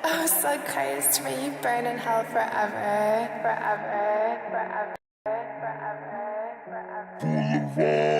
Oh, so close to me, you burn in hell forever, forever, forever, forever, forever.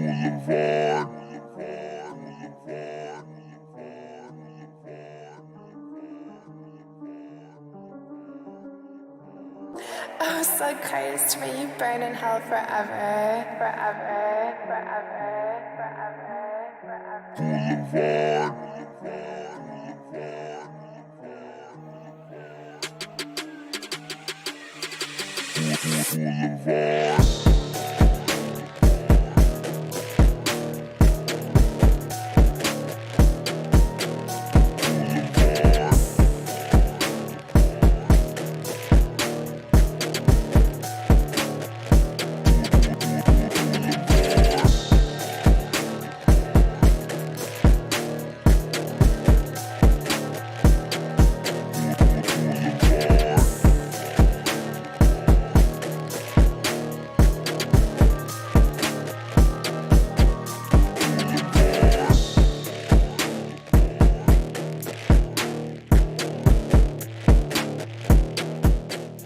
Boulevard. Oh, so close to me, you burn in hell forever, forever, forever, forever, forever. Boulevard.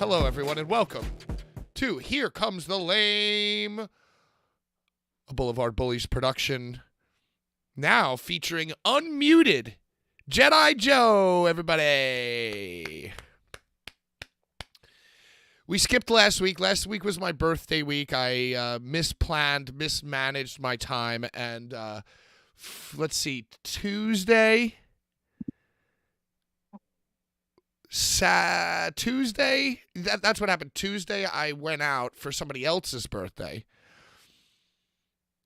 Hello, everyone, and welcome to Here Comes the Lame, a Boulevard Bullies production, now featuring unmuted Jedi Joe, everybody. We skipped last week. Last week was my birthday week. I mismanaged my time, and let's see, Tuesday, that's what happened. Tuesday, I went out for somebody else's birthday.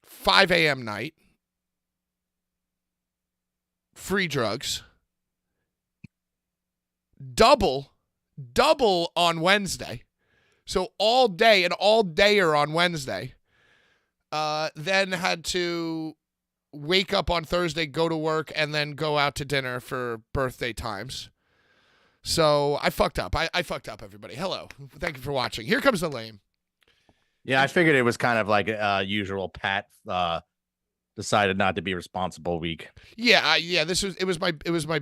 5 a.m. night. Free drugs. Double on Wednesday. So all day, an all-dayer on Wednesday. Then had to wake up on Thursday, go to work, and then go out to dinner for birthday times. So I fucked up. I fucked up, everybody. Hello. Thank you for watching. Here comes the lame. Yeah, I figured it was kind of like usual. Pat decided not to be responsible week. Yeah. It was my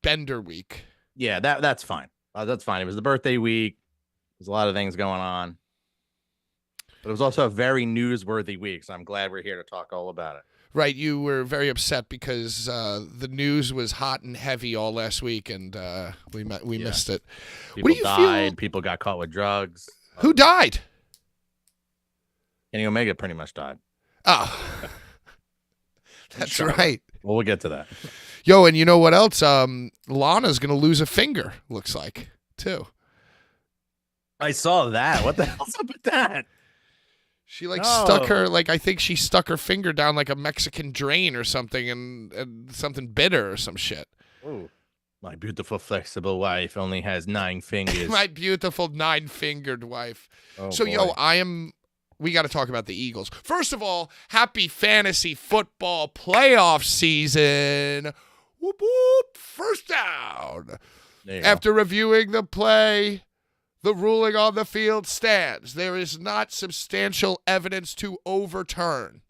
bender week. Yeah, that's fine. That's fine. It was the birthday week. There's a lot of things going on, but it was also a very newsworthy week. So I'm glad we're here to talk all about it. Right, you were very upset because the news was hot and heavy all last week, and we missed it. People died. People got caught with drugs. Who died? Kenny Omega pretty much died. Oh, that's right. Well, we'll get to that. Yo, and you know what else? Lana's going to lose a finger, looks like, too. I saw that. What the hell's up with that? She stuck her, I think she stuck her finger down like a Mexican drain or something and something bitter or some shit. Ooh. My beautiful, flexible wife only has 9 fingers. My beautiful 9-fingered wife. Oh, so, boy. Yo, we got to talk about the Eagles. First of all, happy fantasy football playoff season. Whoop, whoop, first down. After reviewing the play, the ruling on the field stands. There is not substantial evidence to overturn.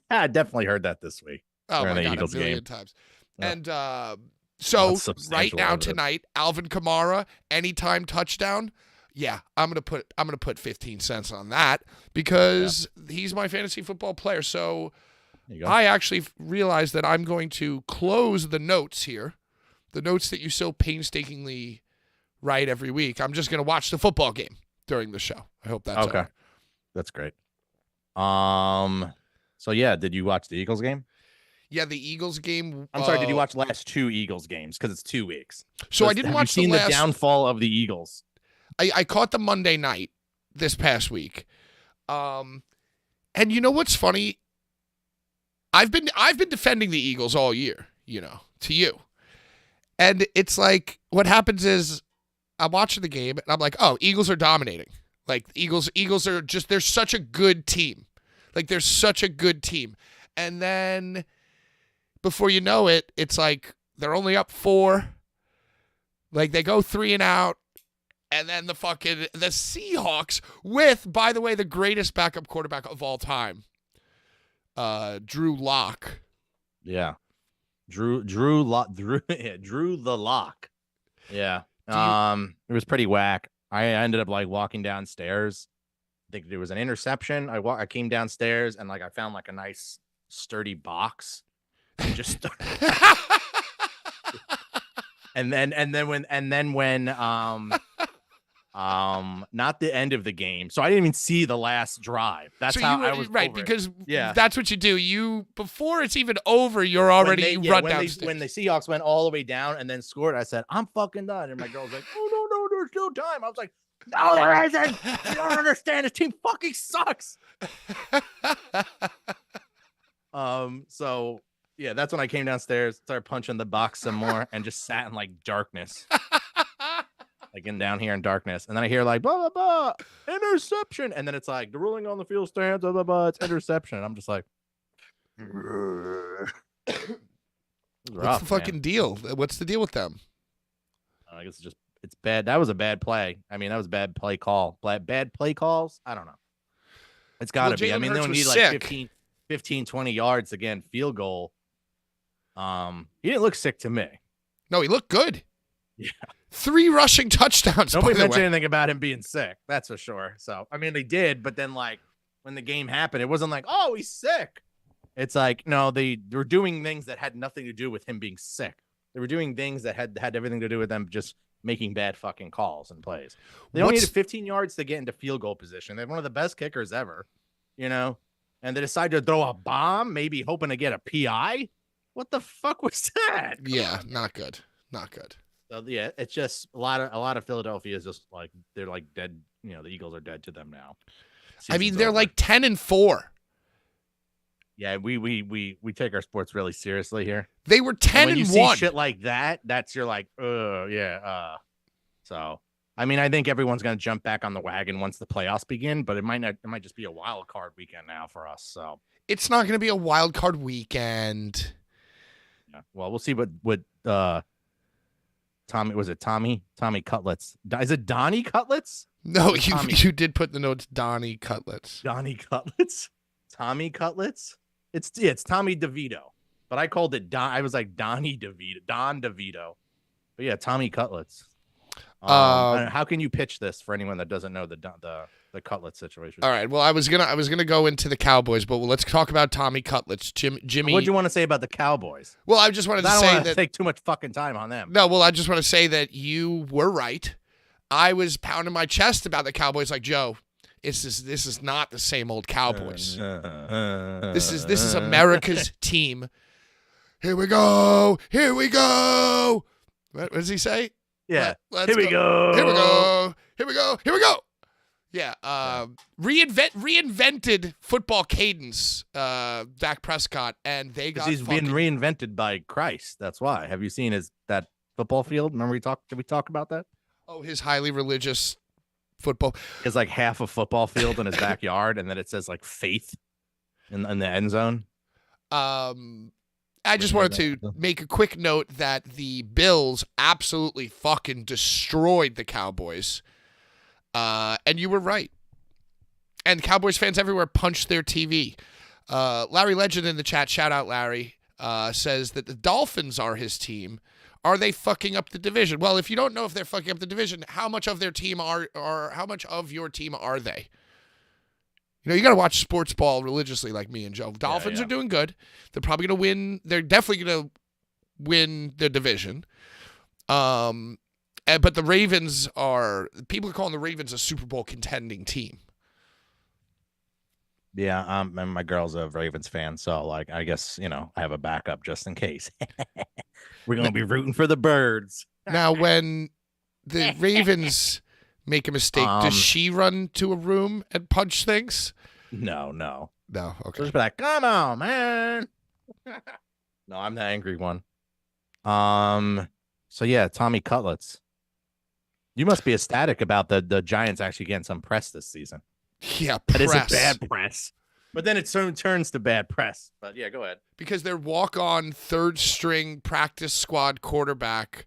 I definitely heard that this week. Oh, my God, Eagles a million game. times. And so right now evidence. tonight, Alvin Kamara, anytime touchdown. Yeah, I'm gonna put 15 cents on that because he's my fantasy football player. So I actually realized that I'm going to close the notes here, the notes that you so painstakingly write every week. I'm just gonna watch the football game during the show. I hope that's okay. all right. That's great. So yeah, did you watch the Eagles game? Yeah, the Eagles game. I'm sorry. Did you watch the last 2 Eagles games? Because it's 2 weeks. So I didn't watch the downfall of the Eagles. I caught the Monday night this past week. And you know what's funny? I've been defending the Eagles all year, to you. And it's like what happens is I'm watching the game and I'm like, "Oh, Eagles are dominating." Like Eagles are just they're such a good team. They're such a good team. And then before you know it, it's like they're only up 4. They go 3 and out. And then the Seahawks with, by the way, the greatest backup quarterback of all time, Drew Lock. Yeah, Drew the Lock. Yeah, it was pretty whack. I ended up walking downstairs. I think there was an interception. I came downstairs and I found a nice sturdy box. And just and then when not the end of the game, so I didn't even see the last drive. That's how I was right because that's what you do. Before it's even over, you're already run downstairs. When the Seahawks went all the way down and then scored, I said, "I'm fucking done." And my girl was like, "Oh no, there's no time." I was like, "No, there isn't. You don't understand. This team fucking sucks." So yeah, that's when I came downstairs, started punching the box some more, and just sat in darkness. In down here in darkness, and then I hear blah blah blah interception, and then it's the ruling on the field stands, blah blah blah, it's interception. And I'm just like, what's the fucking deal? What's the deal with them? I guess it's bad. That was a bad play. I mean, that was a bad play call. Bad play calls. I don't know. It's got to be. Jalen I mean, they Hurts don't need sick. 15, 20 yards again, field goal. He didn't look sick to me. No, he looked good. Yeah. 3 rushing touchdowns. Nobody by the mentioned way. anything about him being sick. That's for sure. So, I mean, they did, but then like when the game happened, it wasn't like, oh, he's sick. It's like, no, they were doing things that had nothing to do with him being sick. They were doing things that had everything to do with them just making bad fucking calls and plays. They only needed 15 yards to get into field goal position. They have one of the best kickers ever, you know, and they decided to throw a bomb, maybe hoping to get a PI. What the fuck was that? Yeah, not good. Not good. So yeah, it's just a lot of Philadelphia is just like they're like dead. You know, the Eagles are dead to them now. I mean, Season's they're over. like 10-4. Yeah, we take our sports really seriously here. They were And when you 10-1. see shit like that, that's you're like, yeah. So I mean, I think everyone's gonna jump back on the wagon once the playoffs begin, but it might not. It might just be a wild card weekend now for us. So It's not going to be a wild card weekend. yeah, well, we'll see what Tommy was it Tommy Cutlets? Is it Donnie Cutlets? No, Tommy. you did put the notes Donnie Cutlets. Donnie Cutlets? Tommy Cutlets? It's Tommy DeVito. But I called it Don. I was like Donnie DeVito, Don DeVito. But yeah, Tommy Cutlets. How can you pitch this for anyone that doesn't know the Cutlet situation? All right. Well, I was gonna go into the Cowboys, but let's talk about Tommy Cutlets. Jimmy. What do you want to say about the Cowboys? Well, I just wanted to I don't say want to that. take too much fucking time on them. No, well, I just want to say that you were right. I was pounding my chest about the Cowboys, like Joe. This is not the same old Cowboys. This is America's team. Here we go. Here we go. What does he say? Yeah. Let's Here we go. Here we go. Here we go. Here we go. Yeah. Reinvented football cadence, Dak Prescott, and they got Because he's been fucking- reinvented by Christ. That's why. Have you seen that football field? Remember did we talk about that? Oh, his highly religious football. It's like half a football field in his backyard, and then it says like faith in the end zone. I just wanted to make a quick note that the Bills absolutely fucking destroyed the Cowboys. And you were right. And Cowboys fans everywhere punched their TV. Larry Legend in the chat, shout out Larry, says that the Dolphins are his team. Are they fucking up the division? Well, if you don't know if they're fucking up the division, how much of their team how much of your team are they? You know, you got to watch sports ball religiously like me and Joe. Dolphins are doing good. They're probably going to win. They're definitely going to win the division. But the Ravens people are calling the Ravens a Super Bowl contending team. Yeah, and my girl's a Ravens fan, so like I guess, you know, I have a backup just in case. We're going to be rooting for the birds. Now, when the Ravens make a mistake, does she run to a room and punch things? No. No, okay. Just be like, come on, man. No, I'm the angry one. So yeah, Tommy Cutlets. You must be ecstatic about the Giants actually getting some press this season. Yeah, That is a press. bad press. But then it turns to bad press. But yeah, go ahead. Because their walk-on third-string practice squad quarterback,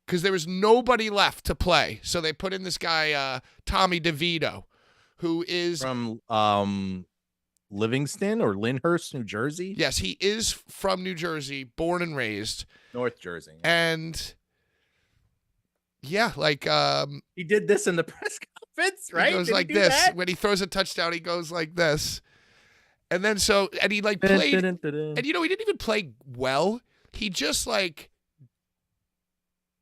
because there was nobody left to play, so they put in this guy Tommy DeVito, who is From Livingston or Lyndhurst, New Jersey? yes, he is from New Jersey, born and raised, North Jersey. and yeah, like He did this in the press conference, right? he goes Did like he do this that? when he throws a touchdown. He goes like this, and then and he like played. And you know, he didn't even play well. He just like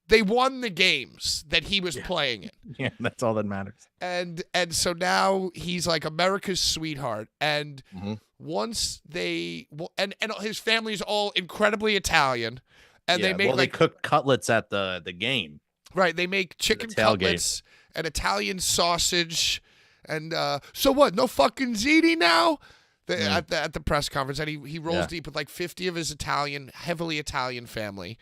they won the games that he was playing in. Yeah, that's all that matters. And so now he's like America's sweetheart. And Mhm. once and his family is all incredibly Italian. And Yeah, they make they cook cutlets at the game. right, they make chicken tailgate. cutlets and Italian sausage. And so what? No fucking ziti now? At the press conference, and he rolls deep with like 50 of his heavily Italian family.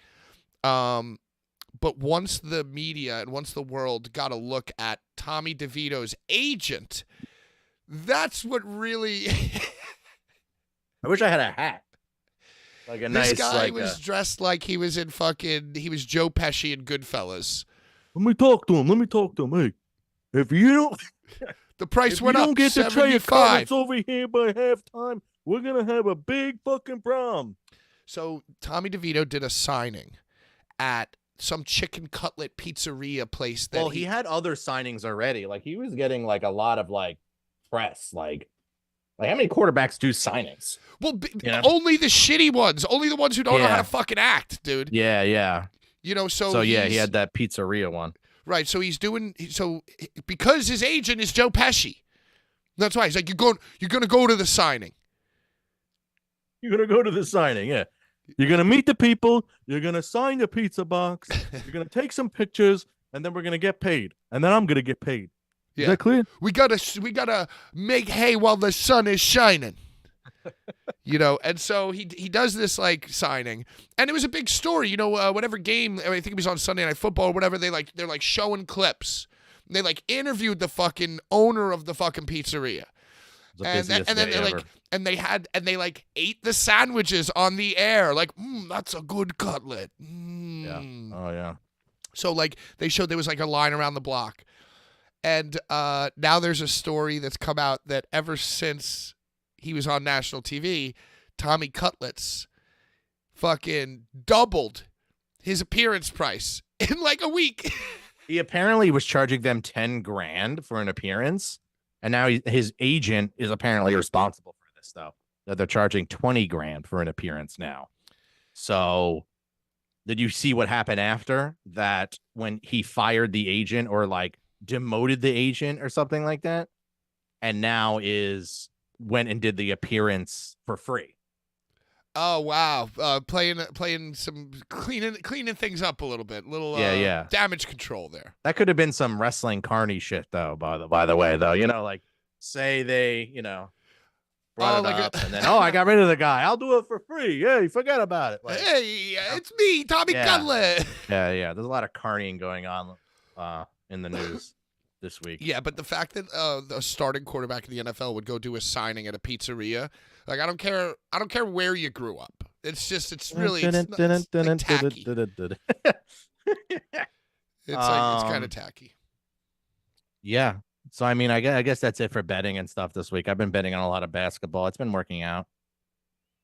But once the media and once the world got a look at Tommy DeVito's agent, that's what really. I wish I had a hat. Like a This nice guy was dressed like he was he was Joe Pesci in Goodfellas. Let me talk to him. Hey, if you don't The price went up. get the tray of 75. cutlets over here by halftime, we're gonna have a big fucking problem. So Tommy DeVito did a signing at some chicken cutlet pizzeria place that Well, he had other signings already. Like he was getting like a lot of like press. Like how many quarterbacks do signings? Well, Yeah. only the shitty ones, only the ones who don't know how Yeah. to fucking act, dude. Yeah, yeah. You know, So yeah, he he's- had that pizzeria one. right. So he's doing because his agent is Joe Pesci. That's why he's like, you're gonna go to the signing. You're gonna go to the signing, yeah. You're gonna meet the people. You're gonna sign the pizza box. You're gonna take some pictures, and then we're gonna get paid. And then I'm gonna get paid. Yeah. Is that clear? We gotta make hay while the sun is shining. You know, and so he does this like signing, and it was a big story. You know, whatever game, I think it was on Sunday Night Football or whatever. They're like showing clips. They like interviewed the fucking owner of the fucking pizzeria, and then they're like, and they like ate the sandwiches on the air. Like, that's a good cutlet. Yeah. Oh yeah. So like they showed there was like a line around the block. And now there's a story that's come out that ever since he was on national TV, Tommy Cutlets fucking doubled his appearance price in like a week. He apparently was charging them 10 grand for an appearance, and now his agent is apparently responsible for this, though. That they're charging 20 grand for an appearance now. So, did you see what happened after that when he fired the agent or like demoted the agent or something like that? And now went and did the appearance for free. Oh wow, playing some cleaning things up a little bit, Yeah. damage control there. That could have been some wrestling carny shit, though. By the way, though, you know, like say they, you know, brought it like up, and then I got rid of the guy. I'll do it for free. Yeah, you forget about it. Like, Hey, it's me, Tommy Yeah. Cutlet. yeah. There's a lot of carnying going on in the news this week. Yeah, but the fact that the starting quarterback in the NFL would go do a signing at a pizzeria, like I don't care where you grew up. It's really it's like tacky. It's kind of tacky. Yeah. So I mean, I guess that's it for betting and stuff this week. I've been betting on a lot of basketball. It's been working out.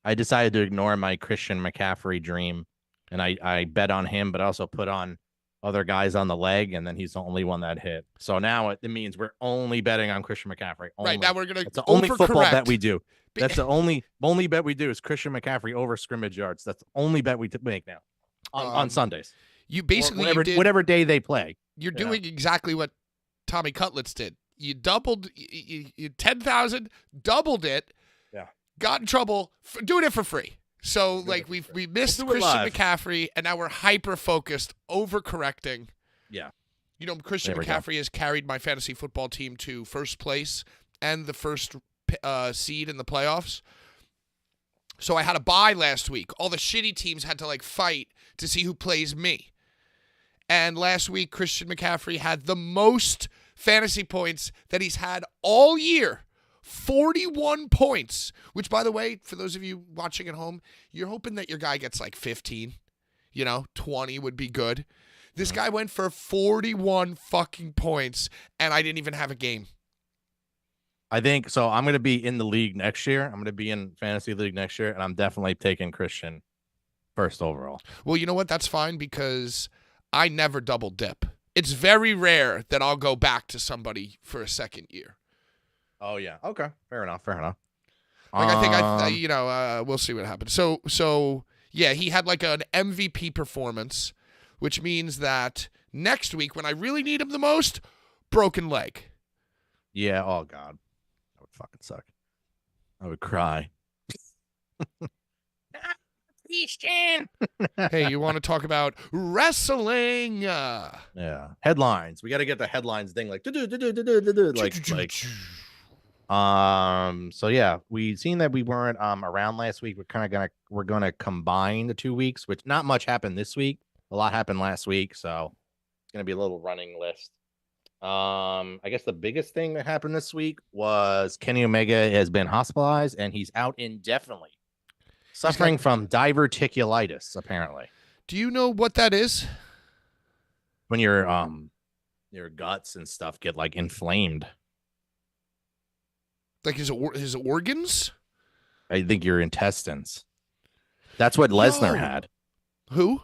I decided to ignore my Christian McCaffrey dream, and I bet on him, but I also put on other guys on the leg, and then he's the only one that hit. So now it means we're only betting on Christian McCaffrey. Only. Right now we're gonna. It's the only football overcorrect. bet we do. That's the only bet we do is Christian McCaffrey over scrimmage yards. That's the only bet we make now on Sundays. You basically whatever day they play. You're doing exactly what Tommy Cutlets did. You doubled you 10,000, doubled it. Yeah. Got in trouble for doing it for free. So like we missed We'll do it Christian live. McCaffrey, and now we're hyper focused, overcorrecting. Yeah. You know, Christian There we go. McCaffrey has carried my fantasy football team to first place and the first seed in the playoffs. So I had a bye last week. All the shitty teams had to like fight to see who plays me. And last week, Christian McCaffrey had the most fantasy points that he's had all year. 41 points, which, by the way, for those of you watching at home, you're hoping that your guy gets like 15. 20 would be good. This guy went for 41 fucking points, and I didn't even have a game. I think so. I'm going to be in the league next year. I'm going to be in fantasy league next year, and I'm definitely taking Christian first overall. Well, you know what? That's fine because I never double dip. It's very rare that I'll go back to somebody for a second year. Oh yeah. Okay. Fair enough. Like I think we'll see what happens. So yeah, he had like an MVP performance, which means that next week when I really need him the most, broken leg. Yeah. Oh god, that would fucking suck. I would cry. Christian. Hey, you want to talk about wrestling? Yeah. Headlines. We got to get the headlines thing like so yeah, we seen that we weren't around last week. We're gonna combine the 2 weeks, which not much happened this week. A lot happened last week, so it's gonna be a little running list. I guess the biggest thing that happened this week was Kenny Omega has been hospitalized and he's out indefinitely, suffering from diverticulitis. Apparently, do you know what that is? When your guts and stuff get like inflamed. Like his organs? I think your intestines. That's what Lesnar No. had. Who?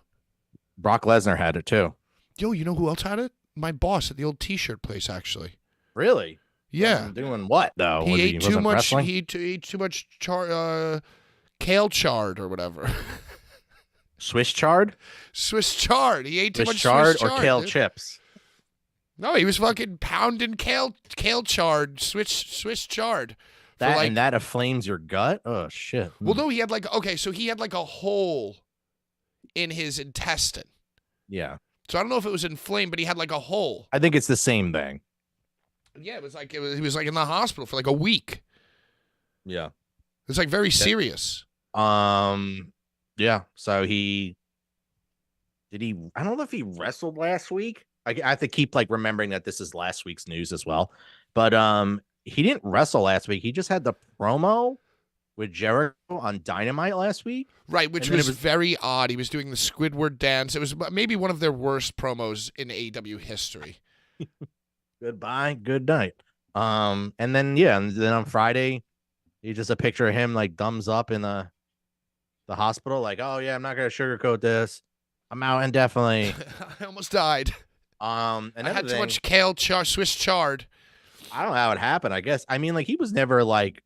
Brock Lesnar had it too. Yo, you know who else had it? My boss at the old T-shirt place, actually. Really? Yeah. Doing what though? He ate too wasn't much. wrestling? He ate too much kale chard or whatever. Swiss chard? Swiss chard. He ate too Swiss much chard Swiss or chard, kale dude. chips? No, he was fucking pounding kale chard, Swiss chard. For That like, and that inflames your gut? Oh shit. well, no, he had like so he had like a hole in his intestine. Yeah. So I don't know if it was inflamed, but he had like a hole. I think it's the same thing. Yeah, he was like in the hospital for like a week. Yeah. It's like very serious. Yeah. So I don't know if he wrestled last week. I have to keep like remembering that this is last week's news as well. But he didn't wrestle last week. He just had the promo with Jericho on Dynamite last week. Right, which And then was, it was- very odd. He was doing the Squidward dance. It was maybe one of their worst promos in AEW history. Goodbye, good night. And then on Friday, he just a picture of him like thumbs up in the hospital, like, oh yeah, I'm not gonna sugarcoat this. I'm out indefinitely. I almost died. I had too much Swiss chard. I don't know how it happened. I guess like he was never like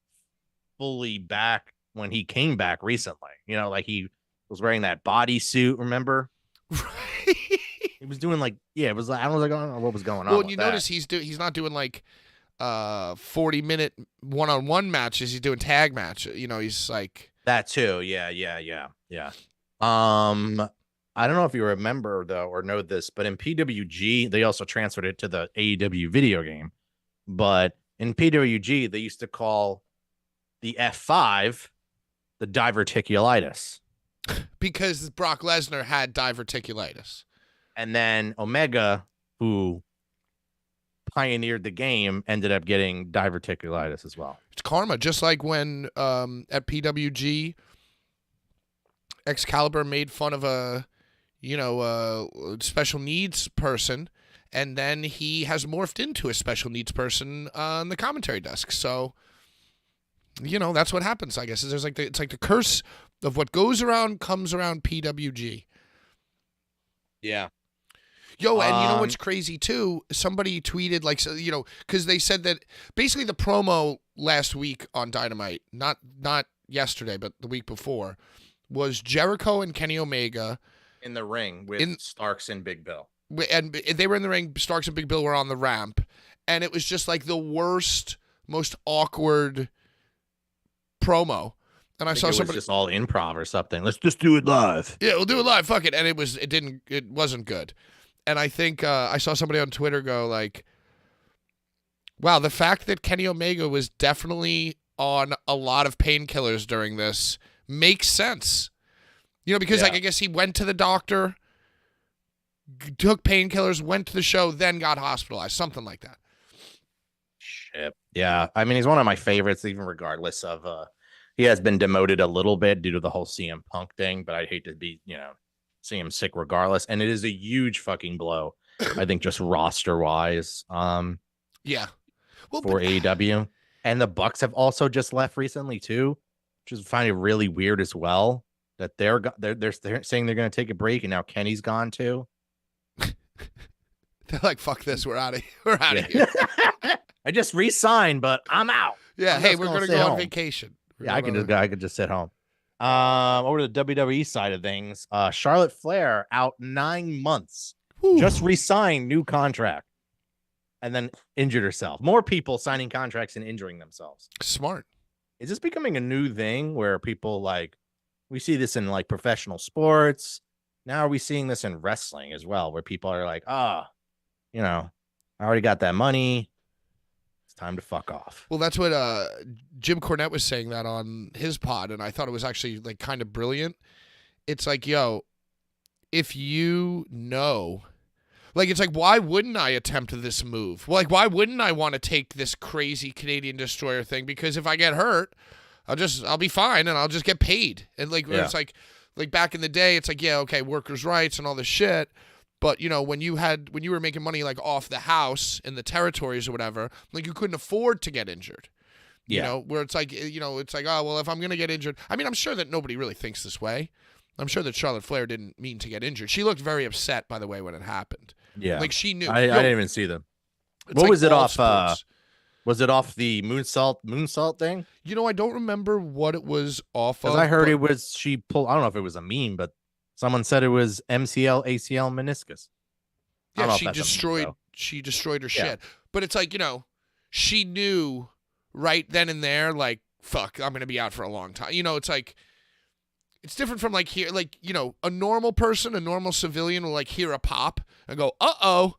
fully back when he came back recently. You know, like he was wearing that bodysuit. Remember? Right. He was doing like it was like I don't know what was going on. Well, with and you that. notice he's not doing like 40-minute one-on-one matches. He's doing tag match. You know, he's like That too. Yeah. I don't know if you remember though or know this, but in PWG they also transferred it to the AEW video game. But in PWG they used to call the F5 the diverticulitis, because Brock Lesnar had diverticulitis. and then Omega, who pioneered the game, ended up getting diverticulitis as well. It's karma, just like when at PWG, Excalibur made fun of a special needs person, and then he has morphed into a special needs person on the commentary desk. So, that's what happens. I guess it's like the curse of what goes around comes around. PWG. Yeah. Yo, and you know what's crazy too? Somebody tweeted because they said that basically the promo last week on Dynamite, not yesterday, but the week before, was Jericho and Kenny Omega In the ring with Starks and Big Bill. And they were in the ring. Starks and Big Bill were on the ramp, and it was just like the worst, most awkward promo. And I saw it somebody was just all improv or something. Let's just do it live. Yeah, we'll do it live. Fuck it. And it wasn't good. And I think I saw somebody on Twitter go like, wow, the fact that Kenny Omega was definitely on a lot of painkillers during this makes sense. Because like I guess he went to the doctor, took painkillers, went to the show, then got hospitalized, something like that. Shit. Yeah. He's one of my favorites, even regardless of he has been demoted a little bit due to the whole CM Punk thing, but I'd hate to be, see him sick regardless. And it is a huge fucking blow, I think, just roster wise. Yeah. Well, for AEW. And the Bucks have also just left recently too, which is finding really weird as well. That they're saying they're going to take a break, and now Kenny's gone too. They're like, fuck this, we're out of here. We're out of here. I just re-signed, but I'm out. Yeah, I'm hey, just we're gonna gonna stay go on home. vacation. Yeah, I could just sit home. Over to the WWE side of things, Charlotte Flair out 9 months, just re-signed new contract, and then injured herself. More people signing contracts and injuring themselves. Smart. Is this becoming a new thing where people we see this in like professional sports? Now are we seeing this in wrestling as well, where people are like, I already got that money. It's time to fuck off. Well, that's what Jim Cornette was saying that on his pod, and I thought it was actually like kind of brilliant. It's like, yo, if it's like, why wouldn't I attempt this move? Well, like, why wouldn't I want to take this crazy Canadian Destroyer thing? Because if I get hurt, I'll be fine and I'll just get paid. And it's like back in the day, it's like, yeah, okay, workers' rights and all this shit. But when you were making money like off the house in the territories or whatever, like you couldn't afford to get injured. Yeah. Where it's like, it's like, oh, well, if I'm going to get injured, I'm sure that nobody really thinks this way. I'm sure that Charlotte Flair didn't mean to get injured. She looked very upset, by the way, when it happened. Yeah. Like she knew. I didn't even see them. It's What like was it all off? sports. Was it off the moonsault thing? You know, I don't remember what it was off of. Because I heard but- it was she pulled. I don't know if it was a meme, but someone said it was MCL, ACL, meniscus. I don't know Yeah, if she that's a meme, destroyed. though. She destroyed her Yeah. shit. But it's like, you know, she knew right then and there, like, fuck, I'm gonna be out for a long time. You know, it's like, it's different from like here, like, you know, a normal person, a normal civilian will like hear a pop and go, uh-oh.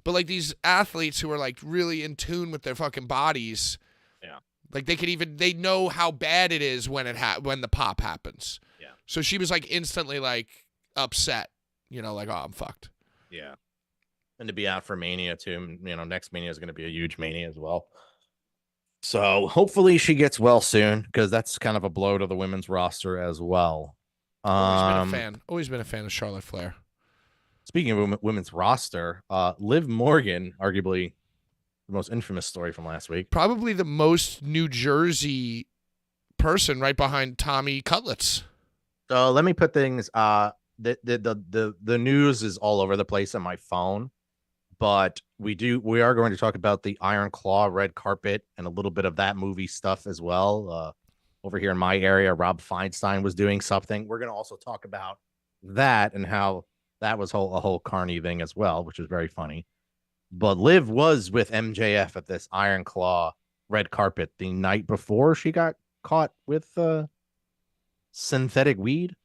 But like these athletes who are like really in tune with their fucking bodies, Yeah. like they know how bad it is when when the pop happens. Yeah. So she was like instantly like upset, you know, like, oh, I'm fucked. Yeah. And to be out for Mania too. You know, next Mania is going to be a huge Mania as well. So hopefully she gets well soon, because that's kind of a blow to the women's roster as well. Always been a fan. Always been a fan of Charlotte Flair. Speaking of women's roster, Liv Morgan, arguably the most infamous story from last week. Probably the most New Jersey person, right behind Tommy Cutlets. So let me put things. The news is all over the place on my phone, but we are going to talk about the Iron Claw red carpet and a little bit of that movie stuff as well. Over here in my area, Rob Feinstein was doing something. We're going to also talk about that and how that was a whole Carney thing as well, which is very funny. But Liv was with MJF at this Iron Claw red carpet the night before she got caught with synthetic weed.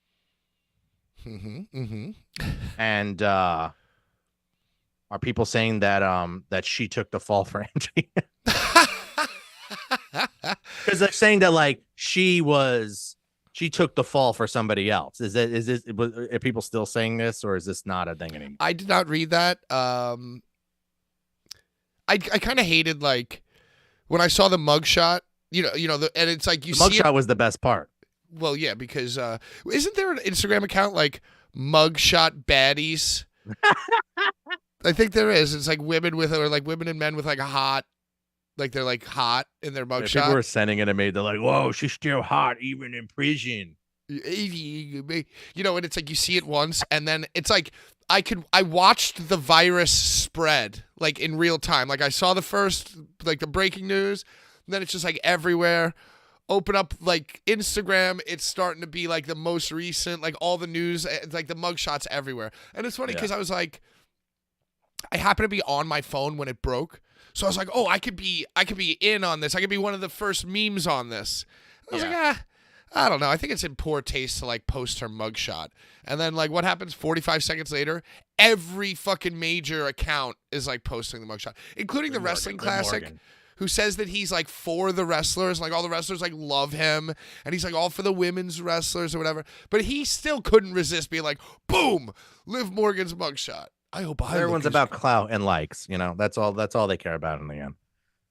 And are people saying that she took the fall for MJF? Because they're saying that like she took the fall for somebody else. Are people still saying this, or is this not a thing anymore? I did not read that. I kind of hated like when I saw the mugshot. And it's like you The see it. mugshot was the best part. Well, yeah, because isn't there an Instagram account like Mugshot Baddies? I think there is. It's like women and men with like a hot, like they're like hot in their People mugshot. were sending it to me. They're like, "Whoa, she's still hot even in prison." You know, and it's like you see it once, and then it's like I watched the virus spread like in real time. Like I saw the first, like the breaking news, and then it's just like everywhere. Open up like Instagram, it's starting to be like the most recent, like all the news, it's like the mugshots everywhere. And it's funny because I was like, I happened to be on my phone when it broke. So I was like, oh, I could be in on this. I could be one of the first memes on this. I was like, I don't know. I think it's in poor taste to like post her mugshot. And then like what happens 45 seconds later? Every fucking major account is like posting the mugshot, including the Wrestling Classic, who says that he's like for the wrestlers, like all the wrestlers like love him, and he's like all for the women's wrestlers or whatever. But he still couldn't resist being like, boom, Liv Morgan's mugshot. I hope everyone's about clout and likes. You know, that's all they care about in the end.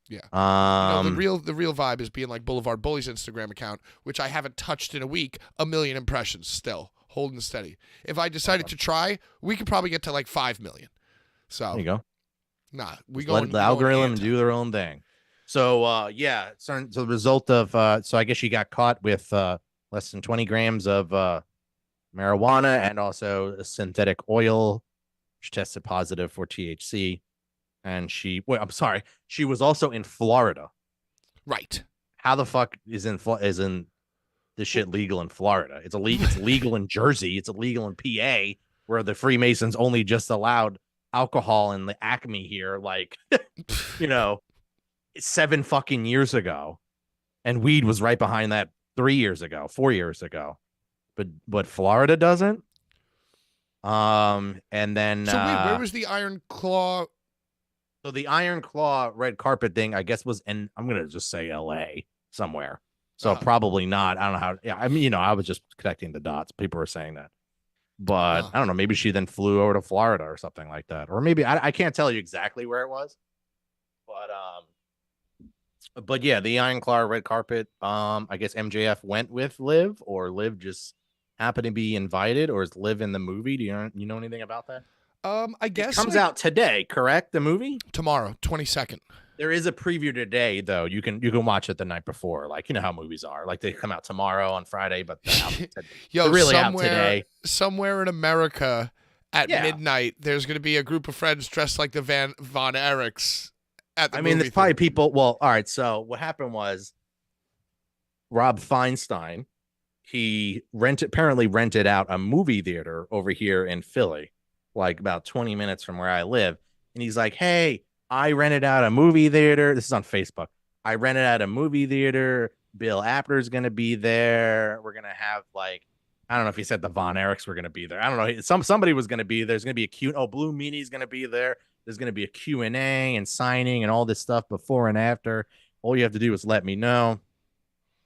Yeah. The real vibe is being like Boulevard Bully's Instagram account, which I haven't touched in a week. 1 million impressions still, holding steady. If I decided to try, we could probably get to like 5 million. So there you go. Nah, we go. Let the algorithm do their own thing. So so the result of so I guess she got caught with less than 20 grams of marijuana and also a synthetic oil. She tested positive for THC, and she was also in Florida. Right. How the fuck is this shit legal in Florida? It's legal in Jersey. It's illegal in PA, where the Freemasons only just allowed alcohol in the Acme here, like 7 fucking years ago, and weed was right behind that 4 years ago. But Florida doesn't. And then so wait, where was the Iron Claw? So the Iron Claw red carpet thing, I guess, was in, I'm gonna just say LA somewhere. So probably not. I don't know how. Yeah, I mean, I was just connecting the dots. People were saying that, but I don't know. Maybe she then flew over to Florida or something like that, or maybe I can't tell you exactly where it was. But yeah, the Iron Claw red carpet. I guess MJF went with Liv, or Liv just happened to be invited, or is Liv in the movie? Do you know anything about that? I guess it comes out today, correct? The movie tomorrow, 22nd. There is a preview today, though. You can watch it the night before. Like, you know how movies are. Like, they come out tomorrow on Friday, but Yo, they're really out today. Somewhere in America at Yeah. midnight, there's going to be a group of friends dressed like the Von Erichs at the I mean, movie there's probably theater. people. Well, all right. So what happened was Rob Feinstein, he apparently rented out a movie theater over here in Philly, like about 20 minutes from where I live. And he's like, hey, I rented out a movie theater. This is on Facebook. I rented out a movie theater. Bill Apter's going to be there. We're going to have like, I don't know if he said the Von Erichs were going to be there. I don't know. Somebody was going to be there. There's going to be a Q. Oh, Blue Meanie's going to be there. There's going to be a Q&A and signing and all this stuff before and after. All you have to do is let me know.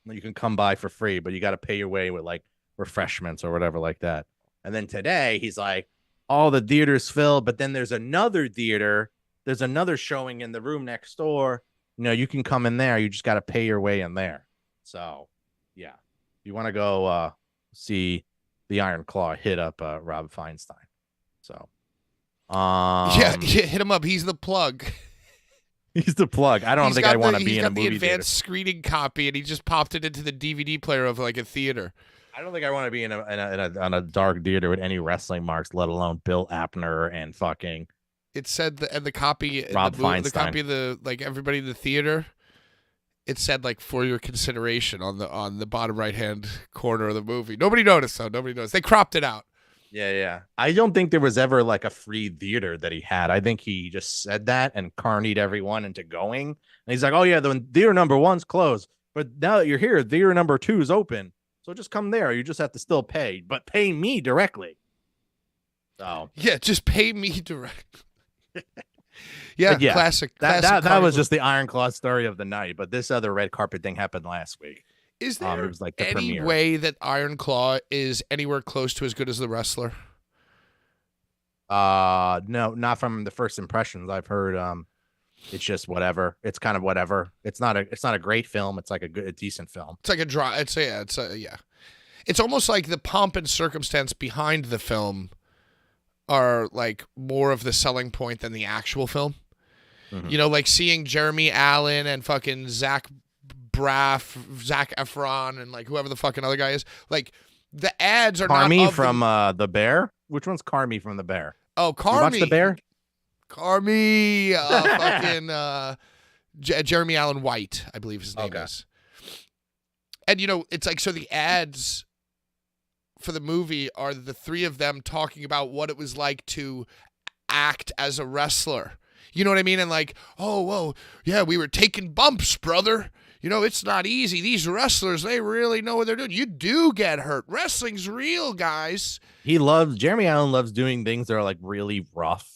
You can come by for free, but you got to pay your way with like refreshments or whatever like that. And then today he's like, all the theaters filled, but then there's another theater. There's another showing in the room next door. You know, you can come in there. You just got to pay your way in there. So, yeah, if you want to go see the Iron Claw, hit up Rob Feinstein. So, yeah, hit him up. He's the plug. He's the plug. I don't think I want to be in a movie theater. He's got the advanced theater. screening copy, and he just popped it into the DVD player of like a theater. I don't think I want to be in a dark theater with any wrestling marks, let alone Bill Apter and fucking. It said the copy, Rob Feinstein. the copy of the like everybody in the theater. It said like for your consideration on the bottom right hand corner of the movie. Nobody noticed though. Nobody noticed. They cropped it out. Yeah. I don't think there was ever like a free theater that he had. I think he just said that and carnied everyone into going. And he's like, oh, yeah, the theater number 1's closed. But now that you're here, theater number 2 is open. So just come there. You just have to still pay, but pay me directly. So yeah, just pay me directly. yeah, classic. That was just the Iron Claw story of the night. But this other red carpet thing happened last week. Is there it was like the any premiere. way that Iron Claw is anywhere close to as good as The Wrestler? No, not from the first impressions. I've heard it's just whatever. It's kind of whatever. It's not a great film. It's like a decent film. It's like a draw. Yeah. It's almost like the pomp and circumstance behind the film are like more of the selling point than the actual film. Mm-hmm. You know, like seeing Jeremy Allen and fucking Zach Efron and like whoever the fucking other guy is. Like the ads are Carmy not from The Bear. Which one's Carmy from The Bear? Oh, Carmy. Watch The Bear. Carmy, fucking Jeremy Allen White, I believe his name is. And you know, it's like so the ads for the movie are the three of them talking about what it was like to act as a wrestler. You know what I mean? And like, oh, whoa, yeah, we were taking bumps, brother. You know, it's not easy. These wrestlers, they really know what they're doing. You do get hurt. Wrestling's real, guys. Jeremy Allen loves doing things that are like really rough.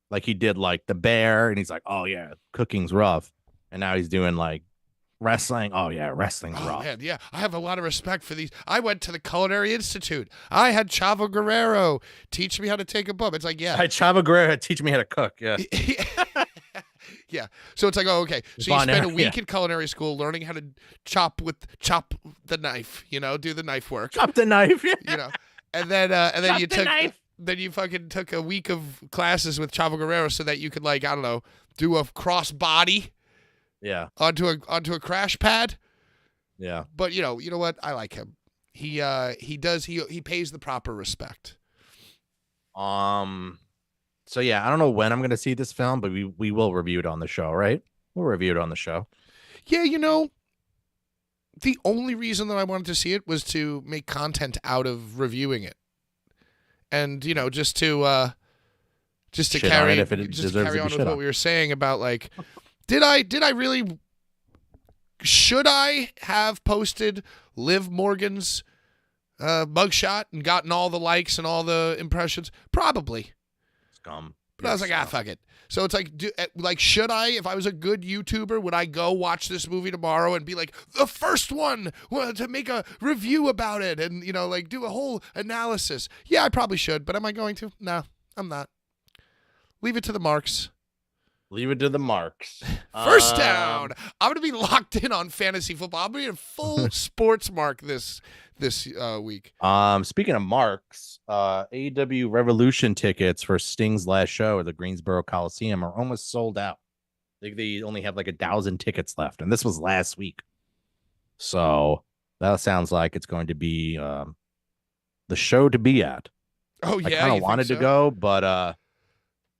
Like he did like The Bear and he's like, oh yeah, cooking's rough. And now he's doing like wrestling. Oh yeah, wrestling's rough. Man, yeah. I have a lot of respect for these. I went to the Culinary Institute. I had Chavo Guerrero teach me how to take a bump. It's like, yeah. Chavo Guerrero teach me how to cook. Yeah. Yeah. So it's like, oh, okay. So you spend a week in culinary school learning how to chop the knife, you know, do the knife work. Chop the knife. You know. And then you fucking took a week of classes with Chavo Guerrero so that you could like, I don't know, do a cross body. Yeah. Onto a crash pad. Yeah. But you know what? I like him. He pays the proper respect. So yeah, I don't know when I'm gonna see this film, but we will review it on the show, right? We'll review it on the show. Yeah, you know, the only reason that I wanted to see it was to make content out of reviewing it, and you know, just to carry on with what we were saying about like, did I really? Should I have posted Liv Morgan's mugshot and gotten all the likes and all the impressions? Probably. But I was like, fuck it. So it's like, should I, if I was a good YouTuber, would I go watch this movie tomorrow and be like the first one to make a review about it and, you know, like do a whole analysis? Yeah, I probably should, but am I going to? No, I'm not. Leave it to the marks. Leave it to the marks. First down. I'm going to be locked in on fantasy football. I'm going to be a full sports mark this week. Speaking of marks, AEW Revolution tickets for Sting's last show at the Greensboro Coliseum are almost sold out. They only have like 1,000 tickets left, and this was last week. So that sounds like it's going to be the show to be at. Oh I yeah, kind you of wanted think to go, but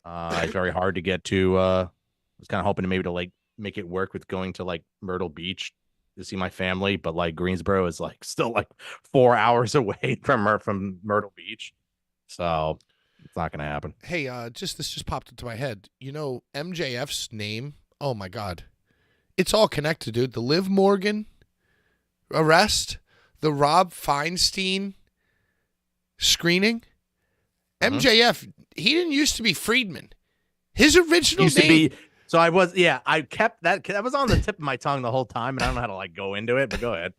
it's very hard to get to. I was kind of hoping to maybe to like make it work with going to like Myrtle Beach to see my family, but like Greensboro is like still like 4 hours away from Myrtle Beach, so it's not going to happen. Hey, this just popped into my head. You know, MJF's name. Oh my God, it's all connected, dude. The Liv Morgan arrest, the Rob Feinstein screening. MJF, he didn't used to be Friedman. His original Used name. to be. So I was, yeah, I kept that. That was on the tip of my tongue the whole time, and I don't know how to like go into it, but go ahead.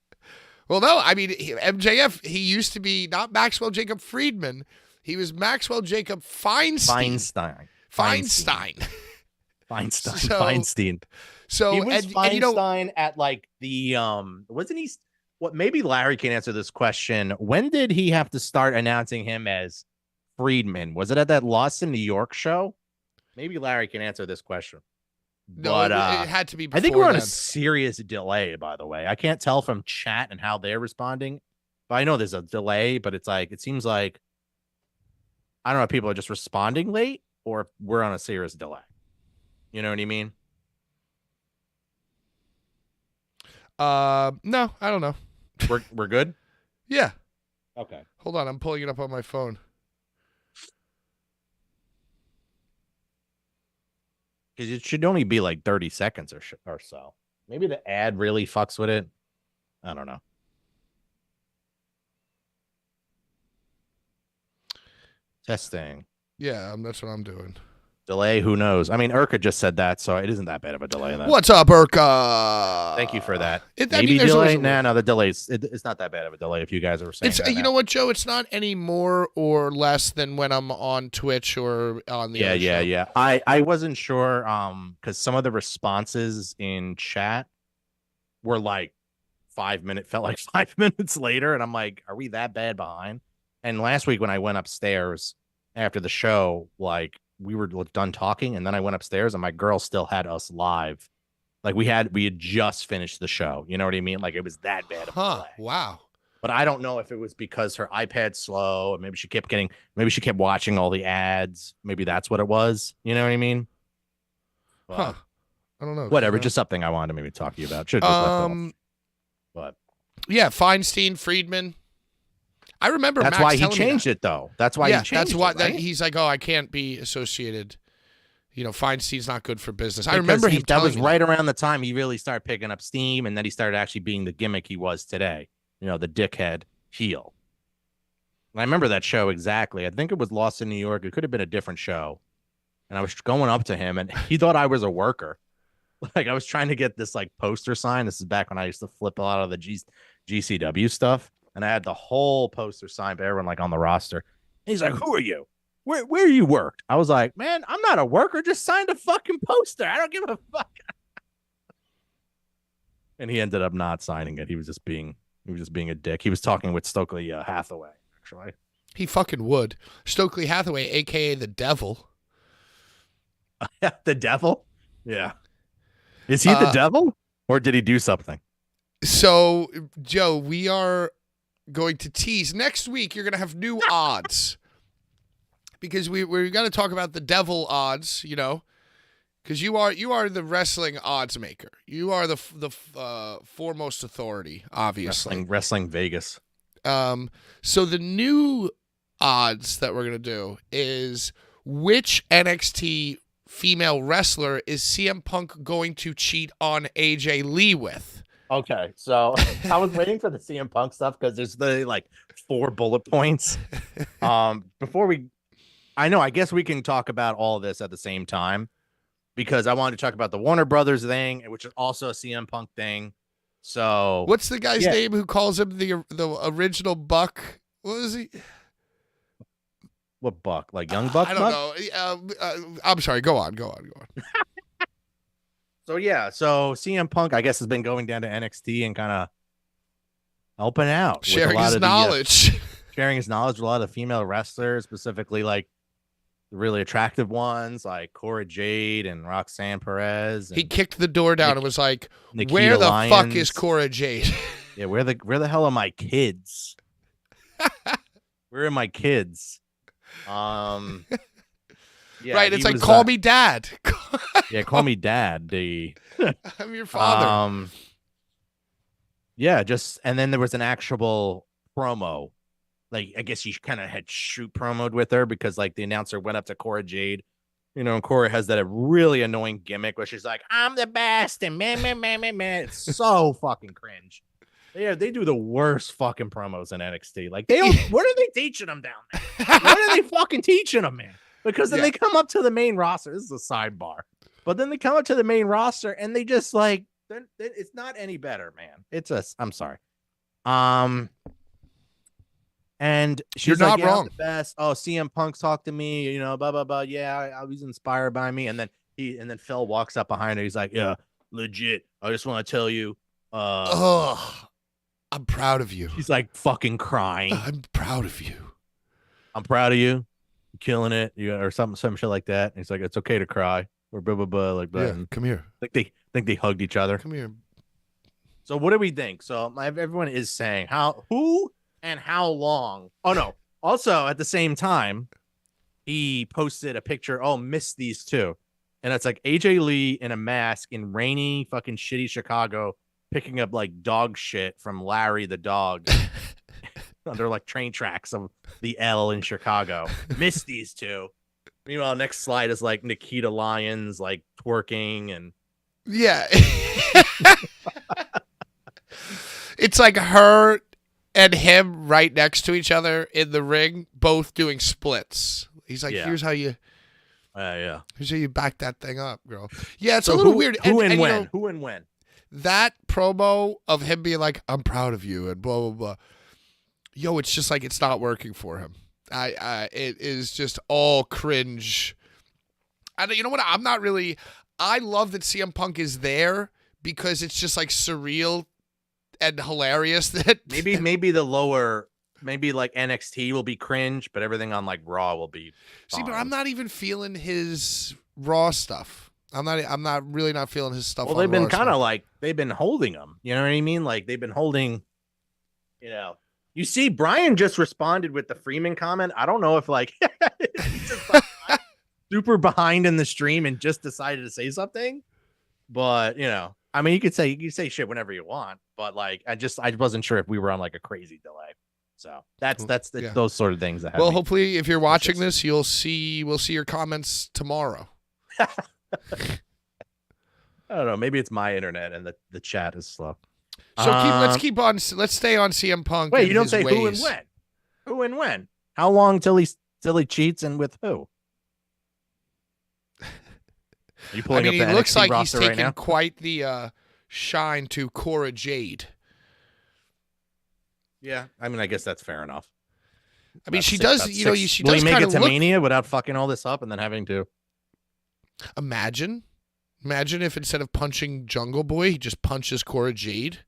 Well, no, I mean, MJF, he used to be not Maxwell Jacob Friedman. He was Maxwell Jacob Feinstein. Feinstein. Feinstein. So, He was and you know, Feinstein at like the wasn't he? What? Maybe Larry can answer this question. When did he have to start announcing him as Friedman? Was it at that Lost in New York show? Maybe Larry can answer this question. no, But it had to be before I think we're on then. a serious delay, by the way. I can't tell from chat and how they're responding, but I know there's a delay, but it's like, it seems like, I don't know if people are just responding late or if we're on a serious delay. You know what I mean? No, I don't know. We're good? Yeah. Okay. Hold on, I'm pulling it up on my phone. Because it should only be like 30 seconds or so. Maybe the ad really fucks with it. I don't know. Testing. Yeah, that's what I'm doing. Delay, who knows? I mean, Urka just said that, so it isn't that bad of a delay. Then. What's up, Urka? Thank you for that. I Maybe mean, there's always delay? a way. No, the delays. It's not that bad of a delay if you guys are saying It's that you now. know what, Joe? It's not any more or less than when I'm on Twitch or on the other show. Yeah. I wasn't sure because some of the responses in chat were like 5 minutes, felt like 5 minutes later, and I'm like, are we that bad behind? And last week when I went upstairs after the show, like we were done talking, and then I went upstairs and my girl still had us live. Like we had just finished the show. You know what I mean? Like it was that bad of a delay. Wow. But I don't know if it was because her iPad's slow, or maybe she kept watching all the ads. Maybe that's what it was. You know what I mean? Huh. I don't know. Whatever. Just something I wanted to maybe talk to you about. Should have just left it off. But yeah, Feinstein, Friedman. I remember that's Max why he telling me changed that. it, though. That's why he changed that's why it, right? he's like, oh, I can't be associated. You know, Feinstein's not good for business. I Because remember him that telling was me right around the time he really started picking up steam, and then he started actually being the gimmick he was today. You know, the dickhead heel. And I remember that show exactly. I think it was Lost in New York. It could have been a different show. And I was going up to him, and he thought I was a worker. Like I was trying to get this like poster sign. This is back when I used to flip a lot of the GCW stuff, and I had the whole poster sign for everyone like on the roster. And he's like, "Who are you? Where you worked?" I was like, "Man, I'm not a worker. Just signed a fucking poster. I don't give a fuck." And he ended up not signing it. He was just being a dick. He was talking with Stokely Hathaway, actually. he fucking would. Stokely Hathaway, aka the Devil. The devil? Yeah. Is he the devil? Or did he do something? So, Joe, we are going to tease. Next week, you're going to have new odds. Because we're going to talk about the devil odds, you know. Because you are the wrestling odds maker. You are the foremost authority, obviously. Wrestling Vegas. So the new odds that we're going to do is which NXT female wrestler is CM Punk going to cheat on AJ Lee with? Okay, so I was waiting for the CM Punk stuff because there's the like 4 bullet points. I guess we can talk about all of this at the same time because I wanted to talk about the Warner Brothers thing, which is also a CM Punk thing. So what's the guy's name who calls him the original Buck? What was he? What Buck? Like Young Buck? I don't know. I'm sorry. Go on. So CM Punk, I guess, has been going down to NXT and kind of helping out, sharing his knowledge. Sharing his knowledge with a lot of female wrestlers, specifically like really attractive ones like Cora Jade and Roxanne Perez. And He kicked the door down Nik- and was like, Nikita "Where the fuck is Lyons. Cora Jade?" Yeah, where the hell are my kids? Where are my kids? Yeah, right? he It's like, was, call me dad. Yeah, call me dad. The I'm your father. Yeah, just and then there was an actual promo. Like I guess he kind of had shoot promoed with her because like the announcer went up to Cora Jade, and Cora has that really annoying gimmick where she's like, "I'm the best," and man. It's so fucking cringe. Yeah, they do the worst fucking promos in NXT. Like they don't. What are they teaching them down there? What are they fucking teaching them, man? Because then they come up to the main roster. This is a sidebar, but then they come up to the main roster and they just like, it's not any better, man. I'm sorry. And she's You're not like, wrong. I'm the best. Oh, CM Punk talked to me, blah blah blah. Yeah, I was inspired by me. And then Phil walks up behind her. He's like, yeah, legit. I just want to tell you. I'm proud of you. She's like fucking crying. I'm proud of you. I'm proud of you. You're killing it. Or some shit like that. And he's like, it's okay to cry. Or blah blah blah like that. Yeah, come here. I think they hugged each other. Come here. So what do we think? So everyone is saying who and how long. Oh no. Also at the same time, he posted a picture. Oh, missed these two. And it's like AJ Lee in a mask in rainy fucking shitty Chicago, picking up like dog shit from Larry the dog under like train tracks of the L in Chicago. Missed these two. Meanwhile, next slide is like Nikita Lyons like twerking and yeah. It's like her and him right next to each other in the ring, both doing splits. He's like, here's how you back that thing up, girl. Yeah, it's a little weird. Who and when? Who and when? That promo of him being like, I'm proud of you and blah, blah, blah. Yo, it's just like it's not working for him. It is just all cringe. And you know what? I love that CM Punk is there because it's just like surreal and hilarious that maybe the lower, maybe like NXT will be cringe, but everything on like Raw will be fine. See, but I'm not even feeling his Raw stuff. I'm not really feeling his stuff. Well, they've been kind of like they've been holding him. You know what I mean? Like they've been holding. You see, Brian just responded with the Freeman comment. I don't know if like he's just super behind in the stream and just decided to say something, but I mean, you could say shit whenever you want, but like I wasn't sure if we were on like a crazy delay. So that's those sort of things that happen. Well, hopefully if you're watching this, we'll see your comments tomorrow. I don't know. Maybe it's my internet and the chat is slow. So let's stay on CM Punk. Wait, you don't say who and when. Who and when? How long till he cheats and with who? Are you pulling up the he looks NXT like he's roster right taking now? quite the shine to Cora Jade. Yeah, I mean, I guess that's fair enough. I mean, she does. She Will does he make kind it of to look. Mania without fucking all this up and then having to? Imagine if instead of punching Jungle Boy, he just punches Cora Jade.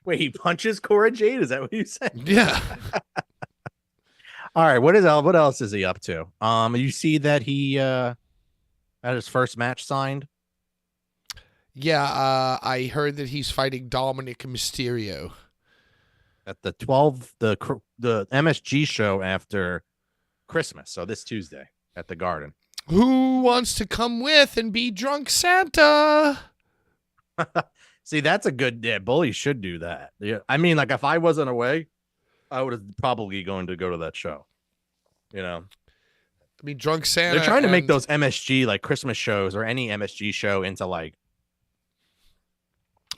Wait, he punches Cora Jade? Is that what you said? Yeah. All right. What else is he up to? You see that he had his first match signed? Yeah, I heard that he's fighting Dominic Mysterio at the the MSG show after Christmas. So this Tuesday at the Garden. Who wants to come with and be drunk Santa? See, that's a good. Yeah, Bully should do that. Yeah, I mean, like if I wasn't away, I would have probably going to go to that show. I mean, drunk Santa. They're trying to make those MSG like Christmas shows or any MSG show into like.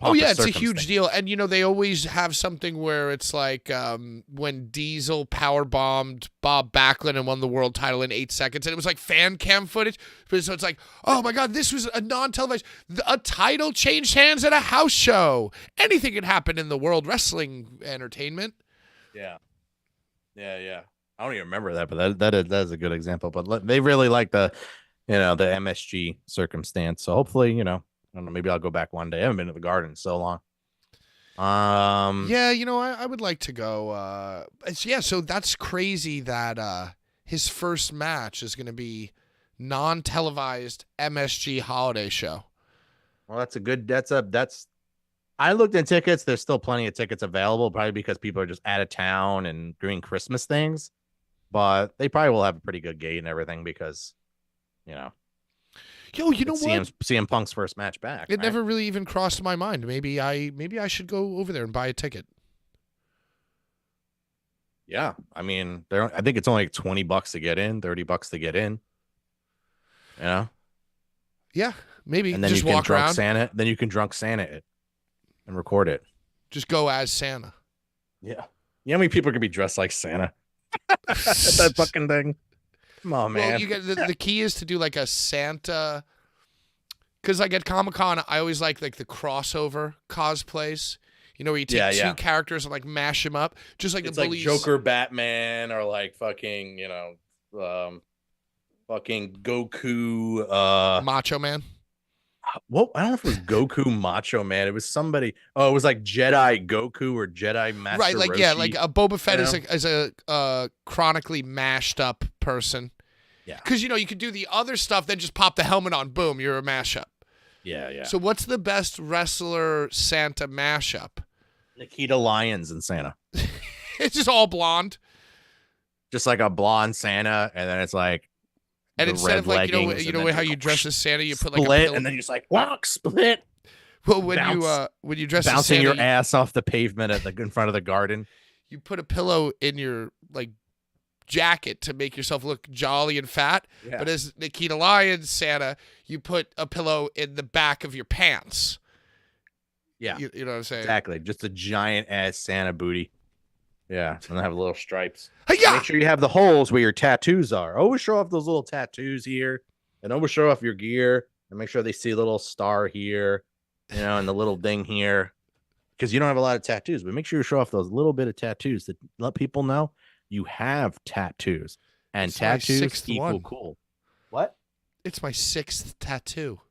Oh yeah, it's a huge deal, and they always have something where it's like when Diesel power bombed Bob Backlund and won the world title in 8 seconds, and it was like fan cam footage. So it's like, oh my god, this was a non-televised. A title changed hands at a house show. Anything can happen in the world wrestling entertainment. Yeah. I don't even remember that, but that is a good example. But they really like the MSG circumstance. So hopefully, I don't know. Maybe I'll go back one day. I haven't been to the Garden in so long. Yeah, I would like to go. So that's crazy that his first match is going to be non-televised MSG holiday show. Well, I looked in tickets. There's still plenty of tickets available, probably because people are just out of town and doing Christmas things. But they probably will have a pretty good gate and everything because, Yo, you know what? CM Punk's first match back. It never really even crossed my mind. Maybe I should go over there and buy a ticket. Yeah, I mean, I think it's only like $20 to get in, $30 to get in. Yeah, maybe. And then just you can walk drunk around. Santa. Then you can drunk Santa it and record it. Just go as Santa. Yeah. You know how many people could be dressed like Santa? That fucking thing. Come on, man. Well, you get the key is to do like a Santa. Because like at Comic-Con, I always like the crossover cosplays. Where you take two characters and like mash them up, just like it's the like bullies. Joker, Batman, or like fucking fucking Goku, Macho Man. Well, I don't know if it was Goku Macho Man. It was somebody. Oh, it was like Jedi Goku or Jedi Master. Right, like Roshi, like a Boba Fett is a chronically mashed up person. Yeah, because you could do the other stuff, then just pop the helmet on, boom, you're a mashup. Yeah. So what's the best wrestler Santa mashup? Nikita Lyons and Santa. It's just all blonde. Just like a blonde Santa, and then it's like. And instead of like how you dress as Santa, you put like a pillow, and then you just like walk split. Well, when you dress bouncing as Santa, your ass off the pavement in front of the garden, you put a pillow in your like jacket to make yourself look jolly and fat. Yeah. But as Nikita Lyons Santa, you put a pillow in the back of your pants. Yeah, you know what I'm saying? Exactly, just a giant ass Santa booty. Yeah, and have little stripes. Hi-ya! Make sure you have the holes where your tattoos are. Always show off those little tattoos here, and always show off your gear, and make sure they see a little star here, and the little thing here, because you don't have a lot of tattoos. But make sure you show off those little bit of tattoos to let people know you have tattoos, and it's tattoos equal cool. What? It's my 6th tattoo.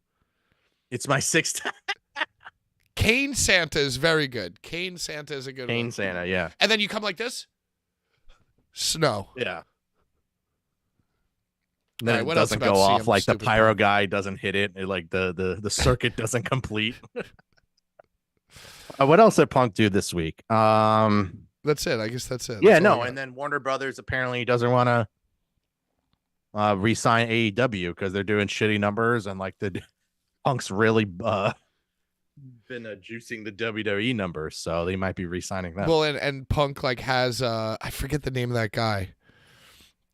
It's my 6th. Kane Santa is very good. Kane Santa is a good one. Kane Santa, yeah. And then you come like this. Snow. Yeah. Then right, it doesn't go off like the pyro guy doesn't hit it. Like the circuit doesn't complete. What else did Punk do this week? That's it. I guess that's it. Yeah, no. And then Warner Brothers apparently doesn't want to re-sign AEW because they're doing shitty numbers, and like the Punk's really been juicing the WWE numbers, so they might be re-signing them. Well, and Punk like has I forget the name of that guy,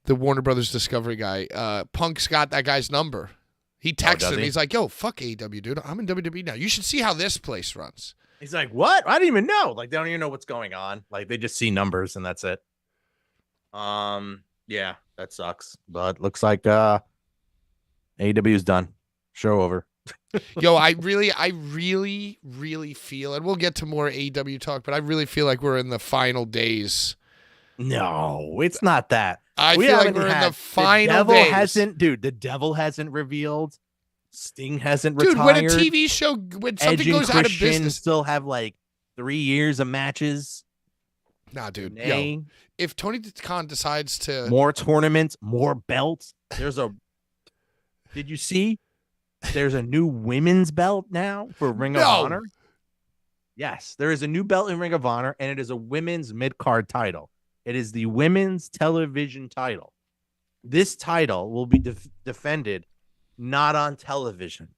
the Warner Brothers Discovery guy. Punk's got that guy's number. He texted him. He's like, "Yo, fuck AEW, dude. I'm in WWE now. You should see how this place runs." He's like, "What? I didn't even know. Like, they don't even know what's going on. Like, they just see numbers and that's it." Yeah, that sucks. But looks like AEW's done. Show over. Yo, I really feel, and we'll get to more AEW talk, but I really feel like we're in the final days. No, it's not that. I feel like we're in the final days. The devil hasn't revealed. Sting hasn't retired. Dude, when a TV show, when something goes out of business, still have like 3 years of matches. Nah, dude. Yo, if Tony Khan decides to more tournaments, more belts, did you see? There's a new women's belt now for Ring of Honor. Yes, there is a new belt in Ring of Honor, and it is a women's mid-card title. It is the women's television title. This title will be defended not on television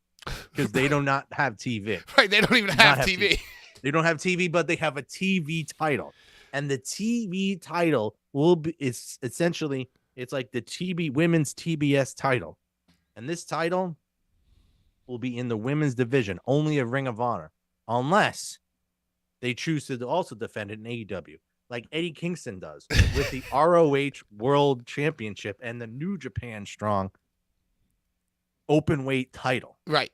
because they do not have TV. Right, they don't even have TV. They don't have TV, but they have a TV title. And the TV title it's like the women's TBS title. And this title will be in the women's division, only of Ring of Honor, unless they choose to also defend it in AEW, like Eddie Kingston does with the ROH World Championship and the New Japan Strong open weight title. Right.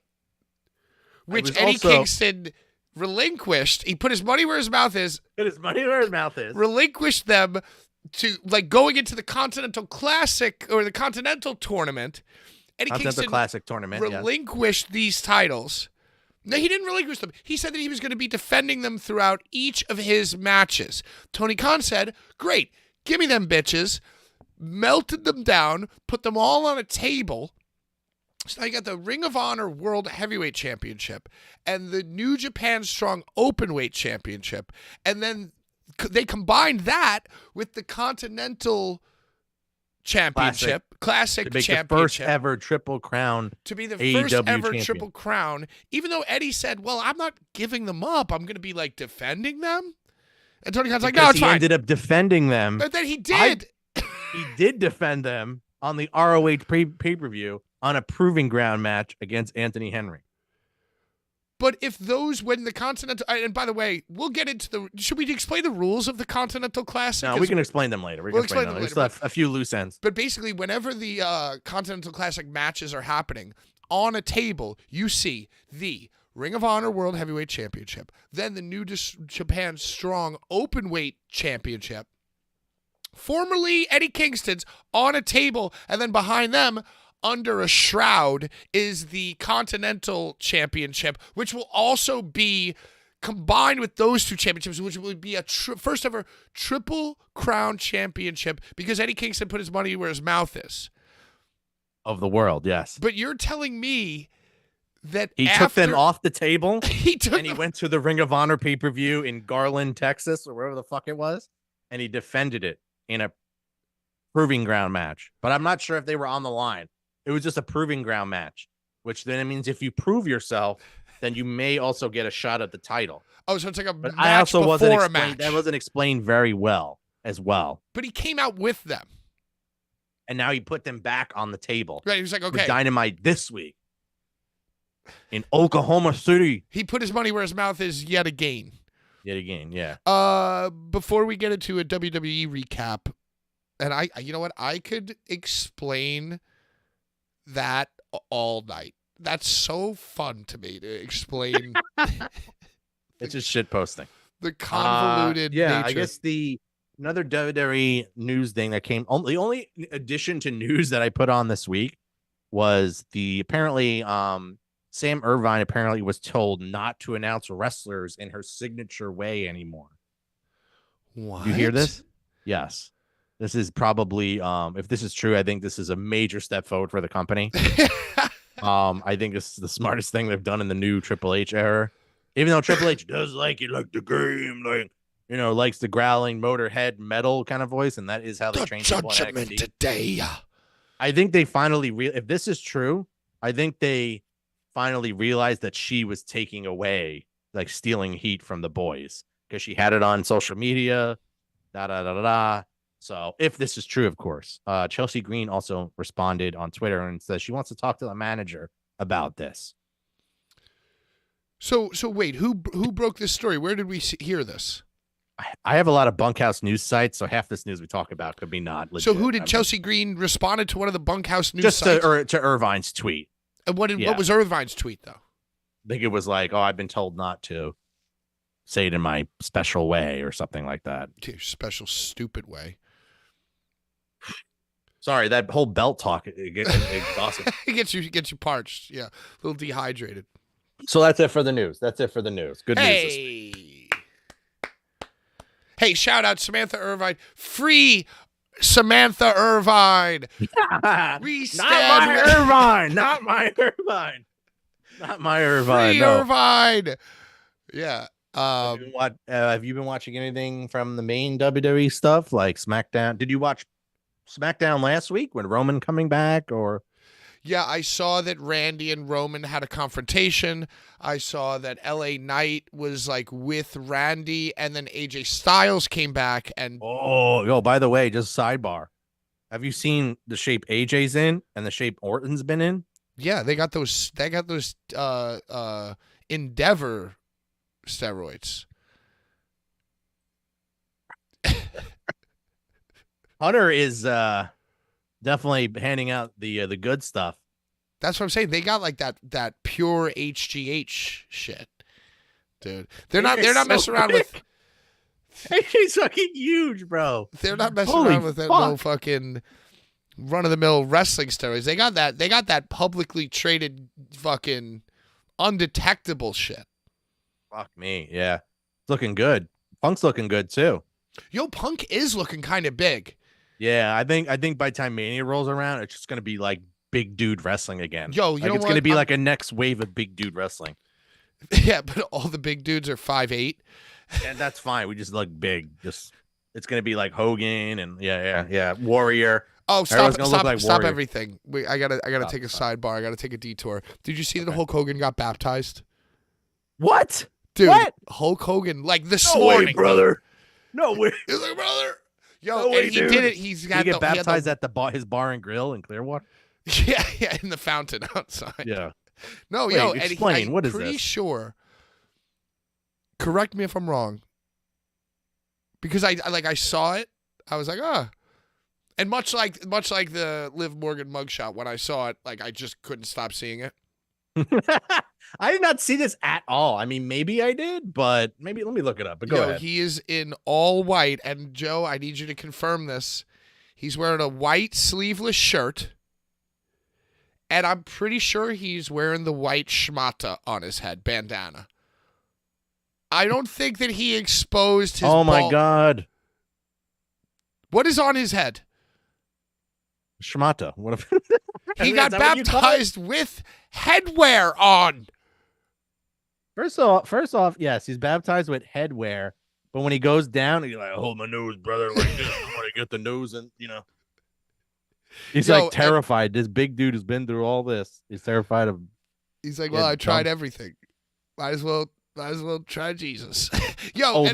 Which Eddie Kingston relinquished. He put his money where his mouth is. Relinquished them to like going into the Continental Classic or the Continental Tournament. Eddie Kingston Classic tournament relinquished these titles No, he didn't relinquish them. He said that he was going to be defending them throughout each of his matches. Tony Khan said, great, give me them bitches, melted them down, put them all on a table. So now you got the Ring of Honor World Heavyweight Championship and the New Japan Strong Openweight Championship. And then they combined that with the Continental Championship, Classic to make Championship. the first ever Triple Crown. To be the AEW first ever champion. Triple Crown, even though Eddie said, well, I'm not giving them up. I'm going to be like defending them. And Tony Khan's like, no, Because it's he fine. ended up defending them. But then he did. He did defend them on the ROH pay-per-view on a proving ground match against Anthony Henry. But if those, when the Continental, and by the way, we'll get into the, should we explain the rules of the Continental Classic? No, we can explain them later. We'll explain them We later, still have a few loose ends. But basically, whenever the Continental Classic matches are happening, on a table, you see the Ring of Honor World Heavyweight Championship, then the New Japan Strong Openweight Championship, formerly Eddie Kingston's, on a table, and then behind them, under a shroud, is the Continental Championship, which will also be combined with those two championships, which will be a first ever Triple Crown Championship, because Eddie Kingston put his money where his mouth is. Of the world, yes. But you're telling me that He took them off the table He took and he went to the Ring of Honor pay-per-view in Garland, Texas, or wherever the fuck it was, and he defended it in a proving ground match. But I'm not sure if they were on the line. It was just a proving ground match, which then it means if you prove yourself, then you may also get a shot at the title. Oh, so it's like a But match I also before a wasn't match. that wasn't explained very well as well. But he came out with them. And now he put them back on the table. Right, he was like, With okay. Dynamite this week in Oklahoma City. He put his money where his mouth is yet again. Yet again, yeah. Before we get into a WWE recap, and I you know what? I could explain that all night. That's so fun to me to explain It's just shit posting. the convoluted yeah, nature. I guess another WWE news thing that came. The only addition to news that I put on this week was apparently Sam Irvine apparently was told not to announce wrestlers in her signature way anymore. What? You hear this? Yes. This is probably if this is true, I think this is a major step forward for the company. I think this is the smartest thing they've done in the new Triple H era. Even though Triple H does like the game, likes the growling Motorhead metal kind of voice, and that is how they The train people in judgment NXT. today. I think they finally if this is true, I think they finally realized that she was taking away, stealing heat from the boys, because she had it on social media. So if this is true, of course, Chelsea Green also responded on Twitter and says she wants to talk to the manager about this. So wait, who broke this story? Where did we hear this? I have a lot of bunkhouse news sites, so half this news we talk about could be not legit. So who did Chelsea Green responded to one of the bunkhouse news just sites? to Irvine's tweet? And what was Irvine's tweet though? I think it was like, "Oh, I've been told not to say it in my special way," or something like that. Special stupid way. Sorry, that whole belt talk it gets exhausting. It gets you parched. Yeah, a little dehydrated. So that's it for the news. Good news. Hey, shout out Samantha Irvine. Free Samantha Irvine. We stand Not my Irvine. Free No. Irvine. Yeah. Have you been watching anything from the main WWE stuff, like SmackDown? Did you watch SmackDown last week when Roman coming back, or? Yeah, I saw that Randy and Roman had a confrontation. I saw that LA Knight was with Randy, and then AJ Styles came back and By the way, just sidebar. Have you seen the shape AJ's in and the shape Orton's been in? yeah, they got those Endeavor steroids. Hunter is definitely handing out the good stuff. That's what I'm saying. They got that pure HGH shit, dude. They're not messing around with. AJ's fucking huge, bro. They're not messing Holy around with that no fucking run of the mill wrestling steroids. They got that publicly traded fucking undetectable shit. Fuck me. Yeah. It's looking good. Punk's looking good too. Yo, Punk is looking kind of big. Yeah, I think by the time Mania rolls around, it's just gonna be like big dude wrestling again. Yo, like it's gonna be like a next wave of big dude wrestling. Yeah, but all the big dudes are 5'8". And that's fine. We just look big. Just it's gonna be like Hogan and yeah. Warrior. Oh, stop Warrior. everything. I gotta take a sidebar. I gotta take a detour. Did you see that Hulk Hogan got baptized? What? Dude, what? Hulk Hogan, like this No morning. way, brother. No way. He's like, brother. Yo, No way, and he dude. did it. He's got Did he get baptized at his bar and grill in Clearwater? Yeah, in the fountain outside. Yeah. No, Wait, yo, explain. and What is pretty this? sure. Correct me if I'm wrong. Because I saw it, I was like, ah. And much like the Liv Morgan mugshot, when I saw it, like I just couldn't stop seeing it. I did not see this at all. I mean, maybe I did, but maybe let me look it up. But go ahead. He is in all white, and Joe, I need you to confirm this. He's wearing a white sleeveless shirt, and I'm pretty sure he's wearing the white schmata on his head, bandana. I don't think that he exposed his Oh my God. What is on his head? Shmata. What if He got baptized with headwear on. First off, yes, he's baptized with headwear, but when he goes down, he's like, hold my nose, brother, like this. I want to get the nose and He's like terrified. This big dude has been through all this. He's terrified of. He's like, well, I tried everything. Might as well try Jesus. Yo,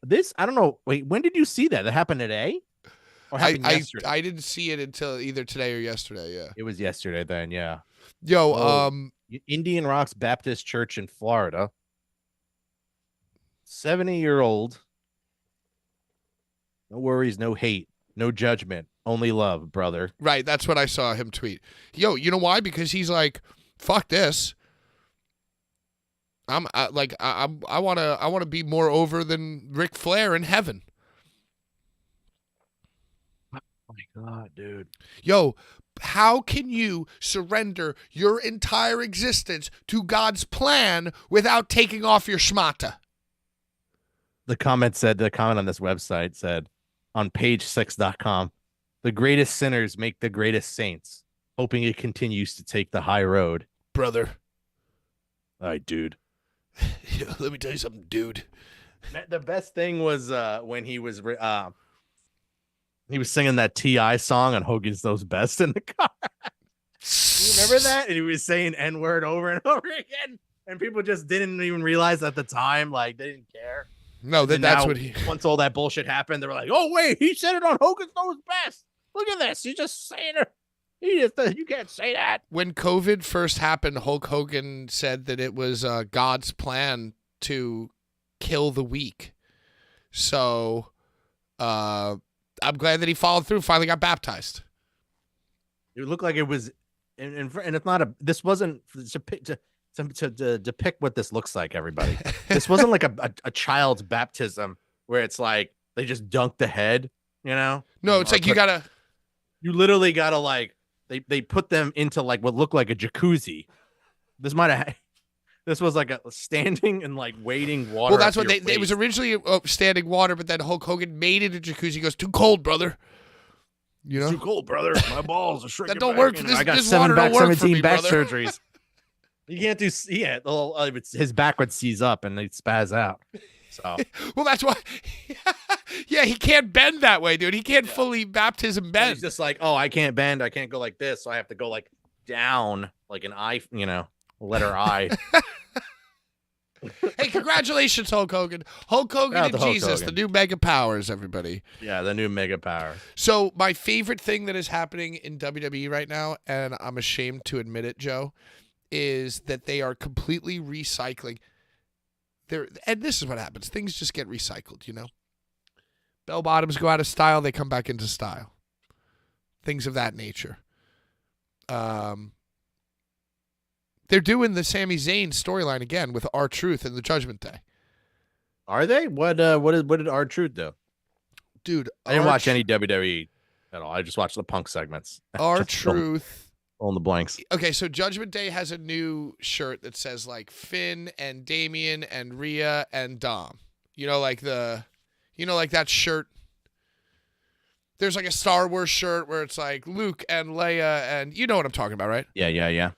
this I don't know. Wait, when did you see that? That happened today? Or happened yesterday? I didn't see it until either today or yesterday. Yeah, it was yesterday. Then, yeah. Yo, Indian Rocks Baptist Church in Florida. 70-year-old. No worries, no hate, no judgment, only love, brother. Right, that's what I saw him tweet. Yo, you know why? Because he's like, fuck this. I want to be more over than Ric Flair in heaven. Oh my God, dude. Yo, how can you surrender your entire existence to God's plan without taking off your schmata? The comment on this website said on page6.com, the greatest sinners make the greatest saints, hoping it continues to take the high road. Brother. All right, dude. Let me tell you something, dude. The best thing was when he was singing that T.I. song on Hogan's Knows Best in the car. You remember that? And he was saying N-word over and over again. And people just didn't even realize at the time, like, they didn't care. No, that's what he... Once all that bullshit happened, they were like, oh, wait, he said it on Hogan's Knows Best. Look at this. He's just saying it. You can't say that. When COVID first happened, Hulk Hogan said that it was God's plan to kill the weak. So I'm glad that he followed through, finally got baptized. It looked like it was, and it's not this wasn't to depict what this looks like, everybody. This wasn't like a child's baptism where it's like they just dunk the head, No, it's like you literally gotta like, they put them into like what looked like a jacuzzi. This was like a standing and like waiting water. Well, that's what it was originally standing water, but then Hulk Hogan made it a jacuzzi. He goes, too cold, brother. It's too cold, brother. My balls are shrinking. That don't work. I got 17 back surgeries. You can't do. Yeah, his back would seize up and they'd spaz out. So well, that's why. Yeah, he can't bend that way, dude. He can't fully baptism bend. He's just like, oh, I can't bend. I can't go like this, so I have to go like down, like an I, letter I. Hey, congratulations, Hulk Hogan. Hulk Hogan and Jesus, the new mega powers, everybody. Yeah, the new mega power. So my favorite thing that is happening in WWE right now, and I'm ashamed to admit it, Joe, is that they are completely recycling. And this is what happens. Things just get recycled, Bell bottoms go out of style, they come back into style. Things of that nature. They're doing the Sami Zayn storyline again with R-Truth in the Judgment Day. Are they? What did R-Truth do? Dude, I didn't watch any WWE at all. I just watched the Punk segments. R-Truth On the blanks. Okay, so Judgment Day has a new shirt that says like Finn and Damien and Rhea and Dom. Like that shirt. There's like a Star Wars shirt where it's like Luke and Leia, and you know what I'm talking about, right? Yeah.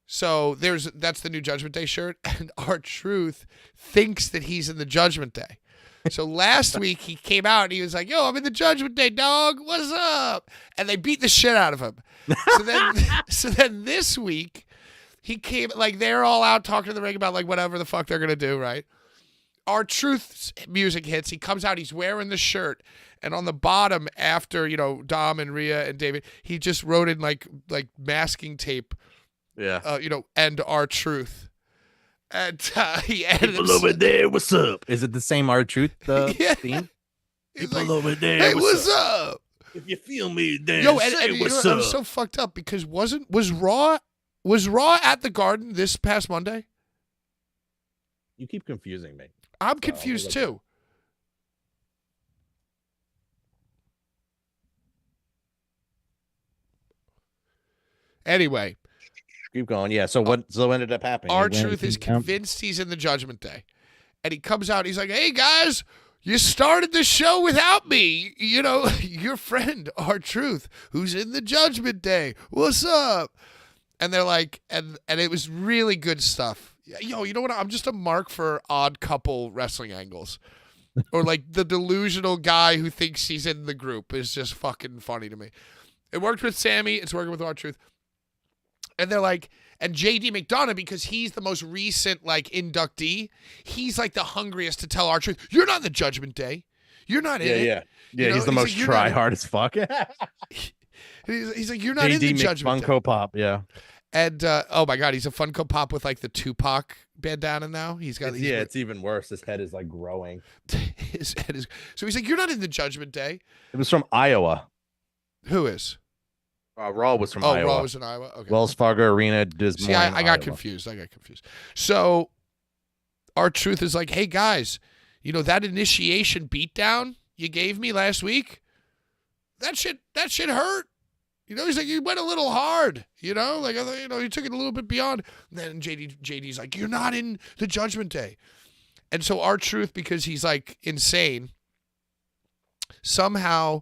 So that's the new Judgment Day shirt, and R-Truth thinks that he's in the Judgment Day. So last week he came out and he was like, "Yo, I'm in the Judgment Day, dog. What's up?" And they beat the shit out of him. So then this week he came, like, they're all out talking to the ring about like whatever the fuck they're gonna do, right? R-Truth's music hits. He comes out. He's wearing the shirt, and on the bottom, after Dom and Rhea and David, he just wrote in like masking tape. Yeah. And R-Truth. And he added People over there, what's up? Is it the same R-Truth Yeah. theme? He's People like, over there, "Hey, what's up?" If you feel me, then Yo, say and what's up. I'm so fucked up because was Raw at the Garden this past Monday? You keep confusing me. I'm confused too. Anyway, Keep going. Yeah. So what ended up happening? R-Truth is convinced he's in the Judgment Day. And he comes out, he's like, "Hey guys, you started the show without me. Your friend, R-Truth, who's in the Judgment Day. What's up?" And they're like, and it was really good stuff. Yo, you know what? I'm just a mark for odd couple wrestling angles. Or like the delusional guy who thinks he's in the group is just fucking funny to me. It worked with Sammy. It's working with R-Truth. And they're like, and JD McDonough, because he's the most recent like inductee, he's like the hungriest to tell R-Truth, "You're not in the Judgment Day. You're not in it." Yeah. He's the most like, try hard as fuck. He's like, "You're not in the Judgment Day." Funko Pop. Yeah. And oh my God, he's a Funko Pop with like the Tupac bandana now. He's got it's even worse. His head is like growing. His head is so he's like, "You're not in the Judgment Day." It was from Iowa. Who is? Raw was from Oh, Iowa. Raw was in Iowa. Okay. Wells Fargo Arena, Des Moines. See, I got Iowa. confused. So R-Truth is like, "Hey guys, that initiation beatdown you gave me last week? That shit hurt. He's like, you went a little hard. Like I thought, you took it a little bit beyond." And then JD's like, "You're not in the Judgment Day." And so R-Truth, because he's like insane, somehow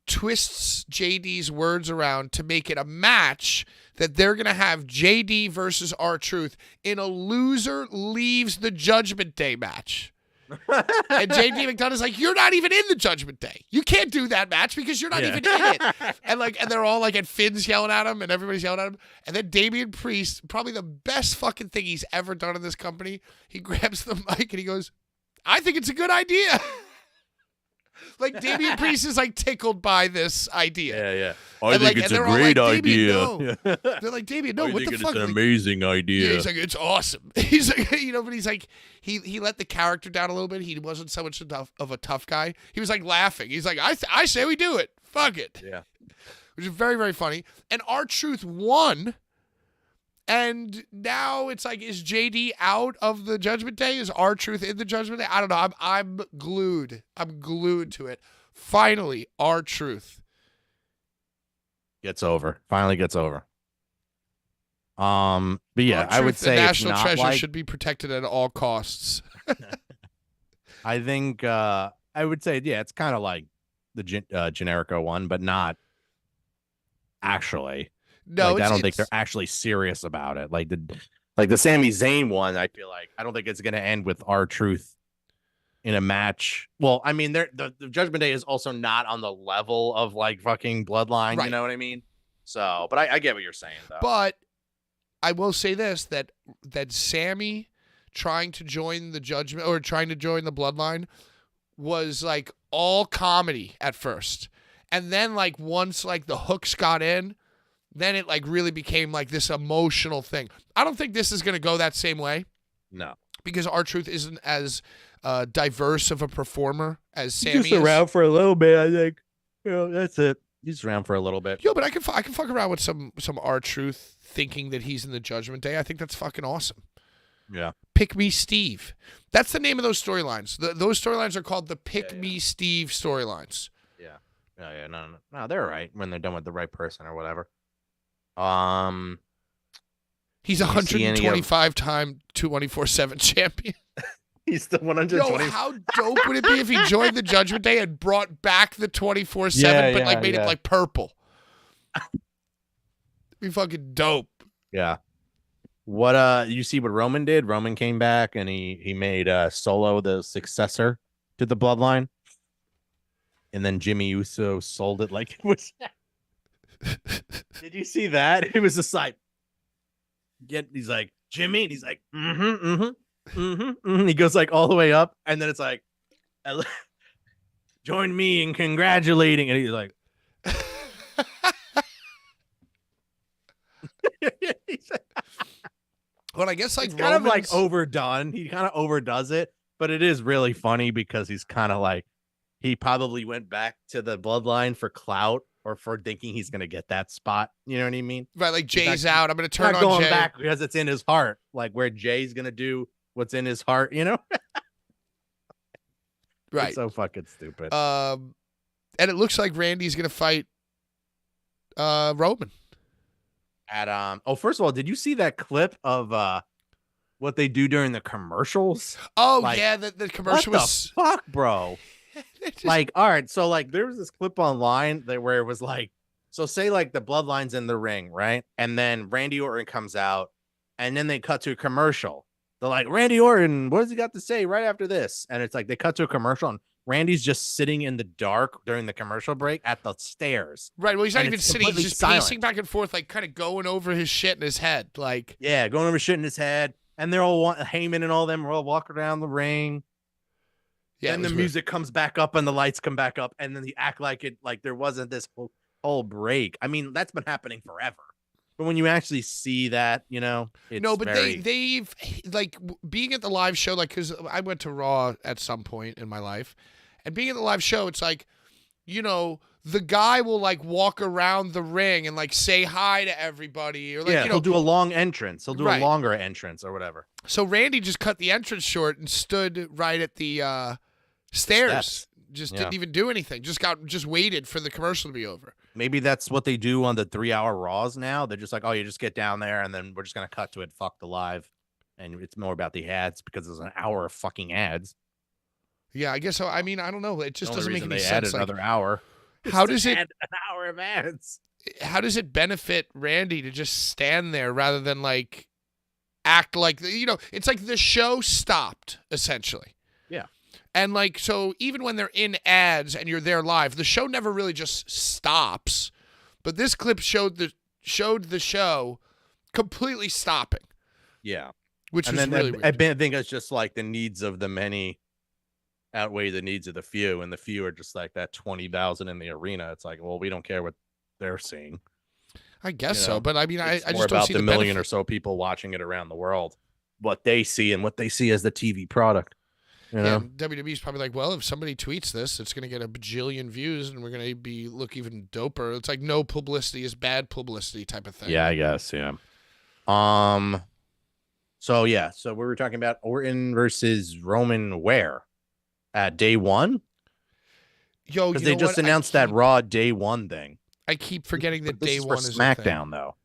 twists JD's words around to make it a match that they're going to have JD versus R-Truth in a loser leaves the Judgment Day match. And JD McDonough's like, "You're not even in the Judgment Day. You can't do that match because you're not even in it." And they're all like at Finn's yelling at him and everybody's yelling at him. And then Damian Priest, probably the best fucking thing he's ever done in this company, he grabs the mic and he goes, "I think it's a good idea." Like Damian Priest is like tickled by this idea. Yeah. I think it's a great idea. No. They're like, "Damian, no, what the fuck?" It's an amazing idea. Yeah, he's like, "It's awesome." He's like, but he's like, he let the character down a little bit. He wasn't so much of a tough guy. He was like laughing. He's like, I say we do it. Fuck it. Yeah. Which is very, very funny. And R-Truth won. And now it's like, is JD out of the Judgment Day? Is R-Truth in the Judgment Day? I don't know. I'm glued. I'm glued to it. Finally, R-Truth Finally gets over. But yeah, R-Truth, I would say the it's national not treasure like, should be protected at all costs. I think I would say, yeah, it's kind of like the Generico one, but not actually. No, I don't think they're actually serious about it. Like the Sami Zayn one, I feel like I don't think it's going to end with R-Truth in a match. Well, I mean, the Judgment Day is also not on the level of like fucking Bloodline. Right. You know what I mean? So, but I get what you're saying though. But I will say this, that Sammy trying to join the Judgment or trying to join the Bloodline was like all comedy at first. And then like once like the hooks got in, then it like really became like this emotional thing. I don't think this is going to go that same way. No. Because R-Truth isn't as diverse of a performer as Sammy Just is. around for a little bit, I think. That's it. He's around for a little bit. Yo, but I can fuck around with some R-Truth thinking that he's in the Judgment Day. I think that's fucking awesome. Yeah. Pick Me Steve. That's the name of those storylines. Those storylines are called the Pick Me Steve storylines. Yeah. No, they're right when they're done with the right person or whatever. Um, He's a do you see any of- 125-time 24/7 champion. He's the Yo, 120. how dope would it be if he joined the Judgment Day and brought back the 24/7, Yeah, but like yeah, made yeah. it like purple? Be fucking dope. Yeah. What you see what Roman did? Roman came back and he made Solo the successor to the bloodline. And then Jimmy Uso sold it like it was. Did you see that? It was just like he's like Jimmy, and he's like, He goes like all the way up, and then it's like join me in congratulating, and he's like Well, I guess like it's kind of like Roman's- overdone. He kind of overdoes it, but it is really funny because he's kind of like he probably went back to the bloodline for clout or for thinking he's gonna get that spot. You know what I mean? right, like he's Jay's not- out. I'm gonna He's turn not on going Jay. back because it's in his heart, like where Jay's gonna do what's in his heart. You know? Right. It's so fucking stupid. And it looks like Randy's gonna fight Roman. First of all, did you see that clip of what they do during the commercials? Oh Like, yeah, the What commercial the was fuck, bro? just- Like, all right, so like there was this clip online where it was like, so say like the bloodline's in the ring, right? And then Randy Orton comes out, and then they cut to a commercial. They're like, Randy Orton, what has he got to say right after this? And it's like they cut to a commercial, and Randy's just sitting in the dark during the commercial break at the stairs. right. Well, he's not and even it's sitting; he's completely just silent. pacing back and forth, like kind of going over his shit in his head. Like, Yeah, going over shit in his head. And they're all Heyman and all them are all walking around the ring. yeah, Then it the was weird. music comes back up and the lights come back up, and then they act like it like there wasn't this whole break. I mean, that's been happening forever. But when you actually see that, you know, it's No, but very, they've like being at the live show, like because I went to Raw at some point in my life, and being at the live show, it's like, you know, the guy will like walk around the ring and like say hi to everybody, or like, yeah, you know, he'll do a long entrance. He'll do Right. a longer entrance or whatever. so Randy just cut the entrance short and stood right at the stairs. Steps. Just Yeah. didn't even do anything. Just waited for the commercial to be over. Maybe that's what they do on the 3-hour Raws now. They're just like, oh, you just get down there, and then we're just gonna cut to it. Fuck the live, and it's more about the ads because there's an hour of fucking ads. Yeah, I guess so. I mean, I don't know. It just The only doesn't make reason any they sense. added Like, another hour. how is to does it add an hour of ads? how does it benefit Randy to just stand there rather than like act like, you know, it's like the show stopped essentially. Yeah. And like, so even when they're in ads and you're there live, the show never really just stops. But this clip showed the show completely stopping, Yeah. which And was then really I weird. think it's just like the needs of the many outweigh the needs of the few, and the few are just like that 20,000 in the arena. It's like, well, we don't care what they're seeing. I guess you so, know, but I mean, I It's more just don't about see the the million benefit. or so people watching it around the world, what they see and what they see as the TV product. You know, Yeah, and WWE's probably like, well, if somebody tweets this, it's going to get a bajillion views, and we're going to look even doper. It's like no publicity is bad publicity type of thing. yeah, I guess, yeah. So yeah, so we were talking about Orton versus Roman where at day one, Yo, because you they know just what? announced that Raw day one thing. I keep forgetting that But this day is one for is a thing. SmackDown though.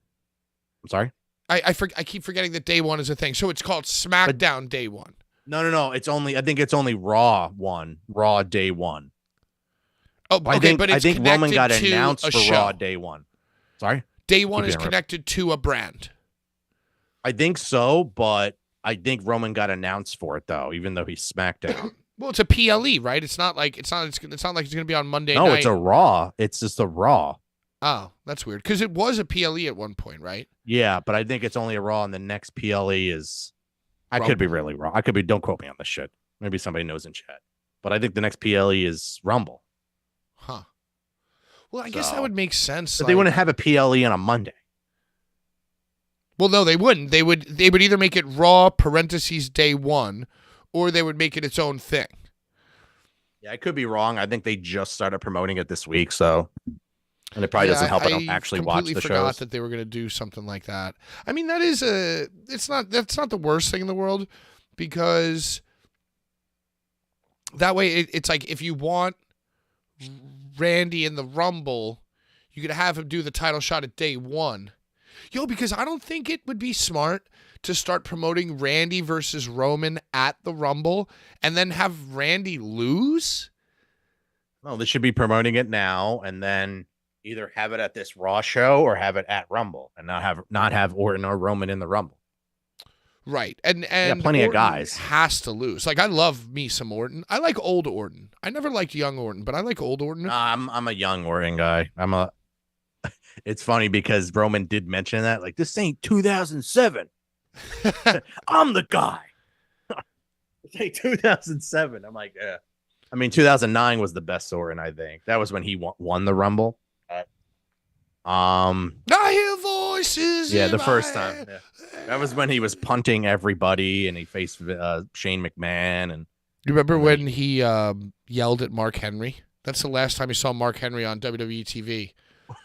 I'm sorry. I keep forgetting that day one is a thing. So it's called SmackDown Day One. No. I think it's only Raw day one. Oh, okay, I think but it's Roman got connected to announced a for show. Raw day one. Sorry. Day one Keep is interrupting. connected to a brand. I think so, but I think Roman got announced for it though, even though he's SmackDown. Well, it's a PLE, right? It's not like it's not like it's going to be on Monday No, night. it's a Raw. It's just a Raw. Oh, that's weird because it was a PLE at one point, right? Yeah, but I think it's only a Raw, and the next PLE is. I Raw. could be really wrong. I could be. Don't quote me on this shit. Maybe somebody knows in chat. But I think the next PLE is Rumble. Huh. Well, I guess that So- would make sense. But they wouldn't have a PLE on a Monday. Well, no, they wouldn't. They would either make it Raw parentheses Day One, or they would make it its own thing. Yeah, I could be wrong. I think they just started promoting it this week, so and it probably Yeah, doesn't help. I don't actually watch completely the forgot shows. that they were going to do something like that. I mean, that's not the worst thing in the world because that way it's like if you want Randy in the Rumble, you could have him do the title shot at Day One, Yo, because I don't think it would be smart to start promoting Randy versus Roman at the Rumble and then have Randy lose. No, they should be promoting it now and then either have it at this Raw show or have it at Rumble and not have Orton or Roman in the Rumble. Right. And plenty of Orton guys. has to lose. Like, I love me some Orton. I like old Orton. I never liked young Orton, but I like old Orton. I'm a young Orton guy. It's funny because Roman did mention that, like, this ain't 2007. I'm the guy. It's like 2007. I'm like, yeah. I mean, 2009 was the best Orton, I think. That was when he won the Rumble. I hear voices. Yeah, the first time. Yeah. That was when he was punting everybody and he faced Shane McMahon. And you remember when he yelled at Mark Henry? That's the last time you saw Mark Henry on WWE TV.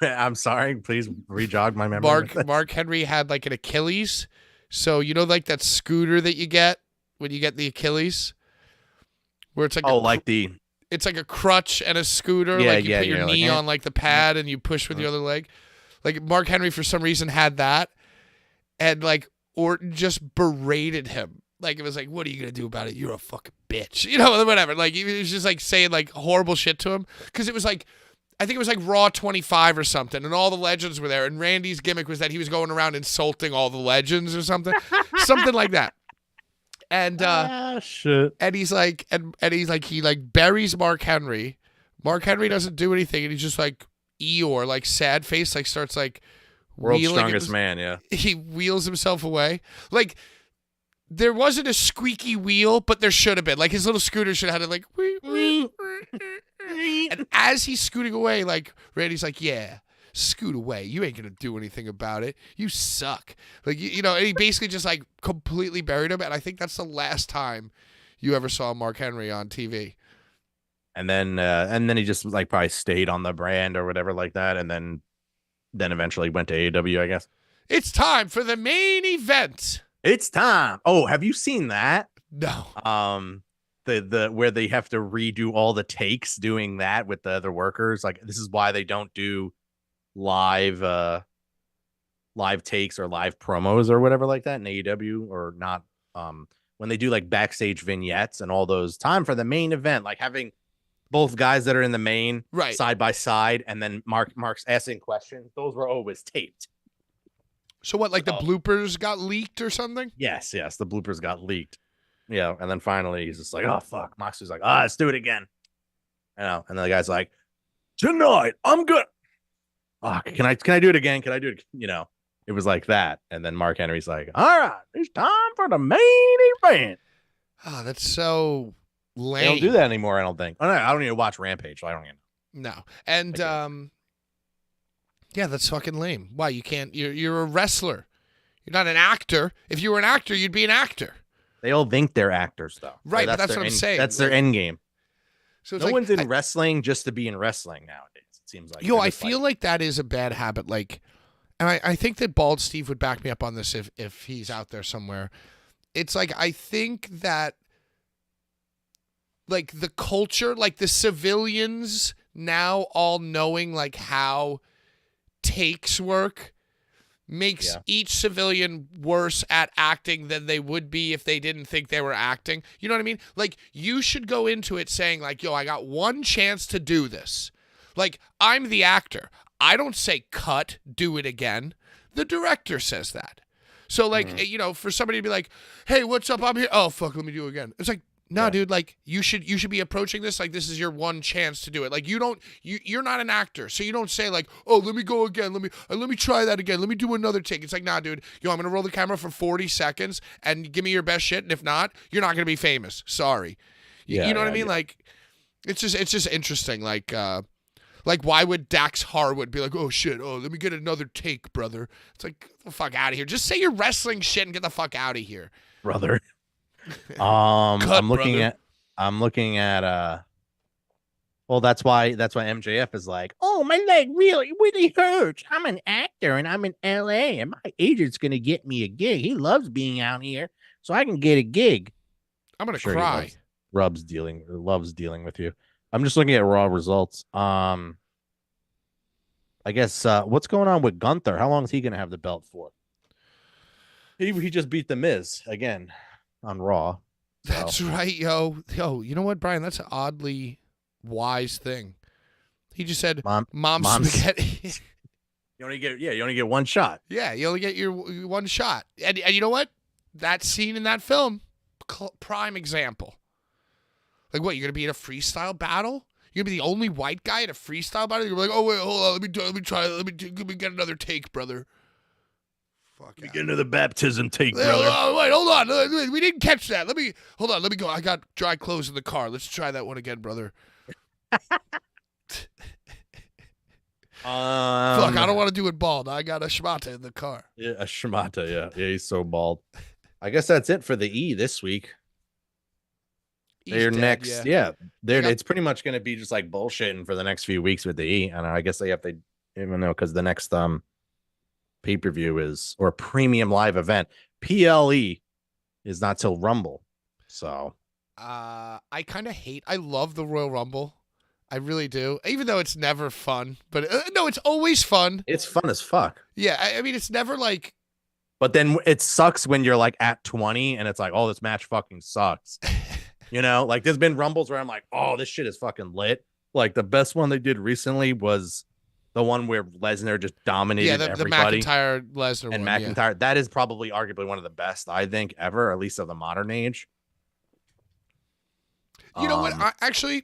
I'm sorry. Please re-jog my memory. Mark Henry had like an Achilles. So, you know, like that scooter that you get when you get the Achilles? Where it's like it's like a crutch and a scooter. Yeah, like you put your knee on like the pad and you push with your other leg. Like Mark Henry for some reason had that. And like Orton just berated him. Like it was like, what are you gonna do about it? You're a fucking bitch. You know, whatever. Like he was just like saying like horrible shit to him. Cause it was like I think it was like Raw 25 or something, and all the legends were there. And Randy's gimmick was that he was going around insulting all the legends or something. Something like that. And shit. And he's like, he like buries Mark Henry. Mark Henry doesn't do anything, and he's just like Eeyore, like sad face, like starts like world's strongest man. Yeah, he wheels himself away. Like there wasn't a squeaky wheel, but there should have been. Like his little scooter should have had it like. And as he's scooting away, like Randy's like, yeah. Scoot away. You ain't gonna do anything about it. You suck. Like you know, and he basically just like completely buried him. And I think that's the last time you ever saw Mark Henry on TV. And then he just like probably stayed on the brand or whatever like that, and then eventually went to AEW, I guess. It's time for the main event. It's time. Oh, have you seen that? No. The where they have to redo all the takes doing that with the other workers. Like this is why they don't do live takes or live promos or whatever like that in AEW, or not when they do like backstage vignettes and all those. Time for the main event, like having both guys that are in the main right side by side, and then Mark's asking questions. Those were always taped. So what, like the bloopers got leaked or something? Yes, the bloopers got leaked. Yeah, and then finally he's just like, oh fuck. Moxley's like, let's do it again. You know, and then the guy's like, tonight I'm good. Oh, can I do it again? Can I do it? You know, it was like that. And then Mark Henry's like, all right, it's time for the main event. Oh, that's so lame. They don't do that anymore, I don't think. Oh, no, I don't even watch Rampage, so I don't even know. No. And yeah, that's fucking lame. Why you can't? You're a wrestler. You're not an actor. If you were an actor, you'd be an actor. They all think they're actors, though. Right, but that's what I'm saying. That's their end game. So no one's in wrestling just to be in wrestling nowadays. Seems like I feel like that is a bad habit. Like, and I think that Bald Steve would back me up on this if he's out there somewhere. It's like I think that like the culture, like the civilians now all knowing like how takes work makes each civilian worse at acting than they would be if they didn't think they were acting. You know what I mean? Like you should go into it saying like, yo, I got one chance to do this. Like, I'm the actor. I don't say cut, do it again. The director says that. So, like, you know, for somebody to be like, hey, what's up? I'm here. Oh, fuck, let me do it again. It's like, no, dude, like, you should be approaching this like this is your one chance to do it. Like, you're not an actor. So you don't say, like, oh, let me go again. Let me try that again. Let me do another take. It's like, nah, dude, yo, I'm going to roll the camera for 40 seconds and give me your best shit. And if not, you're not going to be famous. Sorry. You know what I mean? Yeah. Like, it's just interesting. Like, why would Dax Harwood be like, oh, shit, let me get another take, brother? It's like, get the fuck out of here. Just say your wrestling shit and get the fuck out of here. Brother. I'm looking at, well, that's why MJF is like, oh, my leg really hurts. I'm an actor and I'm in LA and my agent's going to get me a gig. He loves being out here so I can get a gig. I'm going to cry. Loves dealing with you. I'm just looking at raw results. I guess what's going on with Gunther? How long is he going to have the belt for? He just beat the Miz again on Raw. So. That's right, yo. You know what, Brian? That's an oddly wise thing. He just said, "Mom spaghetti." You only get one shot. Yeah, you only get your one shot. And you know what? That scene in that film, prime example. Like, what? You're gonna be in a freestyle battle? You're gonna be the only white guy in a freestyle battle? You're like, oh wait, hold on, let me try. Let me get another take, brother. Fuck. Let me get another baptism take, brother. Wait, hold on. We didn't catch that. Hold on. Let me go. I got dry clothes in the car. Let's try that one again, brother. Fuck, I don't want to do it bald. I got a schmata in the car. Yeah, a schmata. Yeah, he's so bald. I guess that's it for the E this week. They're dead, next. Yeah, it's pretty much going to be just like bullshitting for the next few weeks with the E. And I guess they have to, even though because the next pay-per-view is or premium live event PLE is not till Rumble. So I kind of I love the Royal Rumble. I really do, even though it's never fun. But no, it's always fun. It's fun as fuck. Yeah, I mean, it's never like. But then it sucks when you're like at 20 and it's like, oh, this match fucking sucks. You know, like there's been Rumbles where I'm like, oh, this shit is fucking lit. Like the best one they did recently was the one where Lesnar just dominated everybody. The McIntyre Lesnar and one, McIntyre. Yeah. That is probably arguably one of the best I think ever, at least of the modern age. You know what? Actually,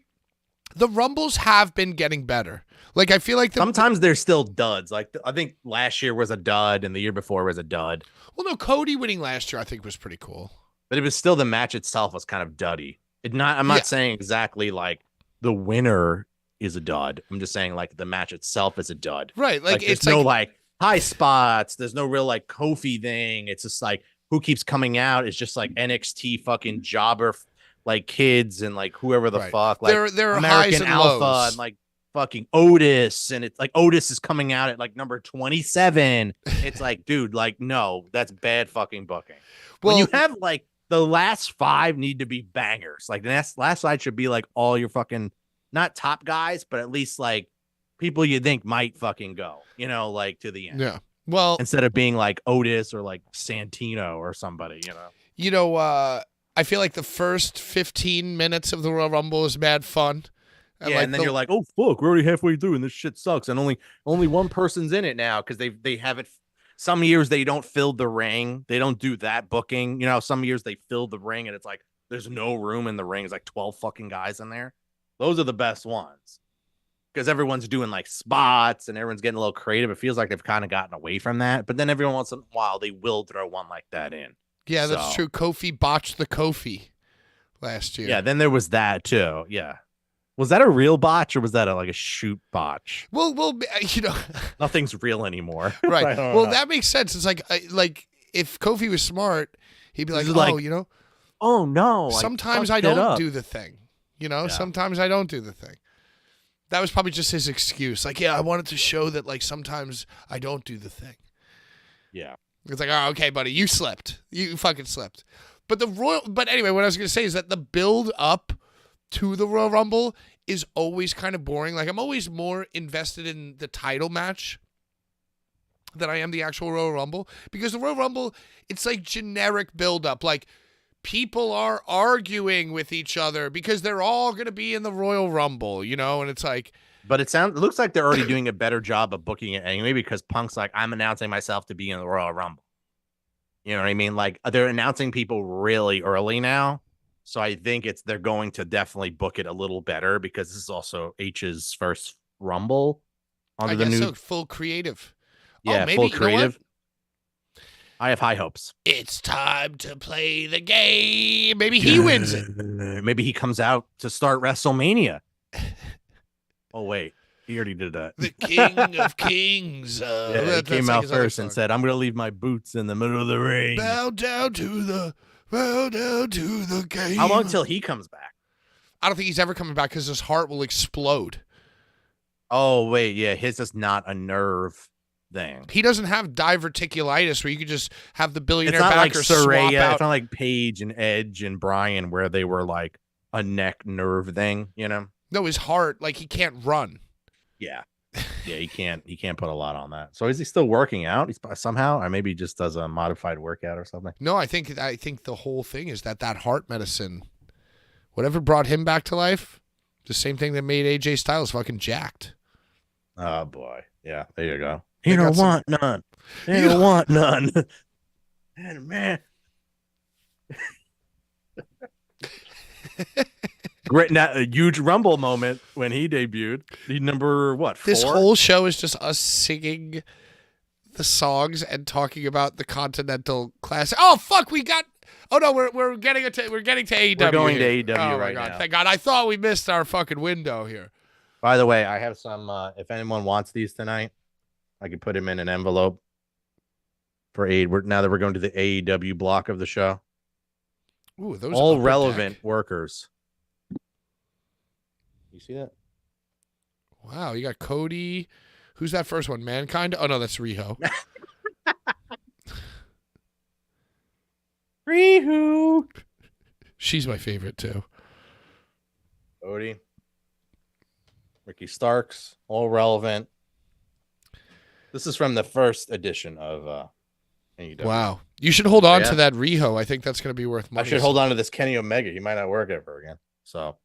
the Rumbles have been getting better. Like, I feel like sometimes they're still duds. Like, I think last year was a dud and the year before was a dud. Well, no, Cody winning last year I think was pretty cool. But it was still the match itself was kind of duddy. I'm not saying exactly like the winner is a dud. I'm just saying like the match itself is a dud. Right. Like it's no like high spots. There's no real like Kofi thing. It's just like who keeps coming out. It's just like NXT fucking jobber like kids and like whoever the fuck. Like they're American highs and Alpha lows. and like fucking Otis. And it's like Otis is coming out at like number 27. It's like, dude, like, no, that's bad fucking booking. Well, when you have like the last 5 need to be bangers. Like the last side should be like all your fucking not top guys, but at least like people you think might fucking go, you know, like to the end. Yeah. Well, instead of being like Otis or like Santino or somebody, you know. You know, I feel like the first 15 minutes of the Royal Rumble is mad fun. And like and then you're like, oh fuck, we're already halfway through and this shit sucks. And only one person's in it now because they haven't. Some years they don't fill the ring. They don't do that booking. You know, some years they fill the ring and it's like there's no room in the ring. It's like 12 fucking guys in there. Those are the best ones because everyone's doing like spots and everyone's getting a little creative. It feels like they've kind of gotten away from that. But then every once in a while they will throw one like that in. Yeah, that's true. Kofi botched the Kofi last year. Yeah, then there was that too. Yeah. Was that a real botch or was that like a shoot botch? Well, you know, nothing's real anymore. Right. Well, that makes sense. It's like if Kofi was smart, he'd be like, oh, you know, oh no, sometimes I don't do the thing. You know, sometimes I don't do the thing. That was probably just his excuse. Like, yeah, I wanted to show that like sometimes I don't do the thing. Yeah. It's like, oh, okay, buddy, you slipped. You fucking slipped. But anyway, what I was going to say is that the build up to the Royal Rumble is always kind of boring. Like, I'm always more invested in the title match than I am the actual Royal Rumble. Because the Royal Rumble, it's like generic build up. Like, people are arguing with each other because they're all going to be in the Royal Rumble, you know? And it's like... But it looks like they're already doing a better job of booking it anyway because Punk's like, I'm announcing myself to be in the Royal Rumble. You know what I mean? Like, they're announcing people really early now. So I think they're going to definitely book it a little better because this is also H's first Rumble under the new full creative. Yeah, maybe, full creative. I have high hopes. It's time to play the game. Maybe he wins it. Maybe he comes out to start WrestleMania. Oh wait, he already did that. The King of Kings. He came out first and said, "I'm going to leave my boots in the middle of the ring. Bow down to the game." How long till he comes back? I don't think he's ever coming back because his heart will explode. Oh, wait. Yeah, his is not a nerve thing. He doesn't have diverticulitis where you could just have the billionaire backer like swap out. It's not like Paige and Edge and Bryan where they were like a neck nerve thing, you know? No, his heart, like he can't run. Yeah. Yeah, he can't put a lot on that. So is he still working out? He's somehow, or maybe he just does a modified workout or something. No, I think the whole thing is that heart medicine, whatever brought him back to life, the same thing that made AJ Styles fucking jacked. Oh boy, yeah, there you go. They You don't got some- want none. You You don't want none. And man, great, now a huge Rumble moment when he debuted. He number what? 4? This whole show is just us singing the songs and talking about the Continental Classic. Oh fuck, we got. Oh no, we're getting to AEW. We're going here. to AEW oh, right my God. now. Thank God. I thought we missed our fucking window here. By the way, I have some. If anyone wants these tonight, I can put them in an envelope for aid. Now that we're going to the AEW block of the show, Ooh, those all Upper relevant Deck. workers. You see that? Wow, you got Cody. Who's that first one? Mankind? Oh no, that's Riho. Rihu. She's my favorite too. Cody. Ricky Starks, all relevant. This is from the first edition of AEW. Wow. You should hold on Yeah. to that Riho. I think that's going to be worth I money. should hold on to this Kenny Omega. He might not work ever again. So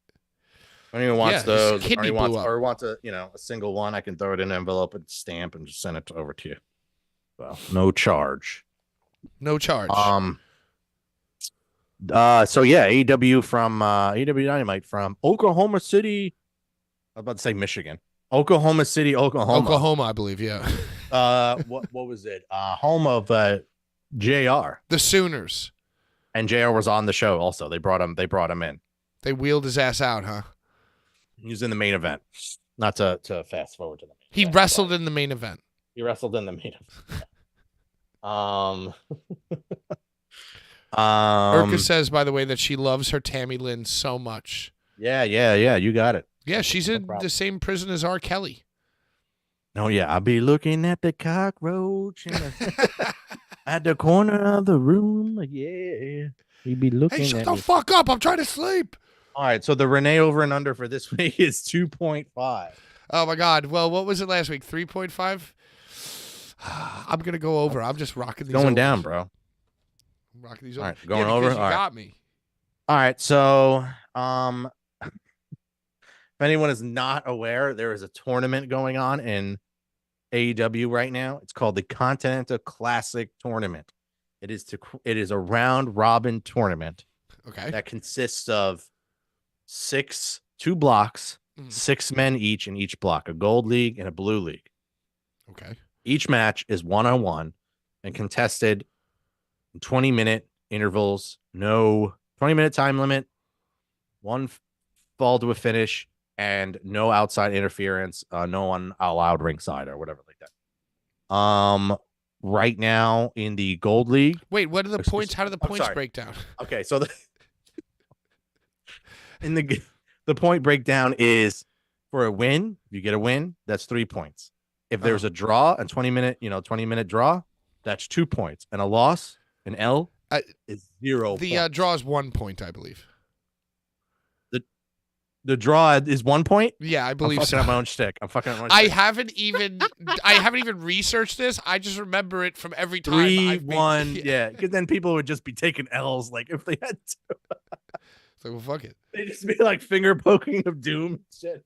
if anyone wants Yeah, his those, kidney blew up. or wants a a single one, I can throw it in an envelope and stamp and just send it over to you. Well, no charge. No charge. So yeah, AEW from AEW Dynamite from Oklahoma City. I was about to say Michigan. Oklahoma City, Oklahoma, I believe, yeah. What was it? Home of JR. The Sooners. And JR was on the show also. They brought him in. They wheeled his ass out, huh? He was in the main event. Not to fast forward to the main He event, wrestled but in the main event. he wrestled in the main event. Urka says, by the way, that she loves her Tammy Lynn so much. Yeah, you got it. Yeah, she's No in problem. the same prison as R. Kelly. Oh yeah, I'll be looking at the cockroach at the corner of the room. Yeah, he'd be looking Hey, shut at the me. fuck up. I'm trying to sleep. All right, so the Renee over and under for this week is 2.5. Oh, my God. Well, what was it last week? 3.5? I'm going to go over. I'm just rocking these Going overs. down, bro. I'm rocking these All overs. right, going yeah, over? because you All right. got me. All right, so if anyone is not aware, there is a tournament going on in AEW right now. It's called the Continental Classic Tournament. It is a round robin tournament Okay. that consists of 2 blocks, Mm. 6 men each in each block, a gold league and a blue league. Okay. Each match is 1-on-1 and contested in 20-minute intervals, no 20-minute time limit, one fall to a finish, and no outside interference, no one allowed ringside or whatever like that. Right now in the Gold League. Wait, what are the Excuse- points? How do the I'm points sorry. break down? Okay, so in the point breakdown is for a win, if you get a win, that's 3 points. If there's a draw, a 20-minute draw, that's 2 points. And a loss, an L, is 0 The points. draw is 1 point, I believe. The draw is 1 point. Yeah, I I'm believe fucking so. up my own shtick. I'm fucking up my own I shtick. haven't even researched this. I just remember it from every time. 3-1, yeah. Because then people would just be taking L's, like if they had to. It's like, well, fuck it. They just be like finger poking of doom and shit.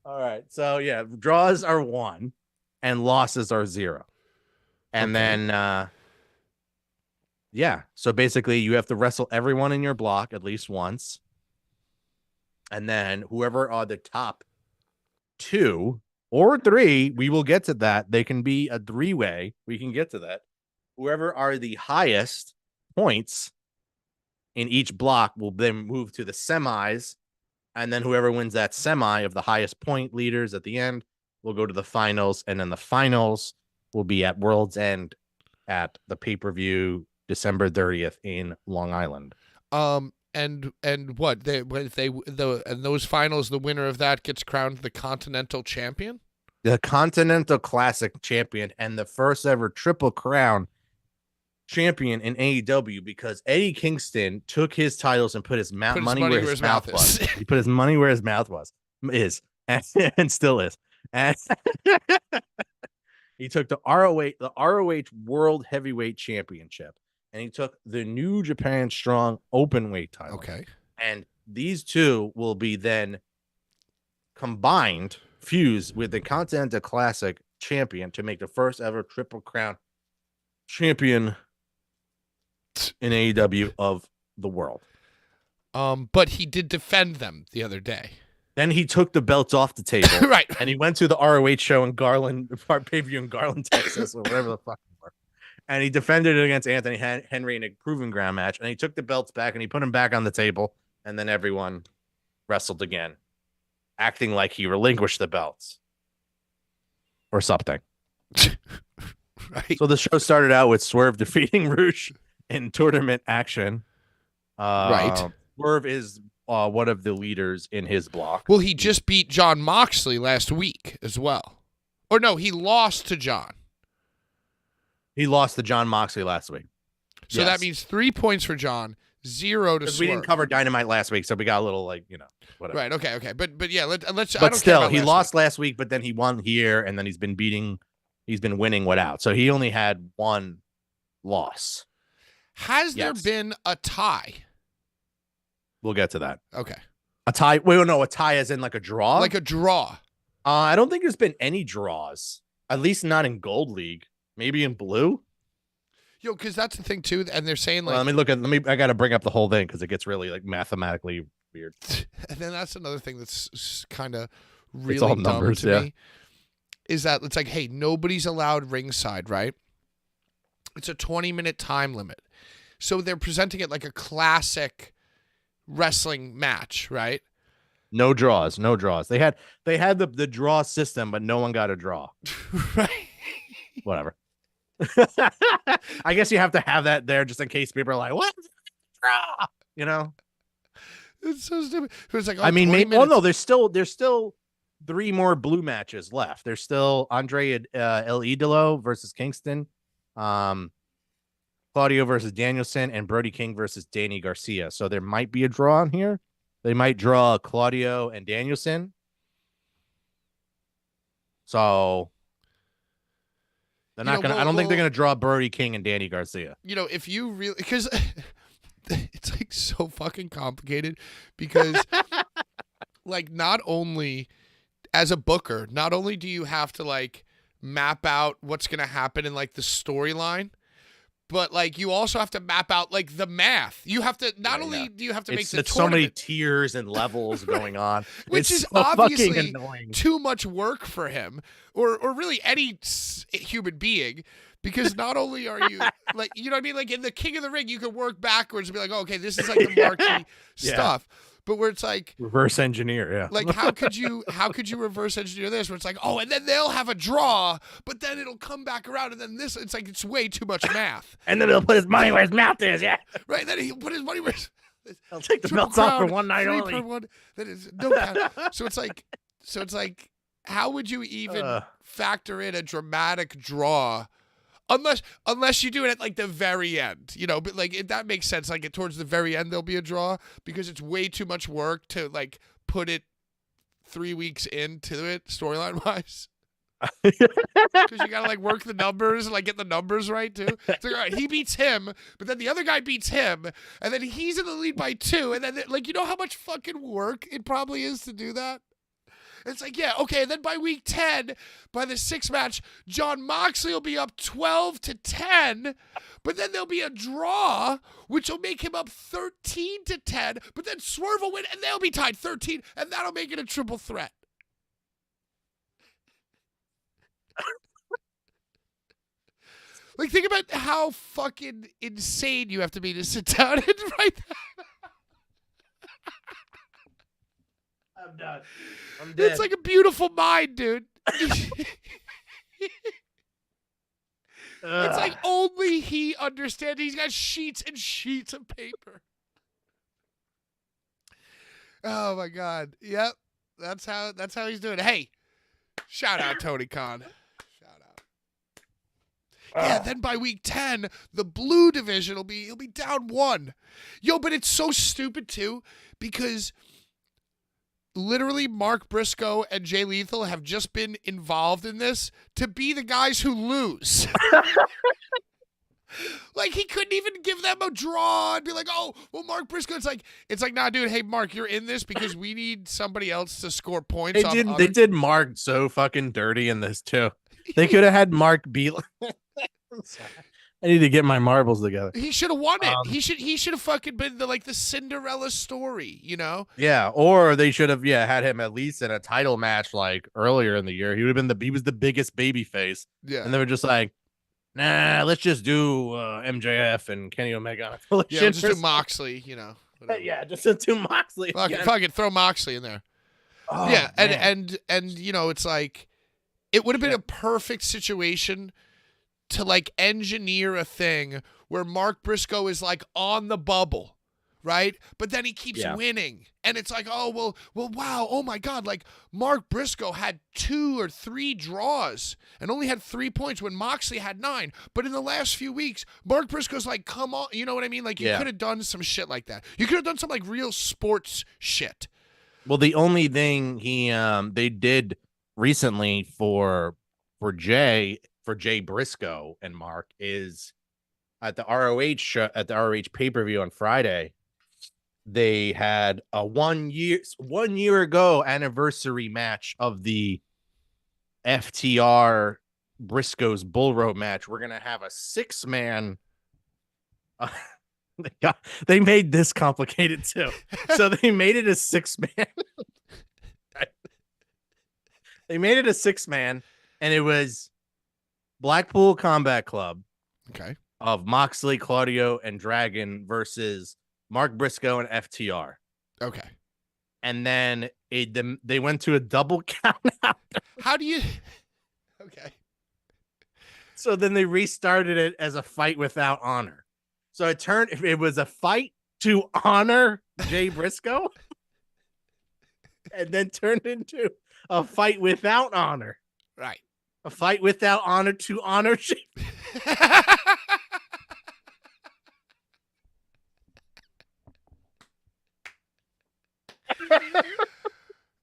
All right. So yeah, draws are 1 and losses are 0. And Okay. then yeah. So basically you have to wrestle everyone in your block at least once. And then whoever are the top 2 or 3, we will get to that. They can be a 3-way. We can get to that. Whoever are the highest points in each block will then move to the semis. And then whoever wins that semi of the highest point leaders at the end will go to the finals. And then the finals will be at World's End at the pay-per-view December 30th in Long Island. And what and those finals, the winner of that gets crowned the Continental Champion. The Continental Classic champion and the first ever Triple Crown champion in AEW, because Eddie Kingston took his titles and put his money where his mouth was. He put his money where his mouth was, and still is. And he took the ROH World Heavyweight Championship, and he took the New Japan Strong Openweight title. Okay. And these two will be then combined, fused with the Continental Classic champion to make the first ever Triple Crown champion in AEW of the world. But he did defend them the other day. Then he took the belts off the table. Right. And he went to the ROH show in Garland, pay-per-view in Garland, Texas, or whatever the fuck it was. And he defended it against Anthony Henry in a proving ground match. And he took the belts back and he put them back on the table. And then everyone wrestled again, acting like he relinquished the belts or something. Right. So the show started out with Swerve defeating Rush in tournament action. Right. Swerve is one of the leaders in his block. Well, he just beat John Moxley last week as well. Or no, he lost to John. He lost to John Moxley last week. So Yes. that means 3 points for John, 0 to Because Swerve. we didn't cover Dynamite last week, so we got a little whatever. Right. Okay. But yeah. Let's. I But don't care still, about he last lost last week, but then he won here, and then he's been winning without. So he only had one loss. week. Has Yes. there been a tie? We'll get to that. Okay. A tie. Wait, no, a tie as in like a draw. Like a draw. I don't think there's been any draws. At least not in Gold League. Maybe in Blue. Yo, because that's the thing too, and they're saying like, Well, I got to bring up the whole thing because it gets really like mathematically weird. and then that's another thing that's kind of really all dumb numbers, to yeah. me, is that it's like, hey, nobody's allowed ringside, right? It's a 20-minute time limit, so they're presenting it like a classic wrestling match, right? No draws. They had the draw system, but no one got a draw. Right. Whatever. I guess you have to have that there just in case people are like, "What draw?" You know. It's so stupid. It's like, I mean, 20 maybe. Well, no, minutes. there's still 3 more blue matches left. There's still Andre El Idolo versus Kingston, Claudio versus Danielson, and Brody King versus Danny Garcia. So there might be a draw on here. They might draw Claudio and Danielson. So they're not gonna. I don't think they're gonna draw Brody King and Danny Garcia. You know, if you really, because it's like so fucking complicated, because like not only as a booker, not only do you have to like map out what's gonna happen in like the storyline, but like you also have to map out like the math. You have to not only do you have to make the It's so many tournament, tiers and levels going on, which It's is so fucking obviously annoying. too much work for him, or really any human being, because not only are you like, you know what I mean, like in the King of the Ring, you can work backwards and be like, oh, okay, this is like the marquee stuff, but where it's like Reverse engineer, yeah. like how could you reverse engineer this? Where it's like, oh, and then they'll have a draw, but then it'll come back around, and then this, it's like it's way too much math, And then he'll put his money where his mouth is, yeah. right? Then he'll put his money where. He'll take the Triple belts off for Crown, one night 3 only. per one. That is no count. So it's like, how would you even factor in a dramatic draw, unless you do it at like the very end, you know? But like that makes sense. Like towards the very end, there'll be a draw because it's way too much work to like put it 3 weeks into it storyline wise. Because you gotta like work the numbers and like get the numbers right too. It's like, all right, he beats him, but then the other guy beats him, and then he's in the lead by 2, and then like, you know how much fucking work it probably is to do that. It's like, yeah, okay, and then by week 10, by the 6th match, John Moxley will be up 12-10, but then there'll be a draw, which will make him up 13-10, but then Swerve will win, and they'll be tied 13, and that'll make it a triple threat. Like, think about how fucking insane you have to be to sit down and write that. I'm done. I'm dead. It's like a beautiful mind, dude. It's like only he understands. He's got sheets and sheets of paper. Oh my God. Yep. That's how he's doing it. Hey, shout out Tony Khan. Shout out. Yeah, then by week 10, the blue division he'll be down 1. Yo, but it's so stupid too, because literally Mark Briscoe and Jay Lethal have just been involved in this to be the guys who lose. Like, he couldn't even give them a draw and be like, oh, well, Mark Briscoe. It's like, nah, dude, hey, Mark, you're in this because we need somebody else to score points. They did Mark so fucking dirty in this too. They could have had Mark be I need to get my marbles together. He should have won it. He should have fucking been the Cinderella story, you know? Yeah, or they should have had him at least in a title match like earlier in the year. He would have been he was the biggest baby face. Yeah. And they were just like, nah, let's just do MJF and Kenny Omega. Yeah, just do Moxley, you know. Whatever. Yeah, just do Moxley. Fucking throw Moxley in there. Oh, yeah, man. and you know, it's like it would have been a perfect situation to engineer a thing where Mark Briscoe is on the bubble, right? But then he keeps winning. And it's like, oh, well, wow, oh my God, Mark Briscoe had 2 or 3 draws and only had 3 points when Moxley had 9. But in the last few weeks, Mark Briscoe's come on, you know what I mean? You could have done some shit like that. You could have done some real sports shit. Well, the only thing they did recently for Jay Briscoe and Mark is at the ROH pay-per-view on Friday, they had a 1 year ago anniversary match of the FTR Briscoe's Bull Rope match. We're gonna have a 6-man. They made this complicated too. So they made it a 6-man. They made it a 6-man, and it was Blackpool Combat Club. Okay. Of Moxley, Claudio, and Dragon versus Mark Briscoe and FTR. Okay. And then they went to a double count out. How do you? Okay. So then they restarted it as a fight without honor. So it was a fight to honor Jay Briscoe, and then turned into a fight without honor. Right. A fight without honor to honor Jay.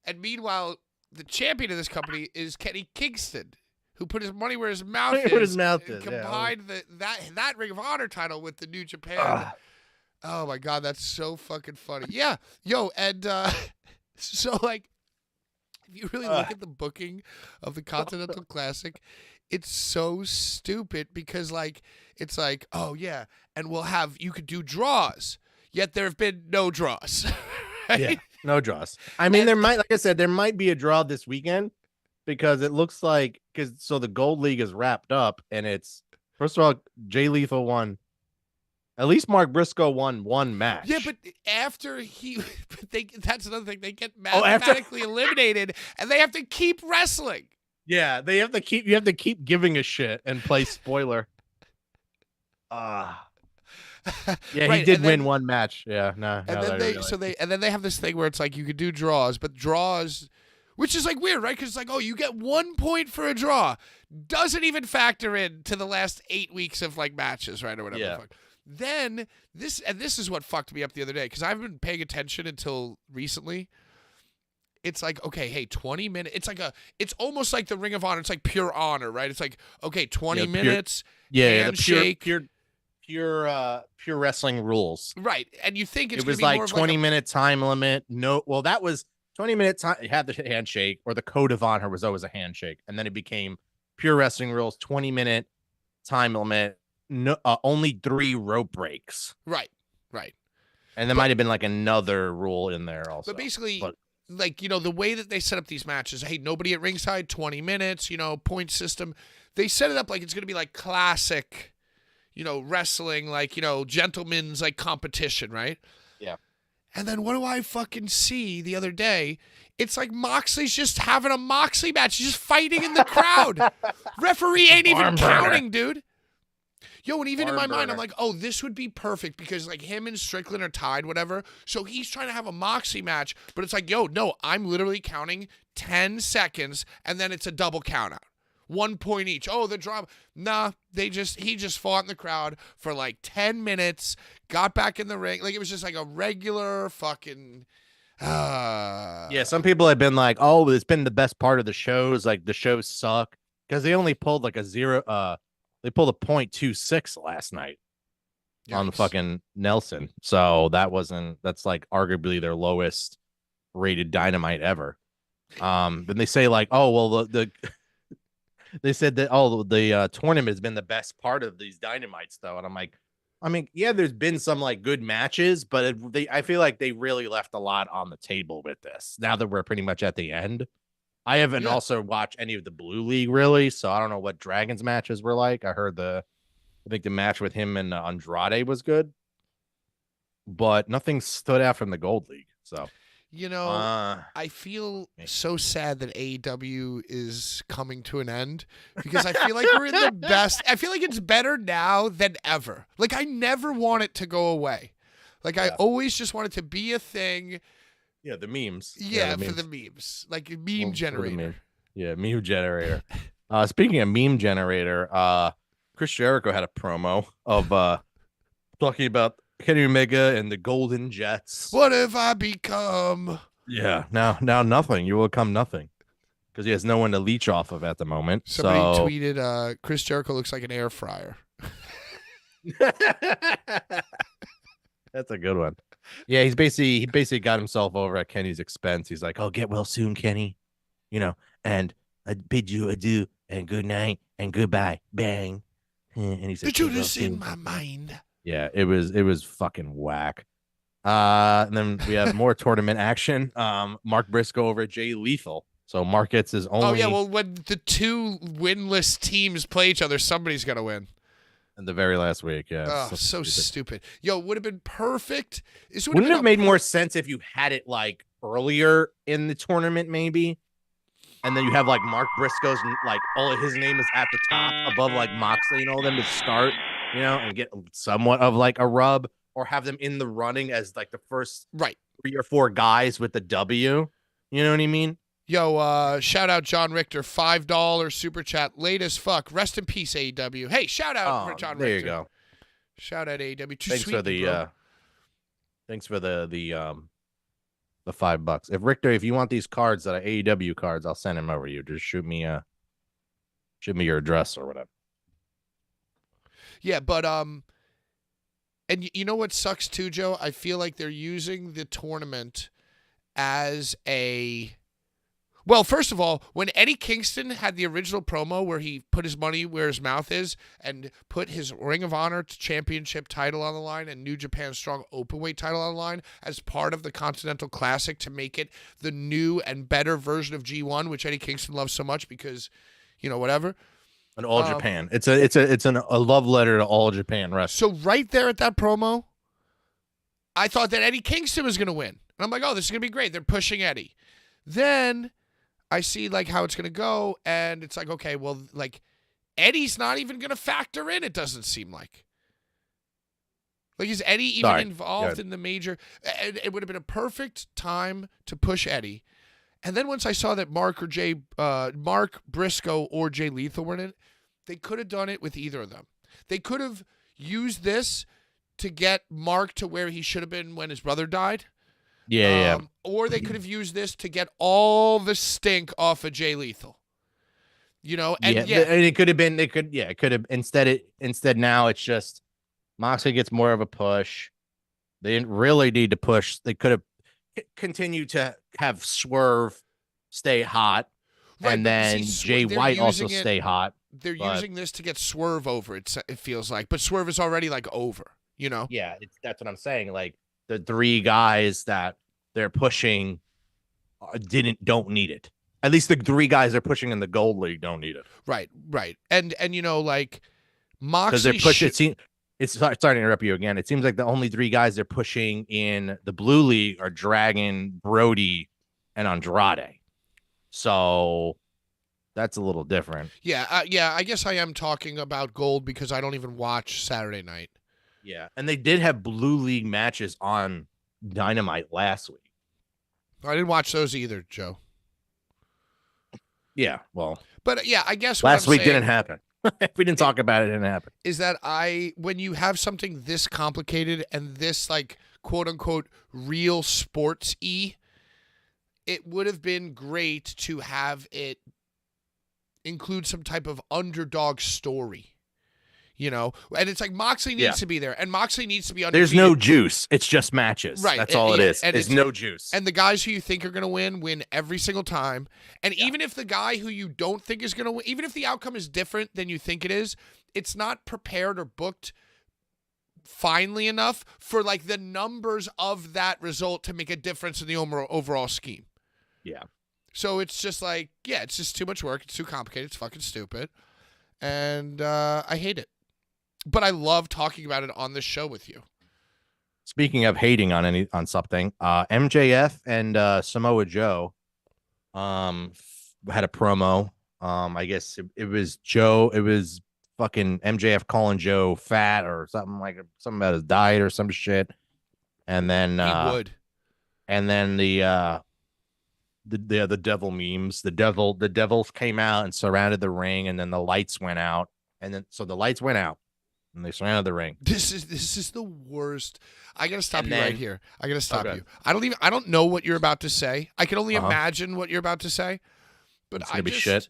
And meanwhile, the champion of this company is Kenny Kingston, who put his money where his mouth is. And combined that Ring of Honor title with the New Japan. Oh my God, that's so fucking funny. Yeah, yo, and so if you really look at the booking of the Continental Classic, it's so stupid because it's oh yeah, and you could do draws, yet there have been no draws. Right? Yeah, no draws. I mean, there might be a draw this weekend because it looks like so the Gold League is wrapped up, and it's first of all Jay Lethal won. At least Mark Briscoe won 1 match. Yeah, but after that's another thing. They get mathematically eliminated, and they have to keep wrestling. Yeah, you have to keep giving a shit and play spoiler. Yeah, right, he did win 1 match. Yeah, no. And then they have this thing where it's you could do draws, but draws, which is weird, right? Because it's oh, you get 1 point for a draw, doesn't even factor in to the last 8 weeks of matches, right, or whatever. Yeah. Then this is what fucked me up the other day because I've been paying attention until recently. It's okay, hey, 20 minutes. It's almost like the Ring of Honor. It's pure honor, right? It's okay, 20 minutes. Handshake. Pure wrestling rules. Right. And you think it was 20-minute time limit. No, well, that was 20-minute time. You had the handshake, or the code of honor was always a handshake. And then it became pure wrestling rules, 20-minute time limit. No, only 3 rope breaks. Right. And there might have been another rule in there also. But basically, the way that they set up these matches, hey, nobody at ringside, 20 minutes, point system. They set it up it's going to be classic, wrestling, gentlemen's competition, right? Yeah. And then what do I fucking see the other day? It's Moxley's just having a Moxley match. He's just fighting in the crowd. Referee ain't even counting, dude. Yo, and even in my mind, I'm oh, this would be perfect because him and Strickland are tied, whatever. So he's trying to have a Moxie match, but it's yo, no, I'm literally counting 10 seconds and then it's a double count out. 1 point each. Oh, the drama. Nah, he just fought in the crowd for 10 minutes, got back in the ring. It was just a regular fucking, Yeah, some people have been like, "Oh, it's been the best part of the shows. Like the shows suck because they only pulled like a zero. They pulled a .26 last night on the Yikes. fucking Nelson. So that's like arguably their lowest rated Dynamite ever. Then they say like, oh well, the they said that the tournament has been the best part of these Dynamites though, and I'm like, I mean, yeah, there's been some like good matches, but I feel like they really left a lot on the table with this. Now that we're pretty much at the end, I haven't also watched any of the Blue League really, so I don't know what Dragons matches were like. I think the match with him and Andrade was good, but nothing stood out from the Gold League. So I feel so sad that AEW is coming to an end because I feel like we're in the best. I feel like it's better now than ever. Like I never want it to go away. Like I always just want it to be a thing. Yeah, the memes. Yeah, for the memes. Like a meme generator. Yeah, meme generator. Speaking of meme generator, Chris Jericho had a promo of talking about Kenny Omega and the Golden Jets. What have I become? Yeah, now nothing. You will become nothing because he has no one to leech off of at the moment. Somebody tweeted, Chris Jericho looks like an air fryer. That's a good one. Yeah, he basically got himself over at Kenny's expense. He's like, "Oh, get well soon, Kenny. And I bid you adieu and good night and goodbye. Bang." And he said, "The truth is in my mind." Yeah, it was fucking whack. And then we have more tournament action. Mark Briscoe over at Jay Lethal. So Mark gets his only. Oh yeah, well when the two winless teams play each other, somebody's gonna win. In the very last week, yeah. Oh, so stupid. Yo, would have been perfect. Wouldn't it have made more sense if you had it like earlier in the tournament, maybe? And then you have like Mark Briscoe's like all his name is at the top above like Moxley and all them to start, and get somewhat of like a rub, or have them in the running as like the first 3 or 4 guys with the W. You know what I mean? Yo, shout out John Richter, $5 super chat, late as fuck. Rest in peace, AEW. Hey, shout out for John Richter. There you go. Shout out AEW. Thanks for the $5. If Richter, if you want these cards that are AEW cards, I'll send him over to you. Just shoot me your address or whatever. Yeah, but and you know what sucks too, Joe? I feel like they're using the tournament as a. Well, first of all, when Eddie Kingston had the original promo where he put his money where his mouth is and put his Ring of Honor championship title on the line and New Japan Strong Openweight title on the line as part of the Continental Classic to make it the new and better version of G1, which Eddie Kingston loves so much because, whatever. And All Japan. It's a love letter to All Japan wrestling. So right there at that promo, I thought that Eddie Kingston was going to win. And I'm like, oh, this is going to be great. They're pushing Eddie. Then I see like how it's going to go, and it's like, okay, well, like Eddie's not even going to factor in, it doesn't seem like. Like, is Eddie even involved in the major? It would have been a perfect time to push Eddie. And then once I saw that Mark Briscoe or Jay Lethal were in it, they could have done it with either of them. They could have used this to get Mark to where he should have been when his brother died. Yeah. Or they could have used this to get all the stink off of Jay Lethal. And it could have been. It could have instead. Now it's just Moxley gets more of a push. They didn't really need to push. They could have continued to have Swerve stay hot, and then Jay White also stay hot. They're using this to get Swerve over. It feels like, but Swerve is already like over. Yeah, that's what I'm saying. Like the 3 guys that they're pushing don't need it. At least the 3 guys they're pushing in the Gold League don't need it. Right. And like Moxley, because they're pushing. It's sorry to interrupt you again. It seems like the only 3 guys they're pushing in the Blue League are Dragon, Brody, and Andrade. So that's a little different. Yeah. I guess I am talking about Gold because I don't even watch Saturday night. Yeah, and they did have Blue League matches on Dynamite last week. I didn't watch those either, Joe. Yeah, well. But yeah, I guess last week didn't happen. If we didn't talk about it, it didn't happen. Is that when you have something this complicated and this like quote unquote real sports-y, it would have been great to have it include some type of underdog story. And it's like Moxley needs to be there, and Moxley needs to be undefeated. There's no juice. It's just matches. Right. That's all it is. And There's no juice. And the guys who you think are going to win every single time. And even if the guy who you don't think is going to win, even if the outcome is different than you think it is, it's not prepared or booked finely enough for like the numbers of that result to make a difference in the overall scheme. Yeah. So it's just like, it's just too much work. It's too complicated. It's fucking stupid. And I hate it. But I love talking about it on this show with you. Speaking of hating on something, MJF and Samoa Joe had a promo. I guess it was Joe. It was fucking MJF calling Joe fat or something about his diet or some shit. And then he would. And then the devil memes. The devils came out and surrounded the ring, and then the lights went out. And then so the lights went out. And they surrounded the ring. This is the worst. I gotta stop you right here. I gotta stop you. I don't know what you're about to say. I can only imagine what you're about to say. But I just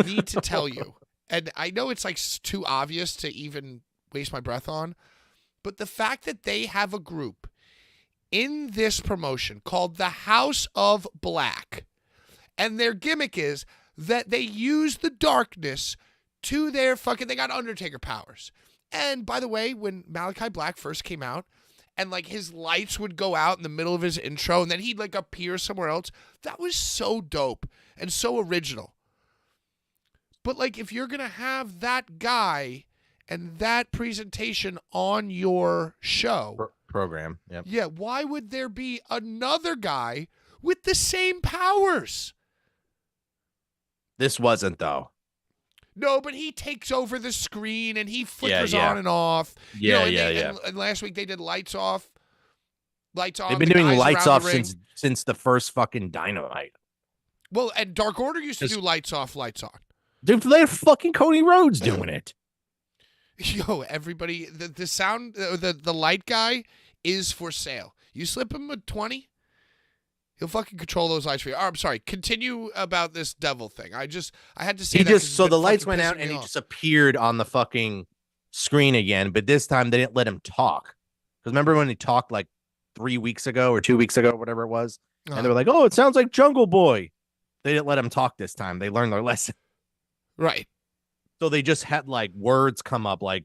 need to tell you. And I know it's like too obvious to even waste my breath on. But the fact that they have a group in this promotion called the House of Black, and their gimmick is that they use the darkness to their they got Undertaker powers. And by the way, when Malachi Black first came out and like his lights would go out in the middle of his intro and then he'd like appear somewhere else, that was so dope and so original. But like if you're going to have that guy and that presentation on your show program, yeah, why would there be another guy with the same powers? This wasn't though. No, but he takes over the screen and he flickers on and off. And last week they did lights off, lights on. They've been doing lights off since the first fucking Dynamite. Well, and Dark Order used to do lights off, lights on. Dude, they're fucking Cody Rhodes doing it. Yo, everybody, the sound, the light guy is for sale. You slip him a 20, he'll fucking control those lights for you. Oh, I'm sorry. Continue about this devil thing. I had to say that. So the lights went out and he just appeared on the fucking screen again. But this time they didn't let him talk. Because remember when he talked like 3 weeks ago or 2 weeks ago, whatever it was, and they were like, "Oh, it sounds like Jungle Boy." They didn't let him talk this time. They learned their lesson. Right. So they just had like words come up, like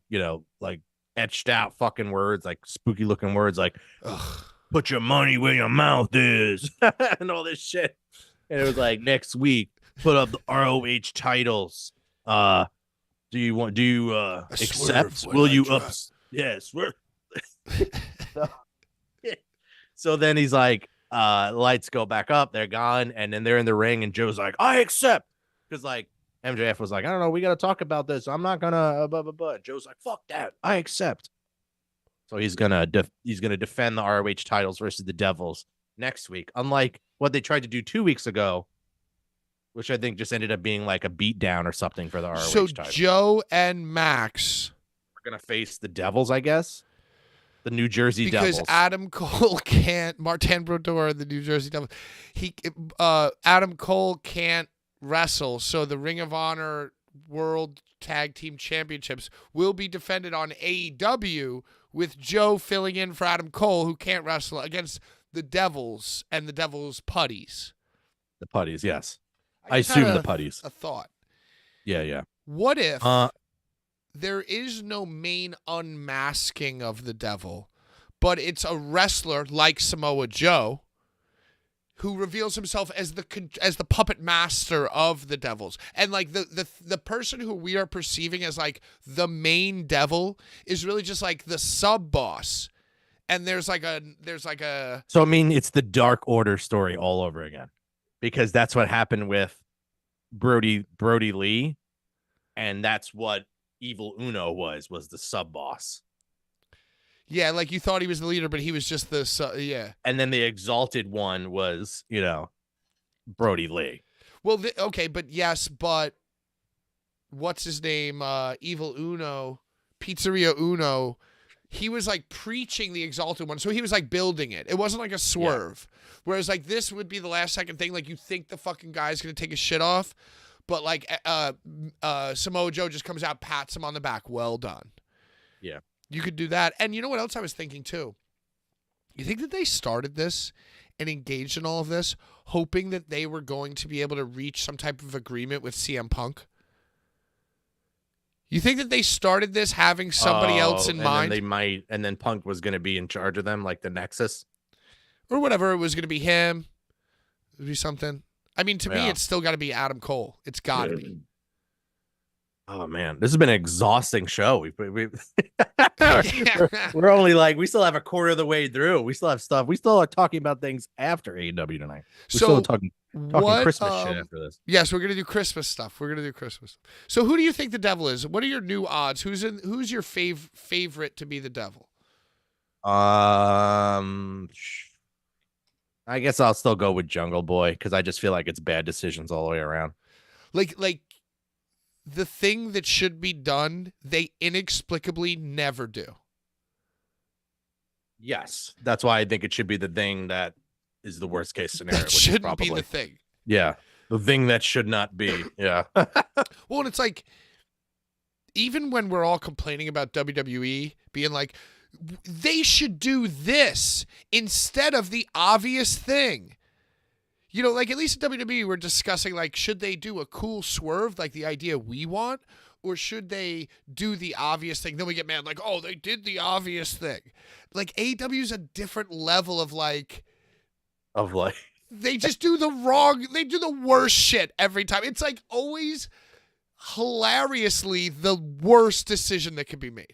like etched out fucking words, like spooky looking words, like. Ugh. Put your money where your mouth is and all this shit. And it was like next week, put up the ROH titles. Do you accept? Will you up? Yes. So then he's like, lights go back up. They're gone. And then they're in the ring. And Joe's like, I accept. Because like MJF was like, I don't know. We got to talk about this. I'm not going to. Joe's like, fuck that. I accept. So he's gonna defend the ROH titles versus the Devils next week. Unlike what they tried to do 2 weeks ago, which I think just ended up being like a beatdown or something for the ROH titles. So Joe and Max are gonna face the Devils, I guess. The New Jersey Devils. Because Adam Cole can't. Martin Brodeur, the New Jersey Devils. Adam Cole can't wrestle, so the Ring of Honor World Tag Team Championships will be defended on AEW, with Joe filling in for Adam Cole, who can't wrestle, against the Devils and the Devils' putties. The putties, yes. I assume the putties. A thought. Yeah. What if there is no main unmasking of the devil, but it's a wrestler like Samoa Joe who reveals himself as the puppet master of the devils, and like the person who we are perceiving as like the main devil is really just like the sub boss, and there's like a. So I mean, it's the Dark Order story all over again, because that's what happened with Brody Lee, and that's what Evil Uno was the sub boss. Yeah, like you thought he was the leader, but he was just yeah. And then the exalted one was, Brody Lee. Well, okay, but what's his name? Evil Uno, Pizzeria Uno, he was like preaching the Exalted One. So he was like building it. It wasn't like a swerve. Whereas like this would be the last second thing. Like you think the fucking guy's going to take his shit off. But like Samoa Joe just comes out, pats him on the back. Well done. Yeah. You could do that. And you know what else I was thinking too? You think that they started this and engaged in all of this hoping that they were going to be able to reach some type of agreement with CM Punk? You think that they started this having somebody else in mind? Then they might, and then Punk was going to be in charge of them, like the Nexus. Or whatever, it was going to be him. It would be something. I mean, to me, Yeah. it's still got to be Adam Cole. It's got to be. Oh, man. This has been an exhausting show. We're only like, we still have a quarter of the way through. We still have stuff. We still are talking about things after AEW tonight. We're still talking Christmas shit after this. Yes, we're going to do Christmas stuff. We're going to do Christmas. So who do you think the devil is? What are your new odds? Who's your favorite to be the devil? I guess I'll still go with Jungle Boy because I just feel like it's bad decisions all the way around. Like the thing that should be done, they inexplicably never do. Yes, that's why I think it should be the thing that is the worst case scenario. That shouldn't be the thing. Yeah, the thing that should not be. Yeah. Well, and it's like, even when we're all complaining about WWE being like, they should do this instead of the obvious thing. You know, like at least at WWE, we're discussing like, should they do a cool swerve, like the idea we want, or should they do the obvious thing? Then we get mad like, oh, they did the obvious thing. Like AEW is a different level of like, they just do they do the worst shit every time. It's like always hilariously the worst decision that can be made.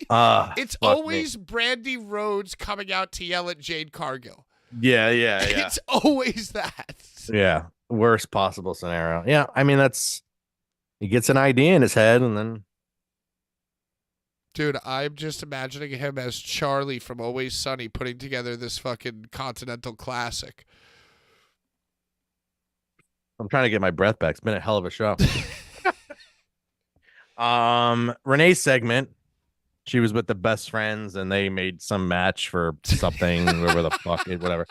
It's always Brandy Rhodes coming out to yell at Jade Cargill. Yeah. It's always that. Yeah. Worst possible scenario. Yeah. I mean, he gets an idea in his head and then. Dude, I'm just imagining him as Charlie from Always Sunny putting together this fucking Continental Classic. I'm trying to get my breath back. It's been a hell of a show. Renee's segment. She was with the best friends and they made some match for something, whatever the fuck, whatever.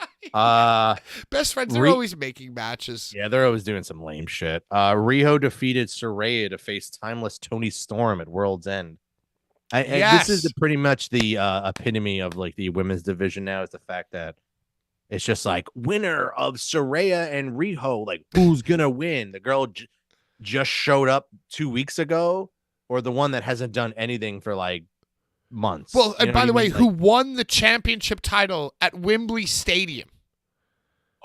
Best friends, they're always making matches. Yeah, they're always doing some lame shit. Riho defeated Saraya to face Timeless Tony Storm at World's End. Yes. This is pretty much the epitome of like the women's division now, is the fact that it's just like winner of Saraya and Riho, like who's gonna win? The girl just showed up 2 weeks ago, or the one that hasn't done anything for like months. Well, and by the way, who won the championship title at Wembley Stadium?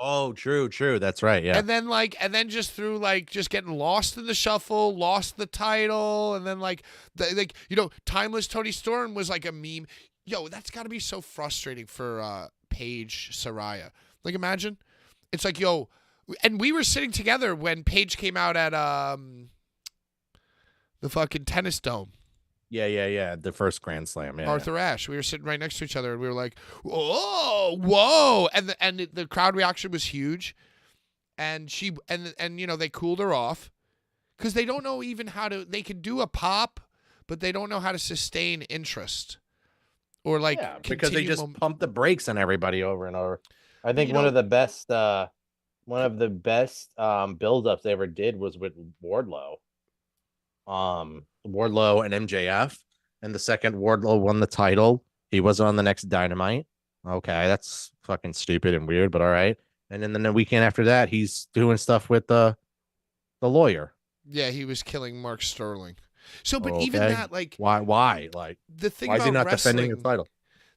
Oh, true. That's right. Yeah. And then just through like just getting lost in the shuffle, lost the title, and then Timeless Tony Storm was like a meme. Yo, that's got to be so frustrating for Paige Saraya. Like, imagine, it's like, yo, and we were sitting together when Paige came out at the fucking tennis dome. Yeah. The first Grand Slam. Yeah. Arthur Ashe. We were sitting right next to each other, and we were like, whoa, and the crowd reaction was huge, and she and they cooled her off because they don't know even how to. They can do a pop, but they don't know how to sustain interest or like because they just pump the brakes on everybody over and over. I think one of the best build-ups they ever did was with Wardlow. Wardlow and MJF, and the second Wardlow won the title, he wasn't on the next Dynamite. Okay, that's fucking stupid and weird, but all right. And then the weekend after that, he's doing stuff with the lawyer. Yeah, he was killing Mark Sterling. So, but even that, like, why? Like, the thing why is about he not wrestling, defending the title?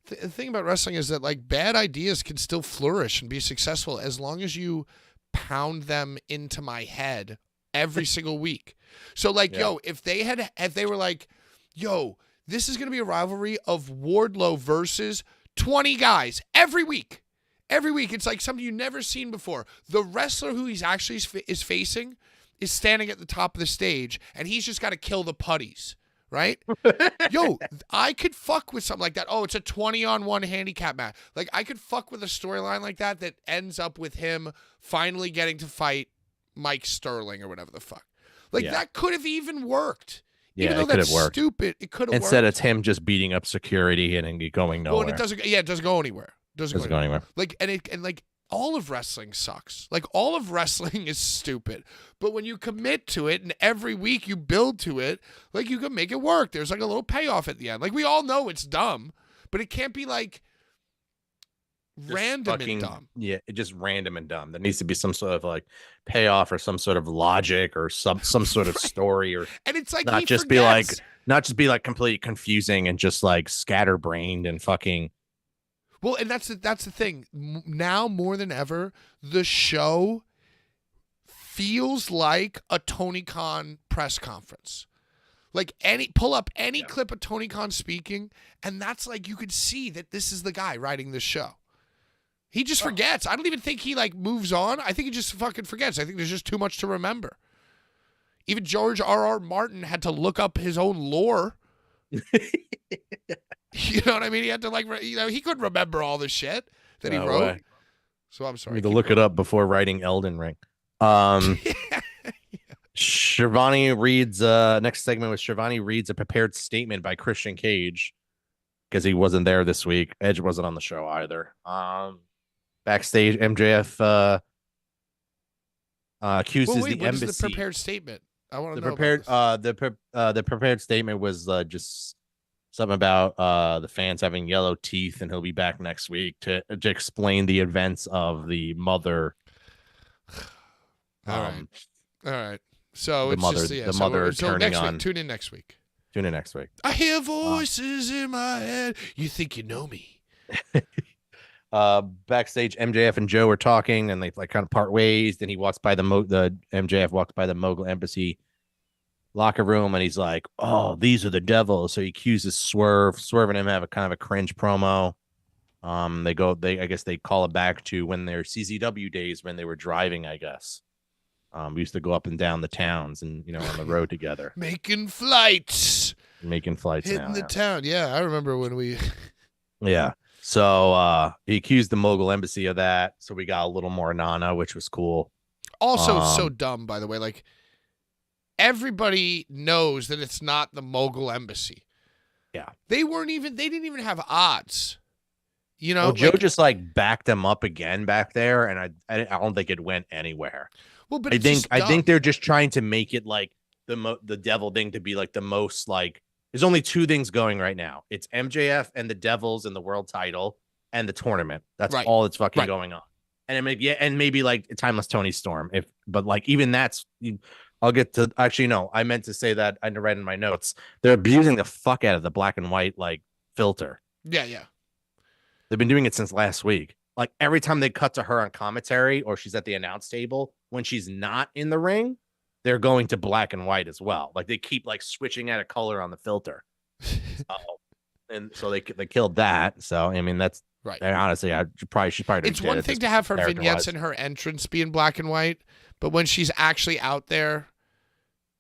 The thing about wrestling is that like bad ideas can still flourish and be successful as long as you pound them into my head every single week. So like, yo, if they were like, yo, this is going to be a rivalry of Wardlow versus 20 guys every week. Every week. It's like something you've never seen before. The wrestler who he's actually is facing is standing at the top of the stage, and he's just got to kill the putties, right? Yo, I could fuck with something like that. Oh, it's a 20-on-1 handicap match. Like, I could fuck with a storyline like that ends up with him finally getting to fight Mike Sterling or whatever the fuck. Like, that could have even worked Even though it could that's have worked. stupid, it could have worked. Instead, it's him just beating up security and going nowhere. Well, and it doesn't. Yeah, it doesn't go anywhere. Doesn't go anywhere. Like, and like all of wrestling sucks. Like all of wrestling is stupid. But when you commit to it and every week you build to it, like you can make it work. There's like a little payoff at the end. Like we all know it's dumb, but it can't be like random and dumb. Yeah, it's just random and dumb. There needs to be some sort of like payoff or some sort of logic or some sort of story, or and it's like not just be like completely confusing and just like scatterbrained and fucking. Well, and that's the thing. Now more than ever, the show feels like a Tony Khan press conference. Like pull up any clip of Tony Khan speaking, and that's like you could see that this is the guy writing this show. He just forgets. I don't even think he like moves on. I think he just fucking forgets. I think there's just too much to remember. Even George R.R. Martin had to look up his own lore. You know what I mean? He had to he couldn't remember all the shit that he wrote. Way. So I'm sorry. Need to look it up before writing Elden Ring. Shivani reads next segment was Shivani reads a prepared statement by Christian Cage because he wasn't there this week. Edge wasn't on the show either. Backstage, MJF accuses the embassy. What is the prepared statement? I want to know. The prepared statement was just something about the fans having yellow teeth, and he'll be back next week to explain the events of the mother. All right. So the it's mother, just the mother turning on. Tune in next week. I hear voices in my head. You think you know me? Backstage, MJF and Joe are talking, and they like kind of part ways. Then he walks by the MJF walks by the Mogul Embassy locker room, and he's like, "Oh, these are the devils." So he accuses Swerve and him have a kind of a cringe promo. I guess they call it back to when their CZW days when they were driving. I guess we used to go up and down the towns and on the road together, making flights, hitting the town. Yeah, I remember when we. Yeah. So he accused the Mogul Embassy of that. So we got a little more Nana, which was cool. Also, so dumb, by the way. Like, everybody knows that it's not the Mogul Embassy. Yeah. They didn't even have odds. Well, Joe just like backed them up again back there, and I don't think it went anywhere. Well, but I think they're just trying to make it like the devil thing to be like the most like. There's only two things going right now. It's MJF and the Devils and the world title and the tournament. That's all that's fucking going on. And maybe like Timeless Tony Storm. But like even that's. I'll get to. Actually, no. I meant to say that I read in my notes. They're abusing the fuck out of the black and white like filter. Yeah. They've been doing it since last week. Like every time they cut to her on commentary or she's at the announce table when she's not in the ring. They're going to black and white as well. Like they keep like switching out of color on the filter. And so they killed that. So, I mean, that's right. Honestly, she's probably. It's one thing to have her vignettes and her entrance be in black and white, but when she's actually out there.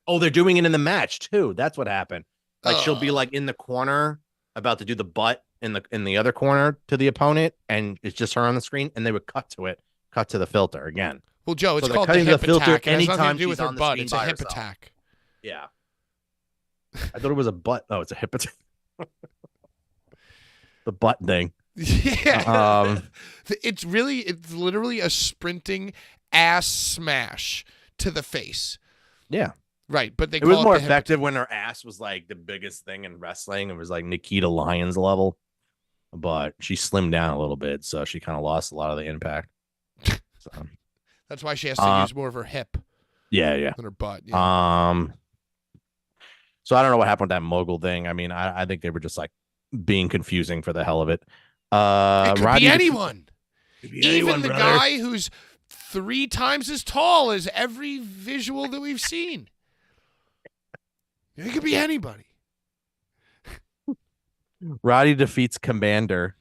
Oh, they're doing it in the match too. That's what happened. Like she'll be like in the corner about to do the butt in the other corner to the opponent. And it's just her on the screen. And they would cut to the filter again. Well, Joe, it's called the hip attack. It has nothing to do with her butt. It's a hip attack. Yeah. I thought it was a butt. Oh, it's a hip attack. The butt thing. Yeah. It's literally a sprinting ass smash to the face. Yeah. Right. But it was more effective when her ass was like the biggest thing in wrestling. It was like Nikita Lyons level. But she slimmed down a little bit. So she kind of lost a lot of the impact. So. That's why she has to use more of her hip. Yeah. Than her butt. Yeah. So I don't know what happened with that Mogul thing. I mean, I think they were just like being confusing for the hell of it. It could be anyone. Even the guy who's 3 times as tall as every visual that we've seen. It could be anybody. Roddy defeats Commander.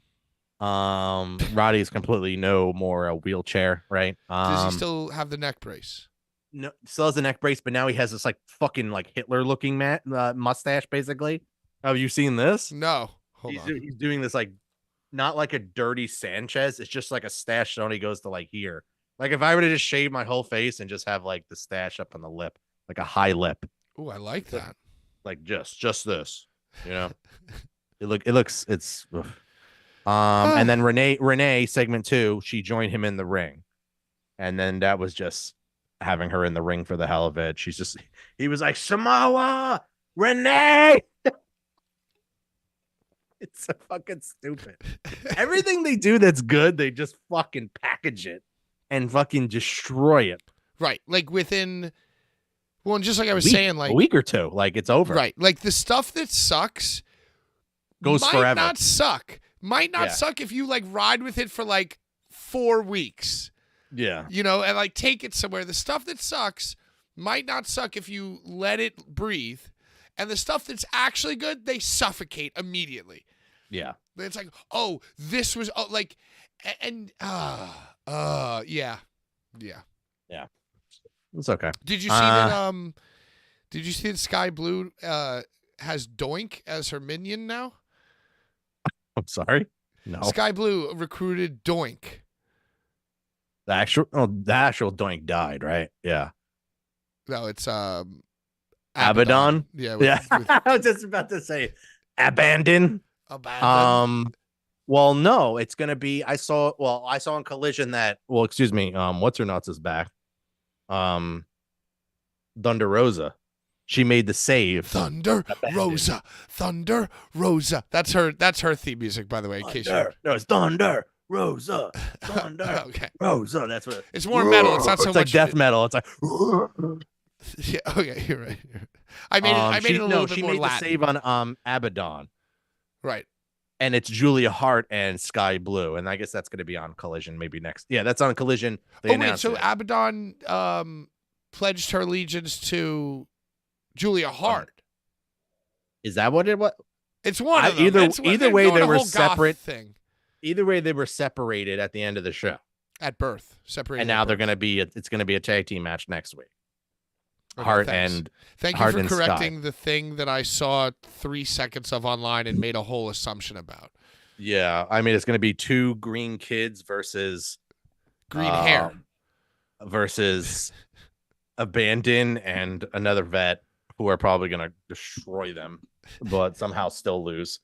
Roddy's completely no more a wheelchair, right? Does he still have the neck brace? No, still has the neck brace, but now he has this like fucking like Hitler looking mustache, basically. Have you seen this? No. He's doing this like not like a dirty Sanchez. It's just like a stash that only goes to like here. Like if I were to just shave my whole face and just have like the stash up on the lip, like a high lip. Oh, I like that. like just this, you know. It's oof. And then Renee segment 2, she joined him in the ring, and then that was just having her in the ring for the hell of it. He was like, Samoa Renee. It's so fucking stupid. Everything they do that's good, they just fucking package it and fucking destroy it. Right. Like within, well, and just like I was saying, like a week or two, like it's over. Right. Like the stuff that sucks goes might forever. not suck. Might not suck if you like ride with it for like 4 weeks. Yeah. You know, and like take it somewhere. The stuff that sucks might not suck if you let it breathe. And the stuff that's actually good, they suffocate immediately. Yeah. It's like, oh, this was like, and yeah. Yeah. Yeah. It's okay. Did you see that did you see that Sky Blue has Doink as her minion now? I'm sorry. No. Sky Blue recruited Doink. The actual Doink died, right? Yeah. No, it's Abaddon. Yeah. I was just about to say Abandon. Well, no, it's gonna be. I saw on Collision that. Well, excuse me. What's her nuts is back. Thunder Rosa. She made the save. Thunder Rosa. Thunder Rosa. That's her theme music, by the way. In case you... No, it's Thunder Rosa. Thunder okay. Rosa. That's what it's more metal. It's not so it's much like death metal. It's like yeah, okay, you're right. I made it a little bit more Latin. She made the save on Abaddon. Right. And it's Julia Hart and Sky Blue. And I guess that's going to be on Collision maybe next. Yeah, that's on Collision. So Abaddon pledged her allegiance to Julia Hart. Is that what it was? It's one of them. Either way, they were separate. Thing. Either way, they were separated at the end of the show. At birth. Separated. And now they're going to be, it's going to be a tag team match next week. Okay, Hart thanks. and Thank Hart you for and correcting Sky. the thing that I saw 3 seconds of online and made a whole assumption about. Yeah, I mean it's going to be 2 green kids versus green hair versus Abandon and another vet who are probably going to destroy them, but somehow still lose.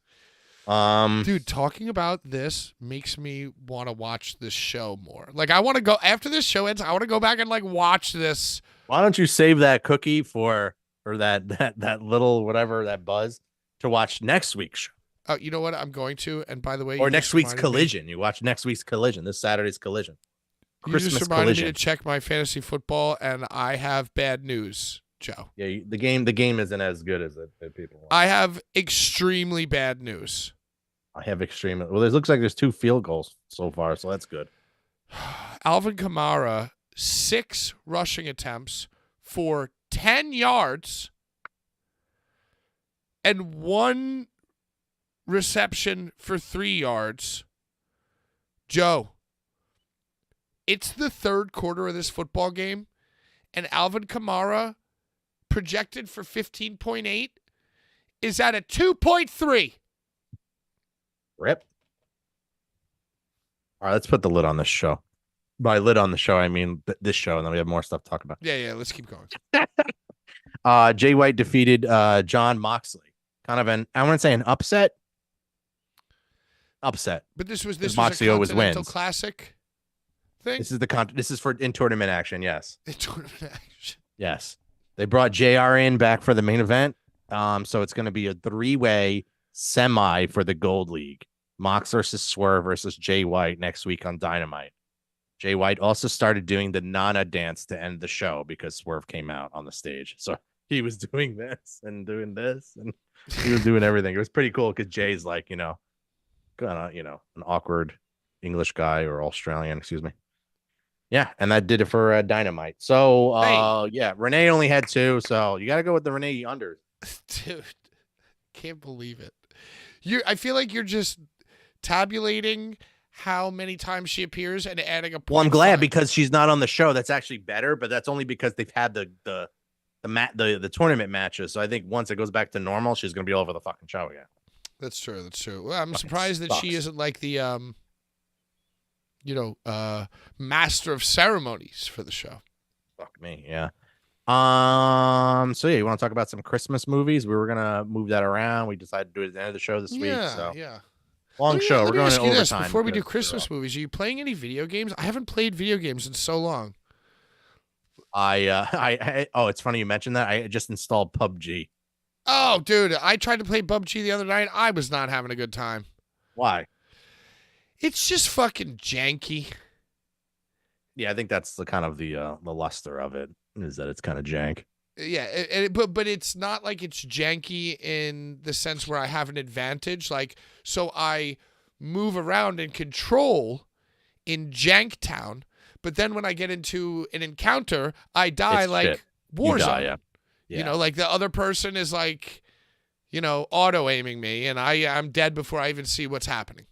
Dude, talking about this makes me want to watch this show more. Like, I want to go after this show ends. I want to go back and like watch this. Why don't you save that cookie for that little whatever that buzz to watch next week's show? Oh, you know what? I'm going to. And by the way, or next week's Collision. You watch next week's Collision. This Saturday's Collision. You just reminded me to check my fantasy football, and I have bad news, Joe. Yeah, the game isn't as good as it people want. I have extremely bad news. I have extremely well. It looks like there's 2 field goals so far, so that's good. Alvin Kamara, 6 rushing attempts for 10 yards and 1 reception for 3 yards. Joe, it's the 3rd quarter of this football game, and Alvin Kamara, projected for 15.8, is at a 2.3. Rip. All right, let's put the lid on this show. By lid on the show, I mean this show, and then we have more stuff to talk about. Yeah, let's keep going. Jay White defeated John Moxley. Kind of I want to say an upset. But this was Moxley a always Continental wins. Classic thing? This is for in tournament action, yes. In tournament action. Yes. They brought JR in back for the main event. So it's going to be a 3-way semi for the Gold League. Mox versus Swerve versus Jay White next week on Dynamite. Jay White also started doing the Nana dance to end the show because Swerve came out on the stage. So he was doing this and doing this, and he was doing everything. It was pretty cool because Jay's like, kind of, an awkward English guy or Australian, excuse me. Yeah, and that did it for Dynamite. So, yeah, Renee only had 2, so you got to go with the Renee unders. Dude, can't believe it. I feel like you're just tabulating how many times she appears and adding a point. Well, I'm glad because she's not on the show. That's actually better, but that's only because they've had the tournament matches. So I think once it goes back to normal, she's going to be all over the fucking show again. That's true. Well, I'm surprised that she isn't like the master of ceremonies for the show. Fuck me, yeah. So yeah, you want to talk about some Christmas movies? We were gonna move that around. We decided to do it at the end of the show this week. Yeah, So yeah. long show. Let We're me going ask in you this overtime before we do because we're Christmas off. movies. Are you playing any video games? I haven't played video games in so long. Oh, it's funny you mentioned that. I just installed PUBG. Oh, dude, I tried to play PUBG the other night. I was not having a good time. Why? It's just fucking janky. Yeah, I think that's the kind of the luster of it is that it's kind of jank. Yeah, but it's not like it's janky in the sense where I have an advantage. Like, so I move around and control in Janktown, but then when I get into an encounter, I die It's like shit. You Warzone. die, yeah. You know, like the other person is like, auto aiming me, and I'm dead before I even see what's happening.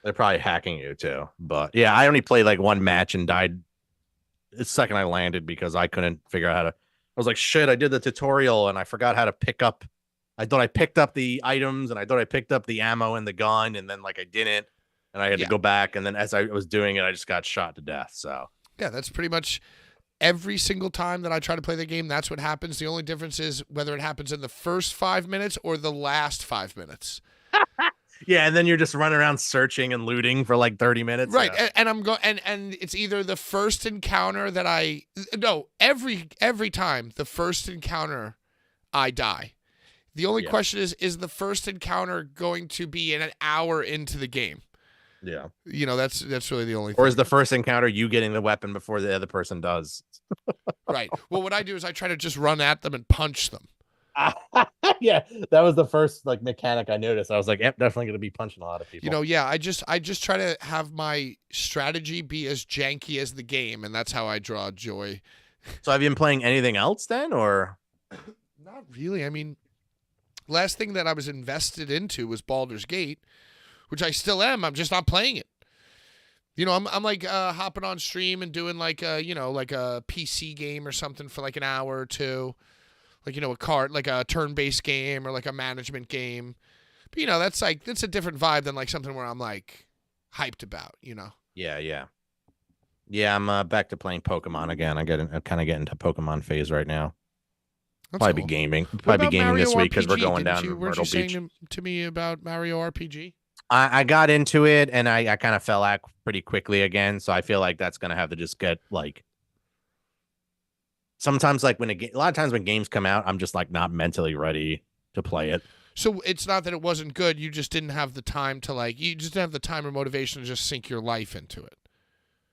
They're probably hacking you too. But yeah, I only played like one match and died the second I landed because I couldn't figure out how to. I was like, shit, I did the tutorial and I forgot how to pick up. I thought I picked up the items and I thought I picked up the ammo and the gun, and then like I didn't. And I had to go back. And then as I was doing it, I just got shot to death. So yeah, that's pretty much every single time that I try to play the game. That's what happens. The only difference is whether it happens in the first 5 minutes or the last 5 minutes. yeah, and then you're just running around searching and looting for like 30 minutes. Right. Yeah. And I'm going and it's either the first encounter that every time the first encounter I die. The only question is the first encounter going to be an hour into the game? Yeah. That's really the only thing. Or is the first encounter you getting the weapon before the other person does? Right. Well, what I do is I try to just run at them and punch them. Yeah, that was the first like mechanic I noticed. I was like, yep, definitely gonna be punching a lot of people. I just try to have my strategy be as janky as the game, and that's how I draw joy. So have you been playing anything else then, or? Not really. I mean, last thing that I was invested into was Baldur's Gate, which I still am. I'm just not playing it. I'm like hopping on stream and doing like like a PC game or something for like an hour or two. Like, like a turn-based game or like a management game. But, that's a different vibe than like something where I'm like hyped about, Yeah. I'm back to playing Pokemon again. I'm kind of getting into Pokemon phase right now. That's Probably cool. be gaming. What Probably about be gaming Mario this week because we're RPG? going down Weren't Myrtle you Beach. saying to me about Mario RPG? I got into it and I kind of fell out pretty quickly again. So I feel like that's gonna have to just get like. Sometimes, like a lot of times when games come out, I'm just like not mentally ready to play it. So it's not that it wasn't good. You just didn't have the time to you just didn't have the time or motivation to just sink your life into it.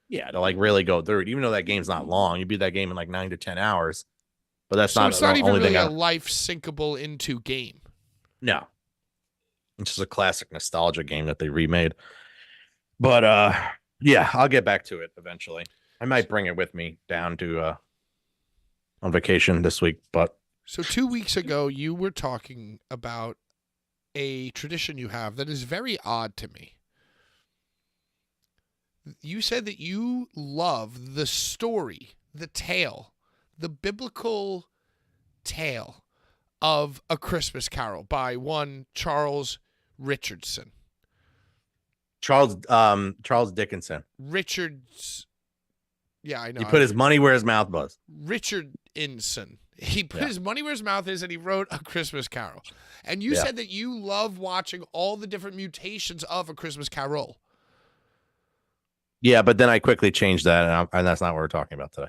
Yeah, to like really go through it. Even though that game's not long, you beat that game in like 9 to 10 hours. But that's So not it's not the even only really thing. a life sinkable into game. No, it's just a classic nostalgia game that they remade. But yeah, I'll get back to it eventually. I might bring it with me down to on vacation this week. But So 2 weeks ago, you were talking about a tradition you have that is very odd to me. You said that you love the story, the tale, the biblical tale of A Christmas Carol by one Charles Richardson. Charles Dickinson. Richards. Yeah, I know. He put his money where his mouth was. Richardson. He put his money where his mouth is, and he wrote A Christmas Carol. And you said that you love watching all the different mutations of A Christmas Carol. Yeah, but then I quickly changed that, and that's not what we're talking about today.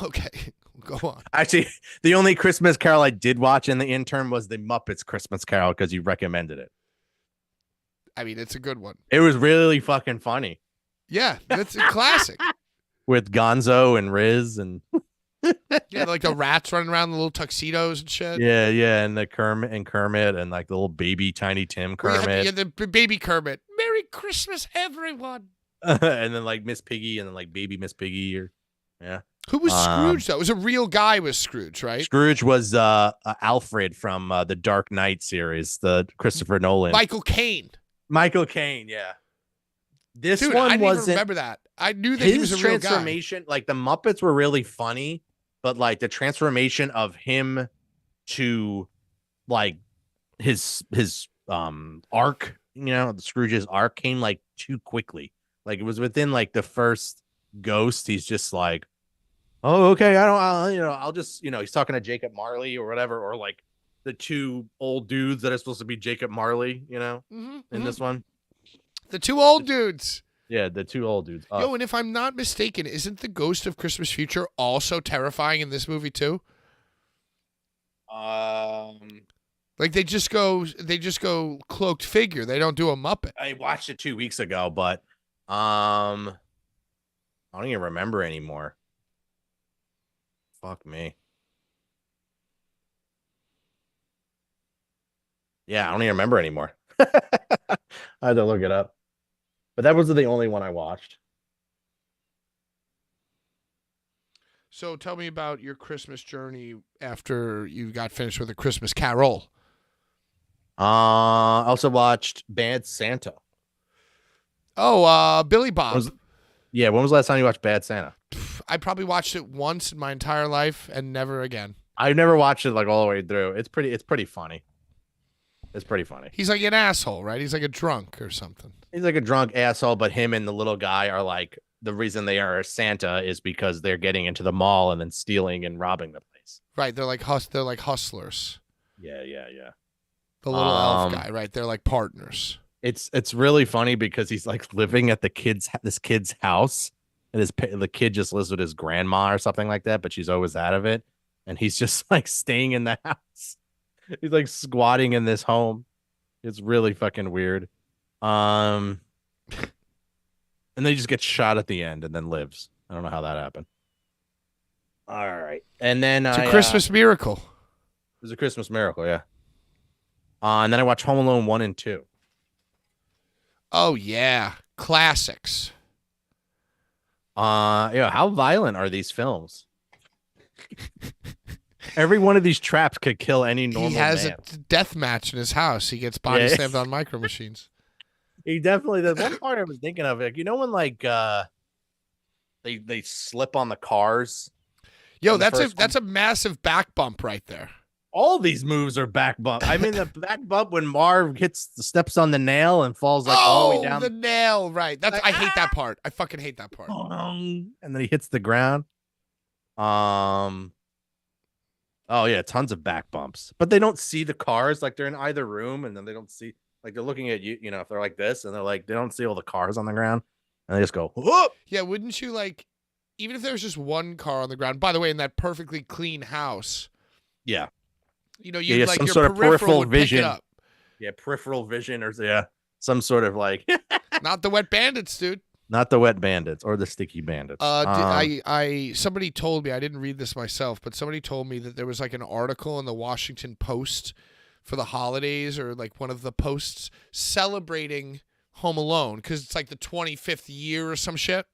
Okay, go on. Actually, the only Christmas Carol I did watch in the intern was the Muppets Christmas Carol because you recommended it. I mean, it's a good one. It was really fucking funny. Yeah, that's a classic. With Gonzo and Riz and Yeah, like the rats running around in the little tuxedos and shit. yeah, and the Kermit and like the little baby Tiny Tim Kermit. Yeah, the baby Kermit. Merry Christmas, everyone. And then like Miss Piggy and then like baby Miss Piggy or Who was Scrooge though? It was a real guy was Scrooge, right? Scrooge was Alfred from the Dark Knight series, the Christopher Nolan. Michael Caine, yeah. This Dude, one I didn't wasn't even remember that. I knew that he was a real guy. transformation. Like the Muppets were really funny, but like the transformation of him to like his arc, Scrooge's arc came like too quickly. Like it was within like the first Ghost. He's just like, Oh, okay. I'll just, he's talking to Jacob Marley or whatever, or like the two old dudes that are supposed to be Jacob Marley, in this one. The two old dudes. Yeah, the two old dudes. Yo, and if I'm not mistaken, isn't the Ghost of Christmas Future also terrifying in this movie too? Like they just go cloaked figure. They don't do a Muppet. I watched it 2 weeks ago, but I don't even remember anymore. Fuck me. Yeah, I don't even remember anymore. I had to look it up. But that was the only one I watched. So tell me about your Christmas journey after you got finished with A Christmas Carol. I also watched Bad Santa. Oh, Billy Bob. When was the last time you watched Bad Santa? I probably watched it once in my entire life and never again. I've never watched it like all the way through. It's pretty funny. It's pretty funny. He's like an asshole, right? He's like a drunk or something. He's like a drunk asshole, but him and the little guy are like, the reason they are Santa is because they're getting into the mall and then stealing and robbing the place. Right, they're like hustlers. Yeah. The little elf guy, right? They're like partners. It's really funny because he's like living at this kid's house, and the kid just lives with his grandma or something like that, but she's always out of it, and he's just like staying in the house. He's like squatting in this home. It's really fucking weird. And then he just gets shot at the end and then lives. I don't know how that happened. All right, and then it's a Christmas miracle. It was a Christmas miracle, yeah. And then I watched Home Alone 1 and 2. Oh yeah, classics. How violent are these films? Every one of these traps could kill any normal man. He has a death match in his house. He gets body slammed on micro machines. He definitely. The one part I was thinking of, like, when like they slip on the cars. Yo, that's a massive back bump right there. All these moves are back bump. I mean, the back bump when Marv steps on the nail and falls like all the way down. The nail, right? I hate that part. I fucking hate that part. And then he hits the ground. Oh yeah, tons of back bumps, but they don't see the cars. Like they're in either room, and then they don't see. Like they're looking at you. If they're like this, and they're like they don't see all the cars on the ground, and they just go. Whoop! Yeah, wouldn't you like? Even if there was just one car on the ground. By the way, in that perfectly clean house. Yeah. You'd like some your sort of peripheral would vision. Pick it up. Yeah, peripheral vision, or some sort of like. Not the wet bandits, dude. Not the wet bandits or the sticky bandits. Somebody told me, I didn't read this myself, but somebody told me that there was like an article in the Washington Post for the holidays, or like one of the posts celebrating Home Alone because it's like the 25th year or some shit.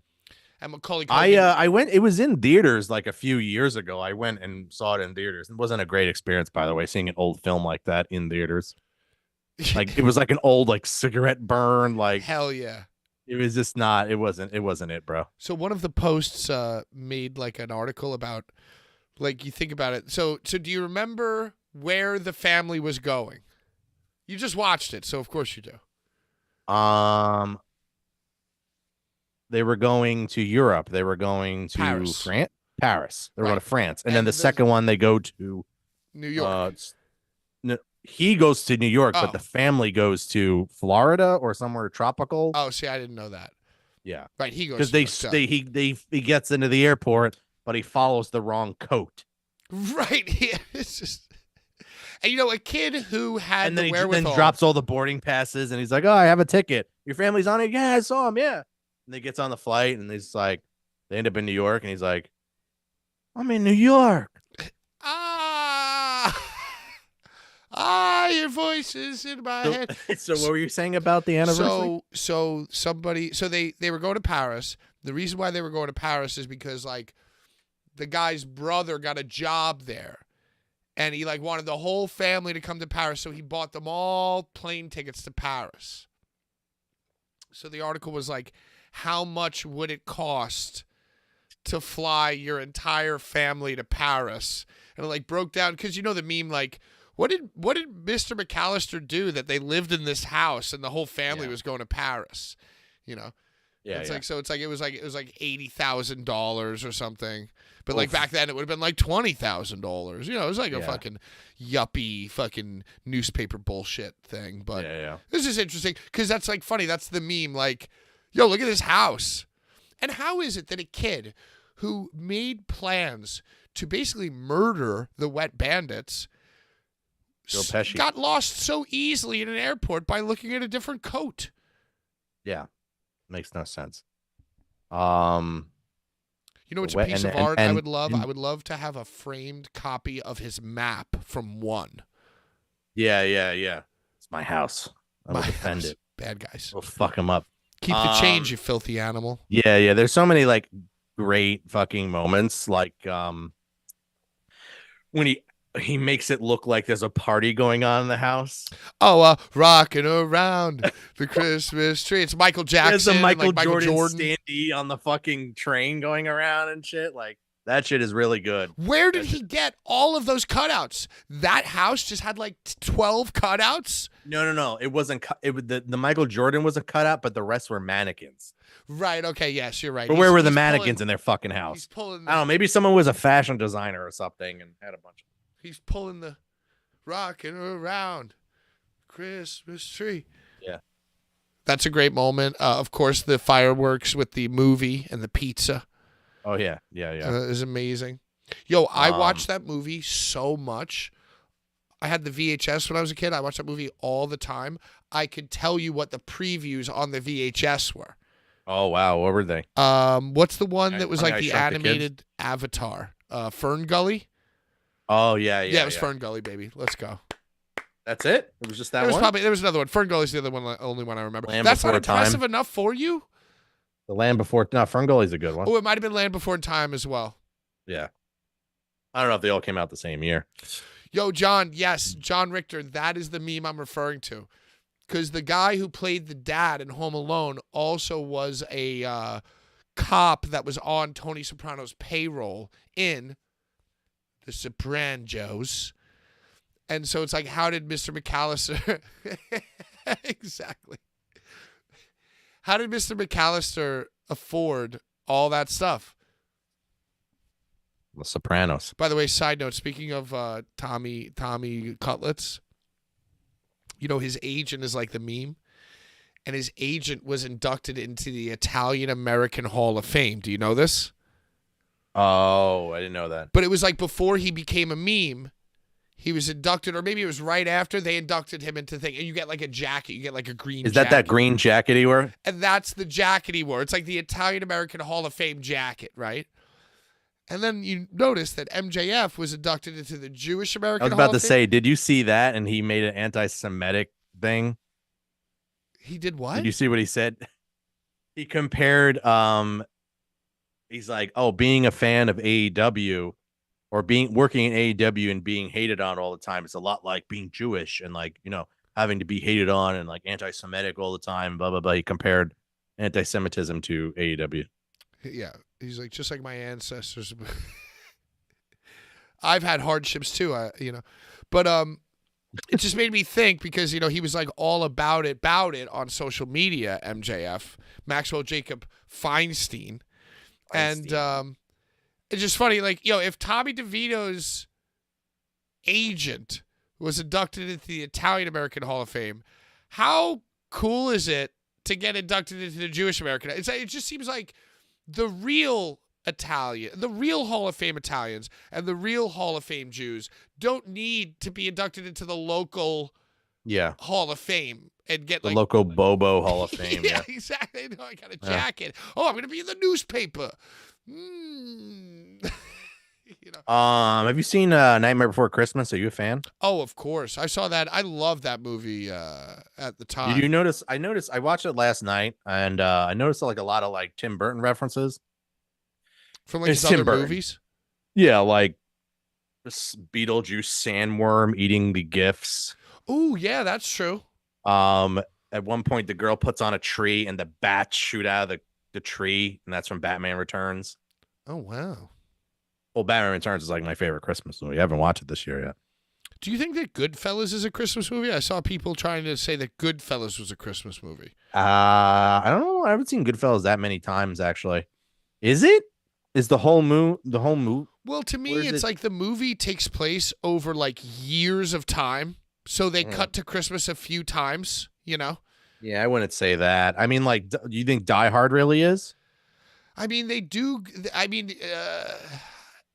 And Macaulay Culkin. I went. It was in theaters like a few years ago. I went and saw it in theaters. It wasn't a great experience, by the way, seeing an old film like that in theaters. Like it was like an old like cigarette burn. Like hell yeah. It was just not. It wasn't it, bro. So one of the posts made like an article about, like, you think about it. So do you remember where the family was going? You just watched it, so of course you do. They were going to Europe. They were going to Paris. They were going to France, and then the second one they go to New York. He goes to New York, but the family goes to Florida or somewhere tropical. Oh, see, I didn't know that. Yeah, right. He goes because he gets into the airport, but he follows the wrong coat. Right. Yeah, it's just, and a kid who had and then the wherewithal, then drops all the boarding passes, and he's like, "Oh, I have a ticket. Your family's on it. Yeah, I saw him. Yeah." And he gets on the flight, and he's like, they end up in New York, and he's like, "I'm in New York." Your voice is in my head. So what were you saying about the anniversary? So they were going to Paris. The reason why they were going to Paris is because like the guy's brother got a job there, and he like wanted the whole family to come to Paris, so he bought them all plane tickets to Paris. So the article was like, how much would it cost to fly your entire family to Paris? And it like broke down because the meme like, What did Mr. McAllister do that they lived in this house and the whole family was going to Paris? Yeah, It's yeah. like so. It's like it was like $80,000 or something. But like Oof. back then, it would have been like $20,000. You know, it was like a Yeah. fucking yuppie fucking newspaper bullshit thing. But yeah. this is interesting because that's like funny. That's the meme. Like, yo, look at this house. And how is it that a kid who made plans to basically murder the Wet Bandits Joe Pesci. got lost so easily in an airport by looking at a different coat? Yeah. Makes no sense. You know which Wet- piece and- of art I and- would love? and- I would love to have a framed copy of his map from One. Yeah. It's my house. I will My defend house. it. Bad guys. We'll fuck him up. Keep the change, you filthy animal. Yeah. There's so many like great fucking moments, like when he makes it look like there's a party going on in the house. Oh, rocking around the Christmas tree. It's Michael Jackson. There's a and, Michael like, Jordan standee on the fucking train going around and shit. Like that shit is really good. Where did he get all of those cutouts? That house just had like 12 cutouts? No. It wasn't. The Michael Jordan was a cutout, but the rest were mannequins. Right. Okay. Yes, you're right. But where were the he's mannequins pulling- in their fucking He's house? pulling. I don't know. Maybe someone was a fashion designer or something and had a bunch of. He's pulling the rocking around Christmas tree. Yeah. That's a great moment. Of course, the fireworks with the movie and the pizza Oh yeah. is amazing. Yo, I watched that movie so much. I had the VHS when I was a kid. I watched that movie all the time. I could tell you what the previews on the VHS were. Oh wow. What were they? What's the one that was Honey, like I the Shrunk the Kids? animated Avatar? Fern Gully? Oh yeah. Yeah, it was Fern Gully, baby. Let's go. That's it. It was just that There was one. there was another one. Fern Gully's the other one, only one I remember. Land That's not Before Time. impressive enough for you? The Land Before. No, Ferngully's a good one. Oh, it might have been Land Before Time as well. Yeah. I don't know if they all came out the same year. Yo, John, yes, John Richter, that is the meme I'm referring to. Because the guy who played the dad in Home Alone also was a cop that was on Tony Soprano's payroll in The Sopranos. And so it's like, how did Mr. McAllister... Exactly. How did Mr. McAllister afford all that stuff? The Sopranos. By the way, side note, speaking of Tommy Cutlets, you know, his agent is like the meme, and his agent was inducted into the Italian American Hall of Fame. Do you know this? Oh, I didn't know that. But it was like before he became a meme, he was inducted, or maybe it was right after they inducted him into the thing, and you get like a jacket, you get like a green Is that jacket. green jacket he wore? And that's the jacket he wore. It's like the Italian American Hall of Fame jacket, right? And then you notice that MJF was inducted into the Jewish American I was Hall about to of Fame. say, did you see that? And he made an anti-Semitic thing. He did what? Did you see what he said? He compared, he's like, oh, being a fan of AEW or working in AEW and being hated on all the time is a lot like being Jewish and like, you know, having to be hated on and like anti-Semitic all the time, blah, blah, blah. He compared anti-Semitism to AEW. Yeah. He's like, just like my ancestors. I've had hardships too, but it just made me think because, you know, he was like all about it on social media, MJF, Maxwell Jacob Feinstein. And it's just funny, like, if Tommy DeVito's agent was inducted into the Italian American Hall of Fame, how cool is it to get inducted into the Jewish American? It just seems like the real Hall of Fame Italians and the real Hall of Fame Jews don't need to be inducted into the local Hall of Fame and get the like local Bobo Hall of Fame. yeah, exactly. I got a jacket. Oh, I'm going to be in the newspaper. Have you seen Nightmare Before Christmas? Are you a fan? Oh, of course. I saw that. I loved that movie at the time. Did you notice? I watched it last night, and I noticed like a lot of like Tim Burton references from like It's his Tim other Burton. movies. Yeah, like this Beetlejuice sandworm eating the gifts. Oh, yeah, that's true. At one point, the girl puts on a tree, and the bats shoot out of the tree, and that's from Batman Returns. Oh, wow. Well, Batman Returns is like my favorite Christmas movie. I haven't watched it this year yet. Do you think that Goodfellas is a Christmas movie? I saw people trying to say that Goodfellas was a Christmas movie. I don't know. I haven't seen Goodfellas that many times actually. Is it? Is the whole movie? Well, to me, Where's it's it- like the movie takes place over like years of time. So they cut to Christmas a few times, you know? Yeah, I wouldn't say that. I mean, like, do you think Die Hard really is? I mean, they do. I mean,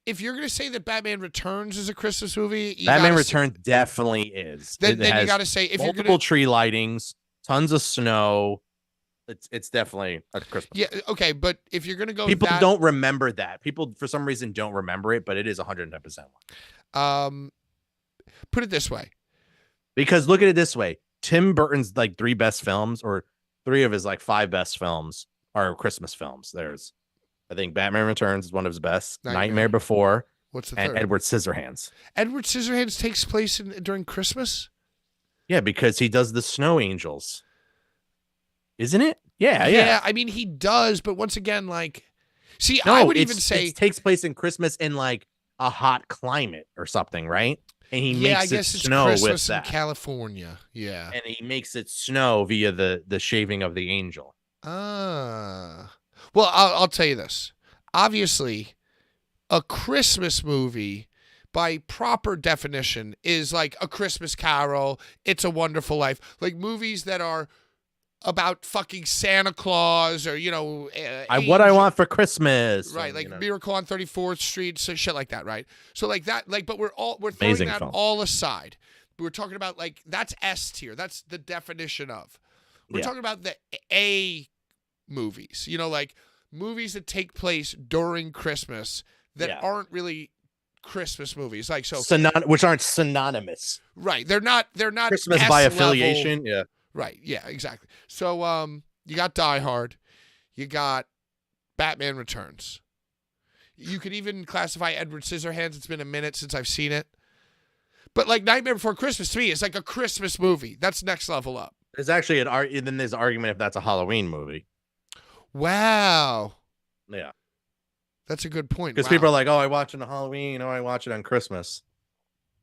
if you're going to say that Batman Returns is a Christmas movie, you Batman gotta Returns definitely is. Then, It then you has got to say, if you're multiple going to. tree lightings, tons of snow. It's definitely a Christmas. Yeah, okay, but if you're going to go People that, don't remember that. People, for some reason, don't remember it, but it is 110%. Put it this way. Because look at it this way: Tim Burton's like 3 best films, or 3 of his like 5 best films, are Christmas films. There's, I think, Batman Returns is one of his best. Nightmare Before, What's the and third? Edward Scissorhands. Edward Scissorhands takes place during Christmas? Yeah, because he does the snow angels, isn't it? Yeah. I mean, he does, but once again, like, see, No, I would even say, it takes place in Christmas in like a hot climate or something, right? And he yeah, I makes it guess it's snow with Christmas in that. California. Yeah. And he makes it snow via the shaving of the angel. Ah. Well, I'll tell you this. Obviously, a Christmas movie, by proper definition, is like A Christmas Carol, It's a Wonderful Life. Like movies that are about fucking Santa Claus or, you know, What I angel- Want for Christmas. Right, and, like you know. Miracle on 34th Street, so shit like that, right? So like that, like, but we're throwing Amazing that film. all aside. We're talking about like that's S tier. That's the definition of. We're Yeah. talking about the A movies. You know, like movies that take place during Christmas that Yeah. aren't really Christmas movies. Like so, Which aren't synonymous. right? They're not. Christmas S by level. affiliation. Yeah. Right. Yeah. Exactly. So you got Die Hard, you got Batman Returns. You could even classify Edward Scissorhands. It's been a minute since I've seen it. But like Nightmare Before Christmas to me is like a Christmas movie. That's next level up. There's actually then there's argument if that's a Halloween movie. Wow. Yeah. That's a good point. Because Wow. people are like, oh, I watch it on Halloween, I watch it on Christmas.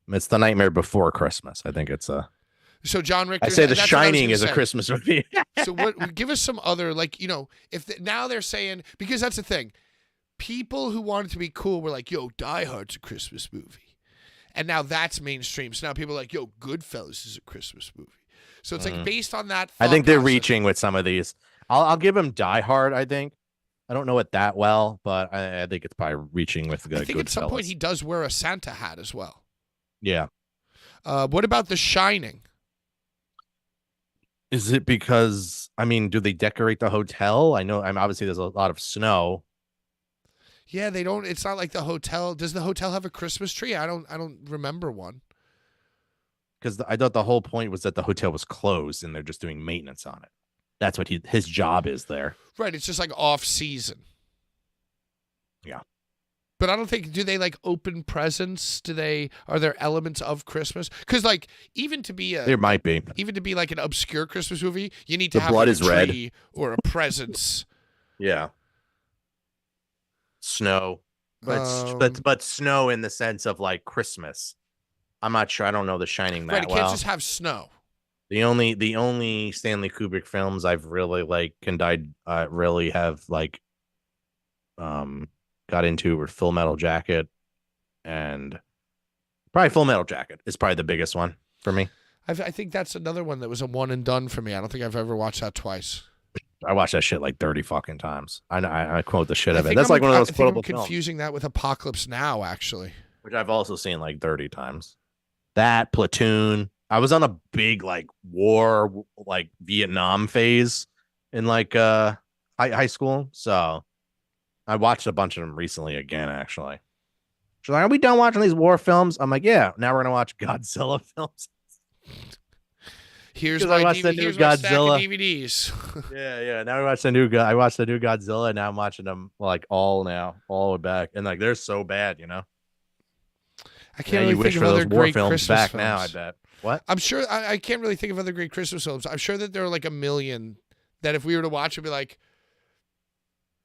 It's the Nightmare Before Christmas. I think it's a. So John Richter. I say The that's what I was Shining gonna is a say. Christmas movie. So what? Give us some other, like, you know, now they're saying, because that's the thing, people who wanted to be cool were like, yo, Die Hard's a Christmas movie, and now that's mainstream. So now people are like, yo, Goodfellas is a Christmas movie. So it's like based on that. I think they're thought process- reaching with some of these. I'll give them Die Hard. I think I don't know it that well, but I think it's probably reaching with I think at some point Goodfellas. he does wear a Santa hat as well. Yeah. What about The Shining? Is it because do they decorate the hotel? Obviously there's a lot of snow. Yeah, they don't. It's not like the hotel. Does the hotel have a Christmas tree? I don't remember one. Because I thought the whole point was that the hotel was closed and they're just doing maintenance on it. That's what his job is there. Right. It's just like off season. Yeah. But I don't think, do they like open presents? Are there elements of Christmas? Because like even to be There might be. like an obscure Christmas movie, you need to The have blood like, is a red. tree or a presence. Yeah. Snow. But Um, but snow in the sense of like Christmas. I'm not sure. I don't know The Shining that Right. It well. can't just have snow. The only Stanley Kubrick films I've really really have like got into were Full Metal Jacket, and probably Full Metal Jacket is probably the biggest one for me. I think that's another one that was a one and done for me. I don't think I've ever watched that twice. I watched that shit like 30 fucking times. I quote the shit I of it. think That's I'm- like one of those I think I'm quotable films, confusing that with Apocalypse Now, actually. which I've also seen like 30 times. That Platoon. I was on a big like war, like Vietnam phase in like high school, so I watched a bunch of them recently again. Actually, she's like, "Are we done watching these war films?" I'm like, "Yeah." Now we're gonna watch Godzilla films. Here's 'Cause I my, watched the new here's my stack of Godzilla. DVDs. Yeah. Now we watched the new. I watched the new Godzilla, and now I'm watching them like all back, and like they're so bad, you know. I can't Yeah, really you think wish of for other those war great films Christmas back films. now. I bet. What? I'm sure I can't really think of other great Christmas films. I'm sure that there are like a million that if we were to watch, it'd be like,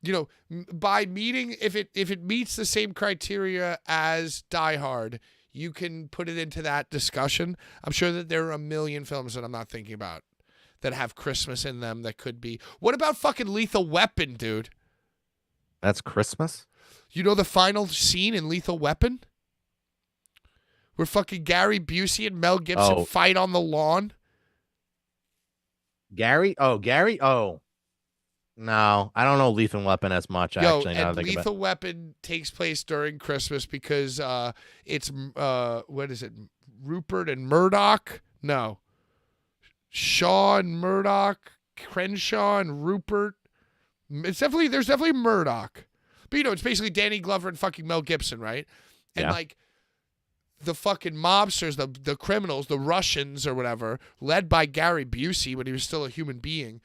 you know, by meeting if it meets the same criteria as Die Hard, you can put it into that discussion. I'm sure that there are a million films that I'm not thinking about that have Christmas in them that could be. What about fucking Lethal Weapon, dude? That's Christmas? You know the final scene in Lethal Weapon? Where fucking Gary Busey and Mel Gibson fight on the lawn? Gary? Oh, Gary? Oh. No, I don't know Lethal Weapon as much, actually. And Lethal Weapon takes place during Christmas because it's, what is it, Rupert and Murdoch? No. Shaw and Murdoch, Crenshaw and Rupert. There's definitely Murdoch. But, you know, it's basically Danny Glover and fucking Mel Gibson, right? And, like, the fucking mobsters, the criminals, the Russians or whatever, led by Gary Busey when he was still a human being,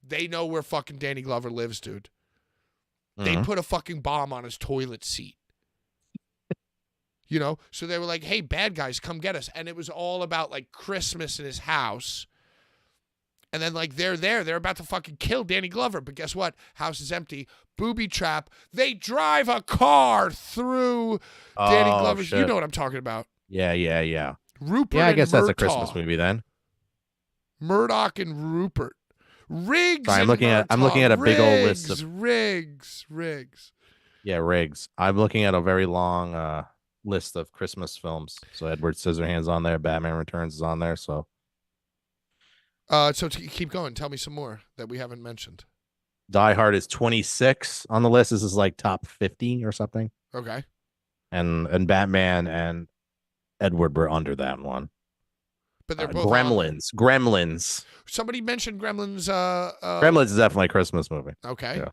they know where fucking Danny Glover lives, dude. They put a fucking bomb on his toilet seat. You know? So they were like, hey, bad guys, come get us. And it was all about, like, Christmas in his house. And then, like, they're there. They're about to fucking kill Danny Glover. But guess what? House is empty. Booby trap. They drive a car through Danny Glover's. Shit. You know what I'm talking about. Yeah. Rupert Yeah, I guess that's a Murtaugh. Christmas movie then. Murdoch and Rupert. Riggs. Sorry, I'm looking at a big old list of Riggs. Yeah, Riggs. I'm looking at a very long list of Christmas films. So Edward Scissorhands on there, Batman Returns is on there. So keep going. Tell me some more that we haven't mentioned. Die Hard is 26 on the list. This is like top 50 or something. Okay. And Batman and Edward were under that one. But they're both Gremlins. Somebody mentioned Gremlins. Gremlins is definitely a Christmas movie. Okay. Yeah.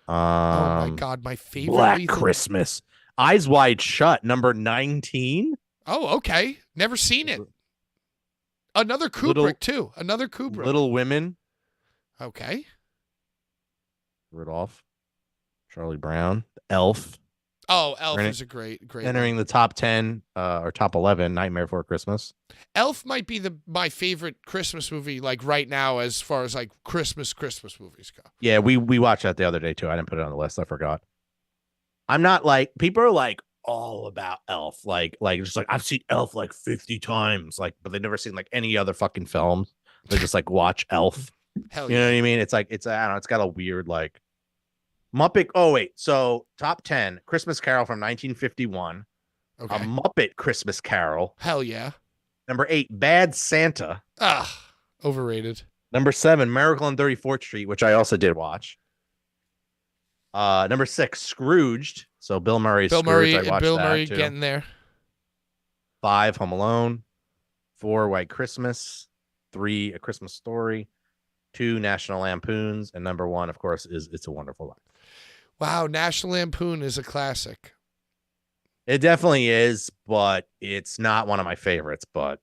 Oh my God, my favorite. Black Christmas. Eyes Wide Shut, number 19. Oh, okay. Never seen it. Another Kubrick too. Another Kubrick. Little Women. Okay. Rudolph. Charlie Brown. Elf. Oh, Elf is a great. Entering the top 10 or top 11, Nightmare Before Christmas. Elf might be my favorite Christmas movie, like right now, as far as like Christmas movies go. Yeah, we watched that the other day too. I didn't put it on the list. I forgot. I'm not like, people are like all about Elf. Like just like, I've seen Elf like 50 times, like, but they've never seen like any other fucking films. They just like watch Elf. Hell You know what I mean? It's like, I don't know, it's got a weird like Muppet. Oh wait, so top 10, Christmas Carol from 1951. Okay. A Muppet Christmas Carol. Hell yeah. Number 8, Bad Santa. Overrated. Number 7, Miracle on 34th Street, which I also did watch. Number 6, Scrooged. So Bill Murray's Scrooge. I watched Bill that Murray too. getting there. 5, Home Alone. 4, White Christmas. 3, A Christmas Story. 2, National Lampoons. And number 1, of course, is It's a Wonderful Life. Wow, National Lampoon is a classic. It definitely is, but it's not one of my favorites. But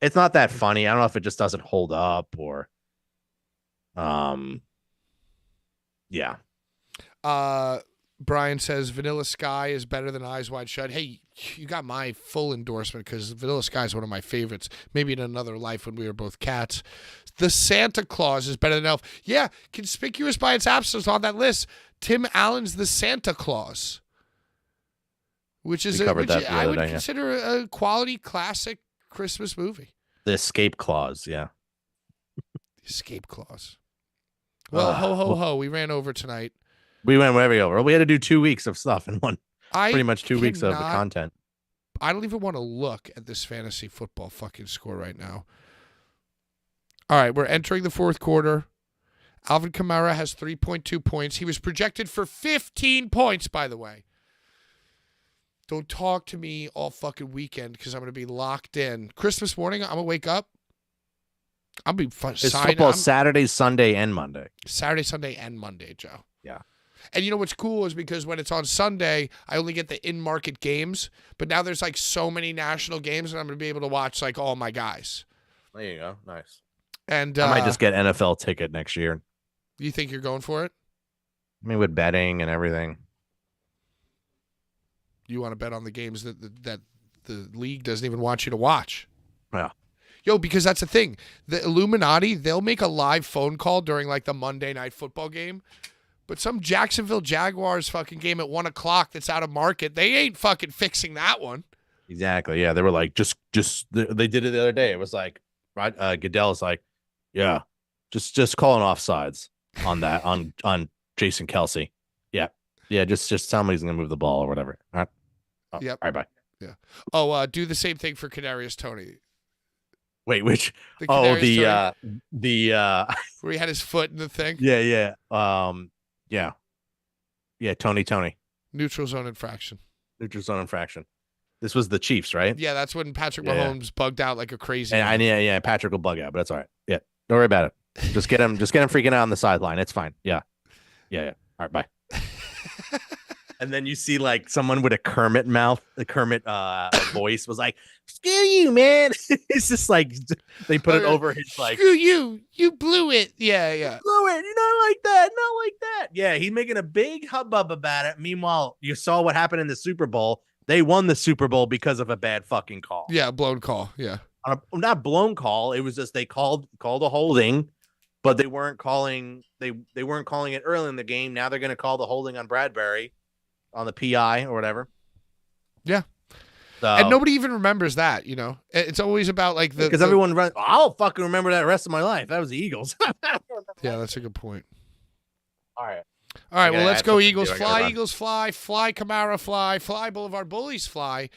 it's not that funny. I don't know if it just doesn't hold up or, yeah. Brian says Vanilla Sky is better than Eyes Wide Shut. Hey, you got my full endorsement because Vanilla Sky is one of my favorites. Maybe in another life when we were both cats. The Santa Claus is better than Elf. Yeah, conspicuous by its absence on that list. Tim Allen's The Santa Claus, which is I would consider a quality classic Christmas movie. The Escape Clause, yeah. Escape Clause. Well, ho, ho, ho. We ran over tonight. We went way over. We had to do 2 weeks of stuff in one. Pretty much 2 weeks of the content. I don't even want to look at this fantasy football fucking score right now. All right, we're entering the fourth quarter. Alvin Kamara has 3.2 points. He was projected for 15 points, by the way. Don't talk to me all fucking weekend because I'm going to be locked in. Christmas morning, I'm going to wake up. I'll be fun. It's football Saturday, Sunday, and Monday. Saturday, Sunday, and Monday, Joe. Yeah. And you know what's cool is because when it's on Sunday, I only get the in-market games. But now there's like so many national games and I'm going to be able to watch like all my guys. There you go. Nice. And I might just get NFL ticket next year. You think you're going for it? I mean, with betting and everything. You want to bet on the games that the league doesn't even want you to watch. Yeah. Yo, because that's the thing. The Illuminati, they'll make a live phone call during like the Monday Night Football game. But some Jacksonville Jaguars fucking game at 1 o'clock that's out of market, they ain't fucking fixing that one. Exactly. Yeah, they were like, they did it the other day. It was like, right? Goodell's like, yeah, just calling offsides on that on Jason Kelsey. Yeah, yeah, just somebody's gonna move the ball or whatever. All right. Oh, Yep. All right. Bye. Yeah. Oh, do the same thing for Kadarius Toney. Wait, which? The Oh, Kadarius Toney, the where he had his foot in the thing. yeah. Yeah. Tony. Neutral zone infraction. Neutral zone infraction. This was the Chiefs, right? Yeah, that's when Patrick Yeah. Mahomes bugged out like a crazy. And man. Patrick will bug out, but that's all right. Yeah, don't worry about it. Just get him freaking out on the sideline. It's fine. Yeah. All right, bye. And then you see like someone with a Kermit voice was like, "Screw you, man!" It's just like they put it over his like, "Screw you, you blew it." Yeah. blew it. You not like that. Yeah, he's making a big hubbub about it. Meanwhile, you saw what happened in the Super Bowl. They won the Super Bowl because of a bad fucking call. Yeah, blown call. Yeah. Not blown call. It was just they called a holding, but they weren't calling they weren't calling it early in the game. Now they're going to call the holding on Bradbury on the PI or whatever. Yeah. So, And nobody even remembers that, you know. It's always about like because everyone runs. I'll fucking remember that the rest of my life. That was the Eagles. Yeah, that's a good point. All right. All right, well, let's go Eagles. I gotta Fly, run. Eagles, fly. Fly, Camara, fly. Fly, Boulevard Bullies, fly.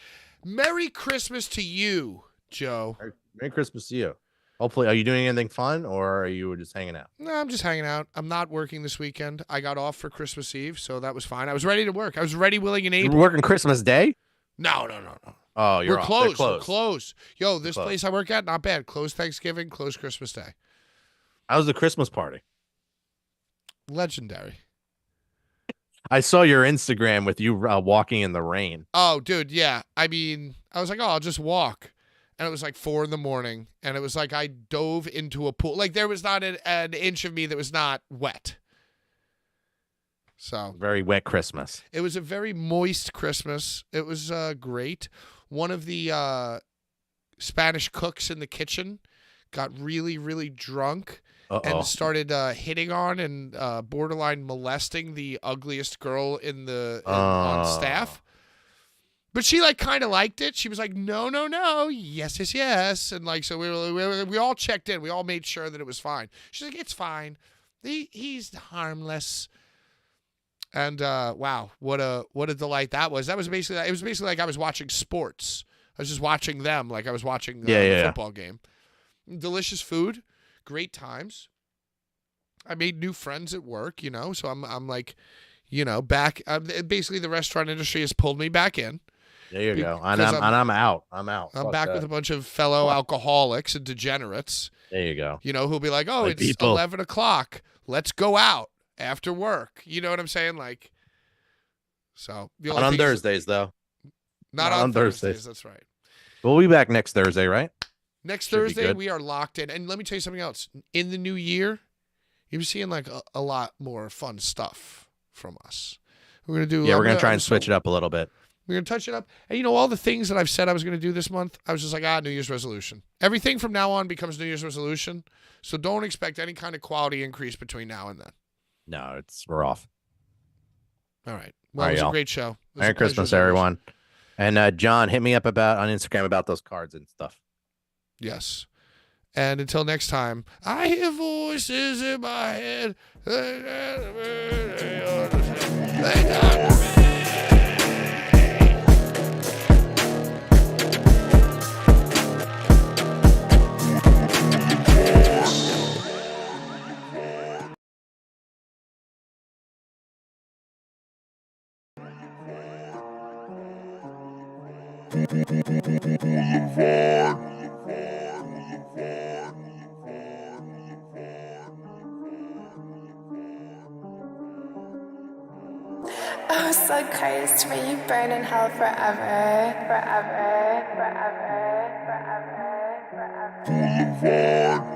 Merry Christmas to you, Joe. Merry Christmas to you. Hopefully, are you doing anything fun or are you just hanging out? No, I'm just hanging out. I'm not working this weekend. I got off for Christmas Eve, so that was fine. I was ready to work. I was ready, willing, and You're able. working Christmas Day? No. Oh, you're We're off. closed. They're We're closed. Yo, this Closed. place I work at, not bad. Closed Thanksgiving, closed Christmas Day. How's the Christmas party? Legendary. I saw your Instagram with you walking in the rain. Oh, dude, yeah. I mean, I was like, oh, I'll just walk. And it was like 4 a.m. And it was like I dove into a pool. Like there was not an inch of me that was not wet. So Very wet Christmas. it was a very moist Christmas. It was great. One of the Spanish cooks in the kitchen got really, really drunk and started hitting on and borderline molesting the ugliest girl on staff. But she like kind of liked it. She was like, no, yes, and like so we all checked in. We all made sure that it was fine. She's like, it's fine. He's harmless. And wow, what a delight that was. It was basically like I was watching sports. I was just watching them like I was watching a football game. Delicious food, great times. I made new friends at work, you know. So I'm like, you know, back. Basically, the restaurant industry has pulled me back in. There you go. And Because I'm out. I'm out. I'm Fuck back that. with a bunch of fellow alcoholics and degenerates, There you go. you know, who'll be like, oh, Like it's people. 11 o'clock. Let's go out after work. You know what I'm saying? Like, so. The only Not on thing is- Thursdays, though. Not not on on Thursdays. Thursdays. That's right. We'll be back next Thursday, right? Next Should be Thursday, good. we are locked in. And let me tell you something else. In the new year, you're seeing like a lot more fun stuff from us. We're going to do. Yeah, we're going to try and switch it up a little bit. We're going to touch it up. And you know, all the things that I've said I was going to do this month, I was just like, New Year's resolution. Everything from now on becomes New Year's resolution. So don't expect any kind of quality increase between now and then. No, we're off. All right. Well, All right, it was a y'all. great show. It was a Merry pleasure Christmas, as always. everyone. And John, hit me up on Instagram about those cards and stuff. Yes. And until next time, I hear voices in my head. Oh, so Christ, may you burn in hell forever, forever, forever, forever, forever.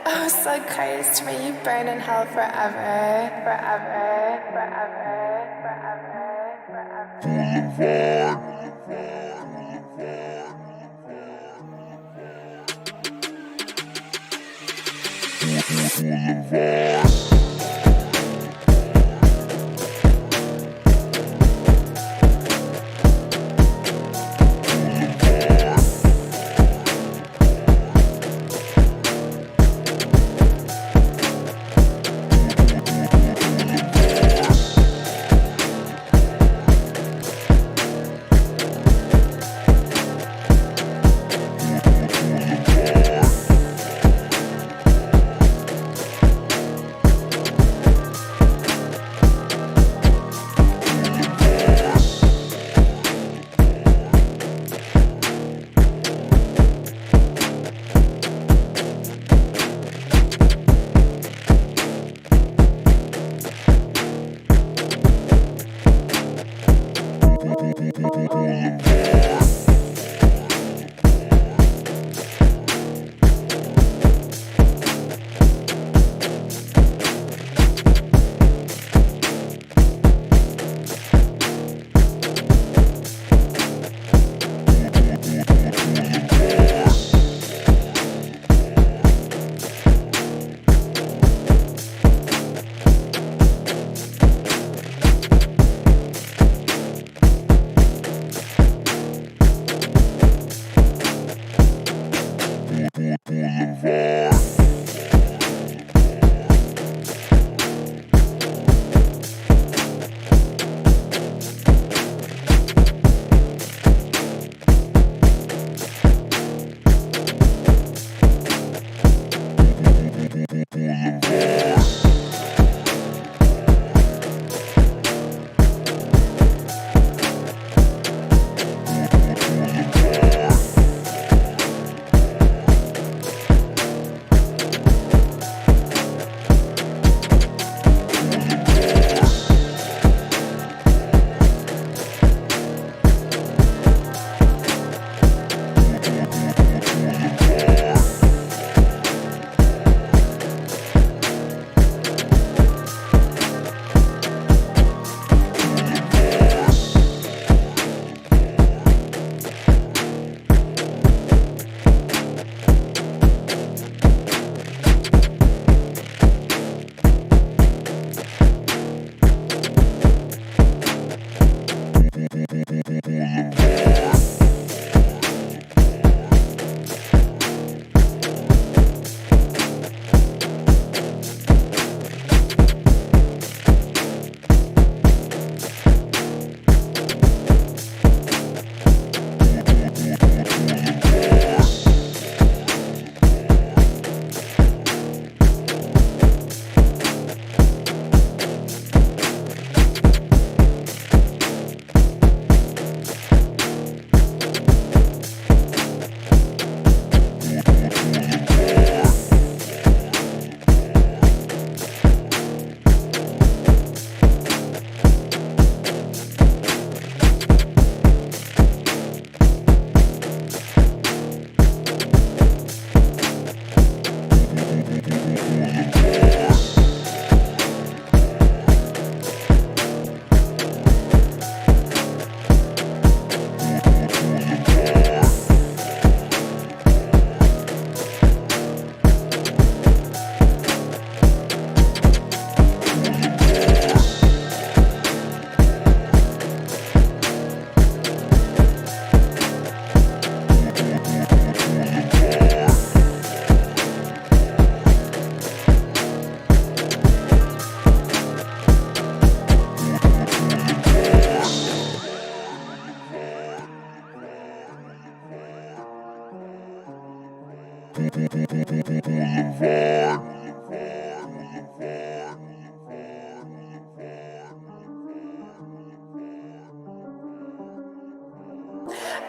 Oh, so Christ, may you burn in hell forever, forever, forever, forever, forever.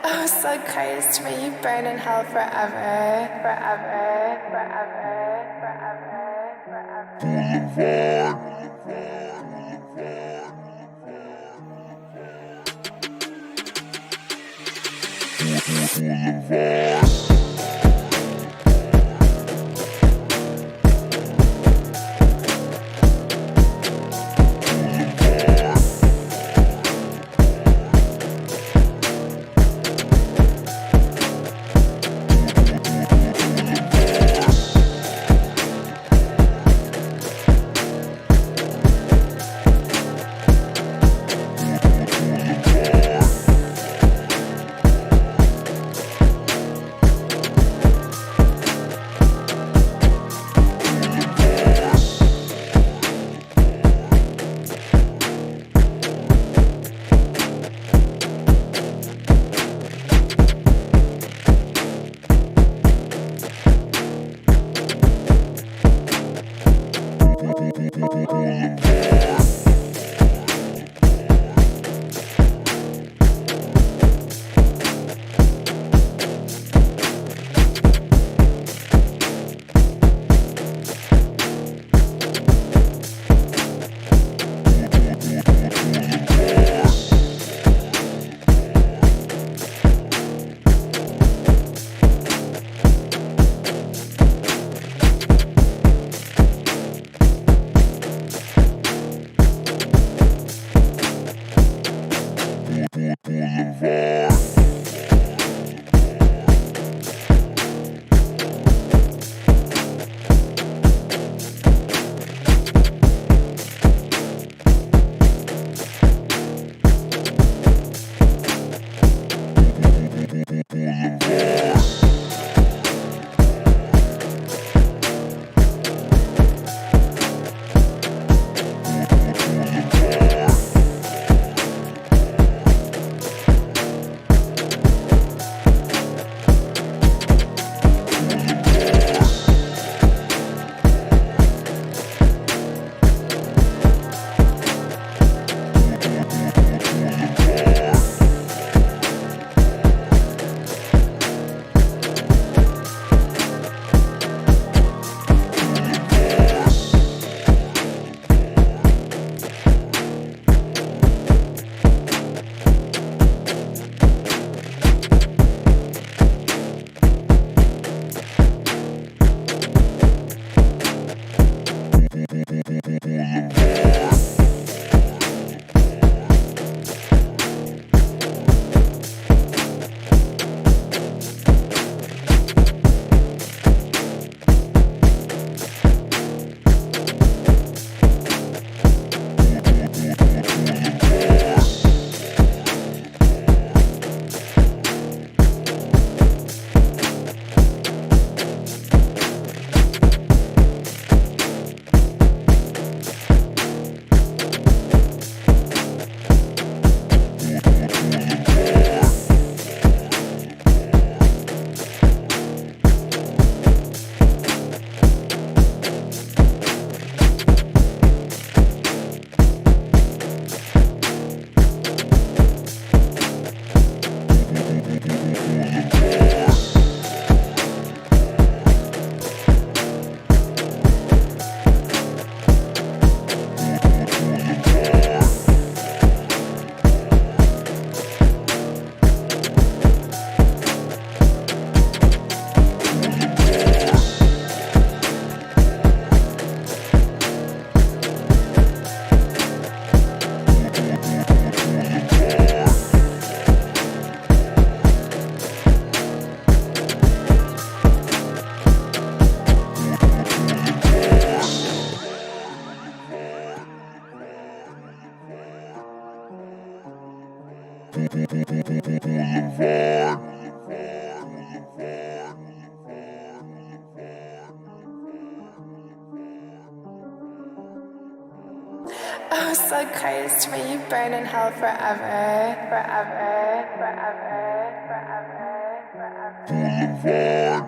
Oh, so Christ, may you burn in hell forever, forever, forever, forever, forever. Oh, so Christ, may you burn in hell forever, forever, forever, forever, forever.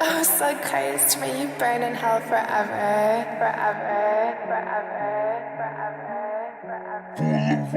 Oh, so Christ, may you burn in hell forever, forever, forever, forever, forever.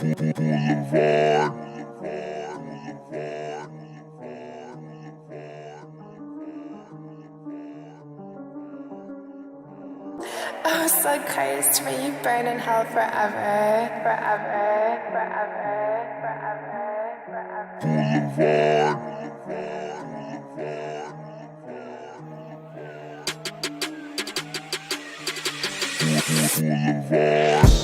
Oh, so Christ, may you burn in hell forever, forever, forever, forever, forever.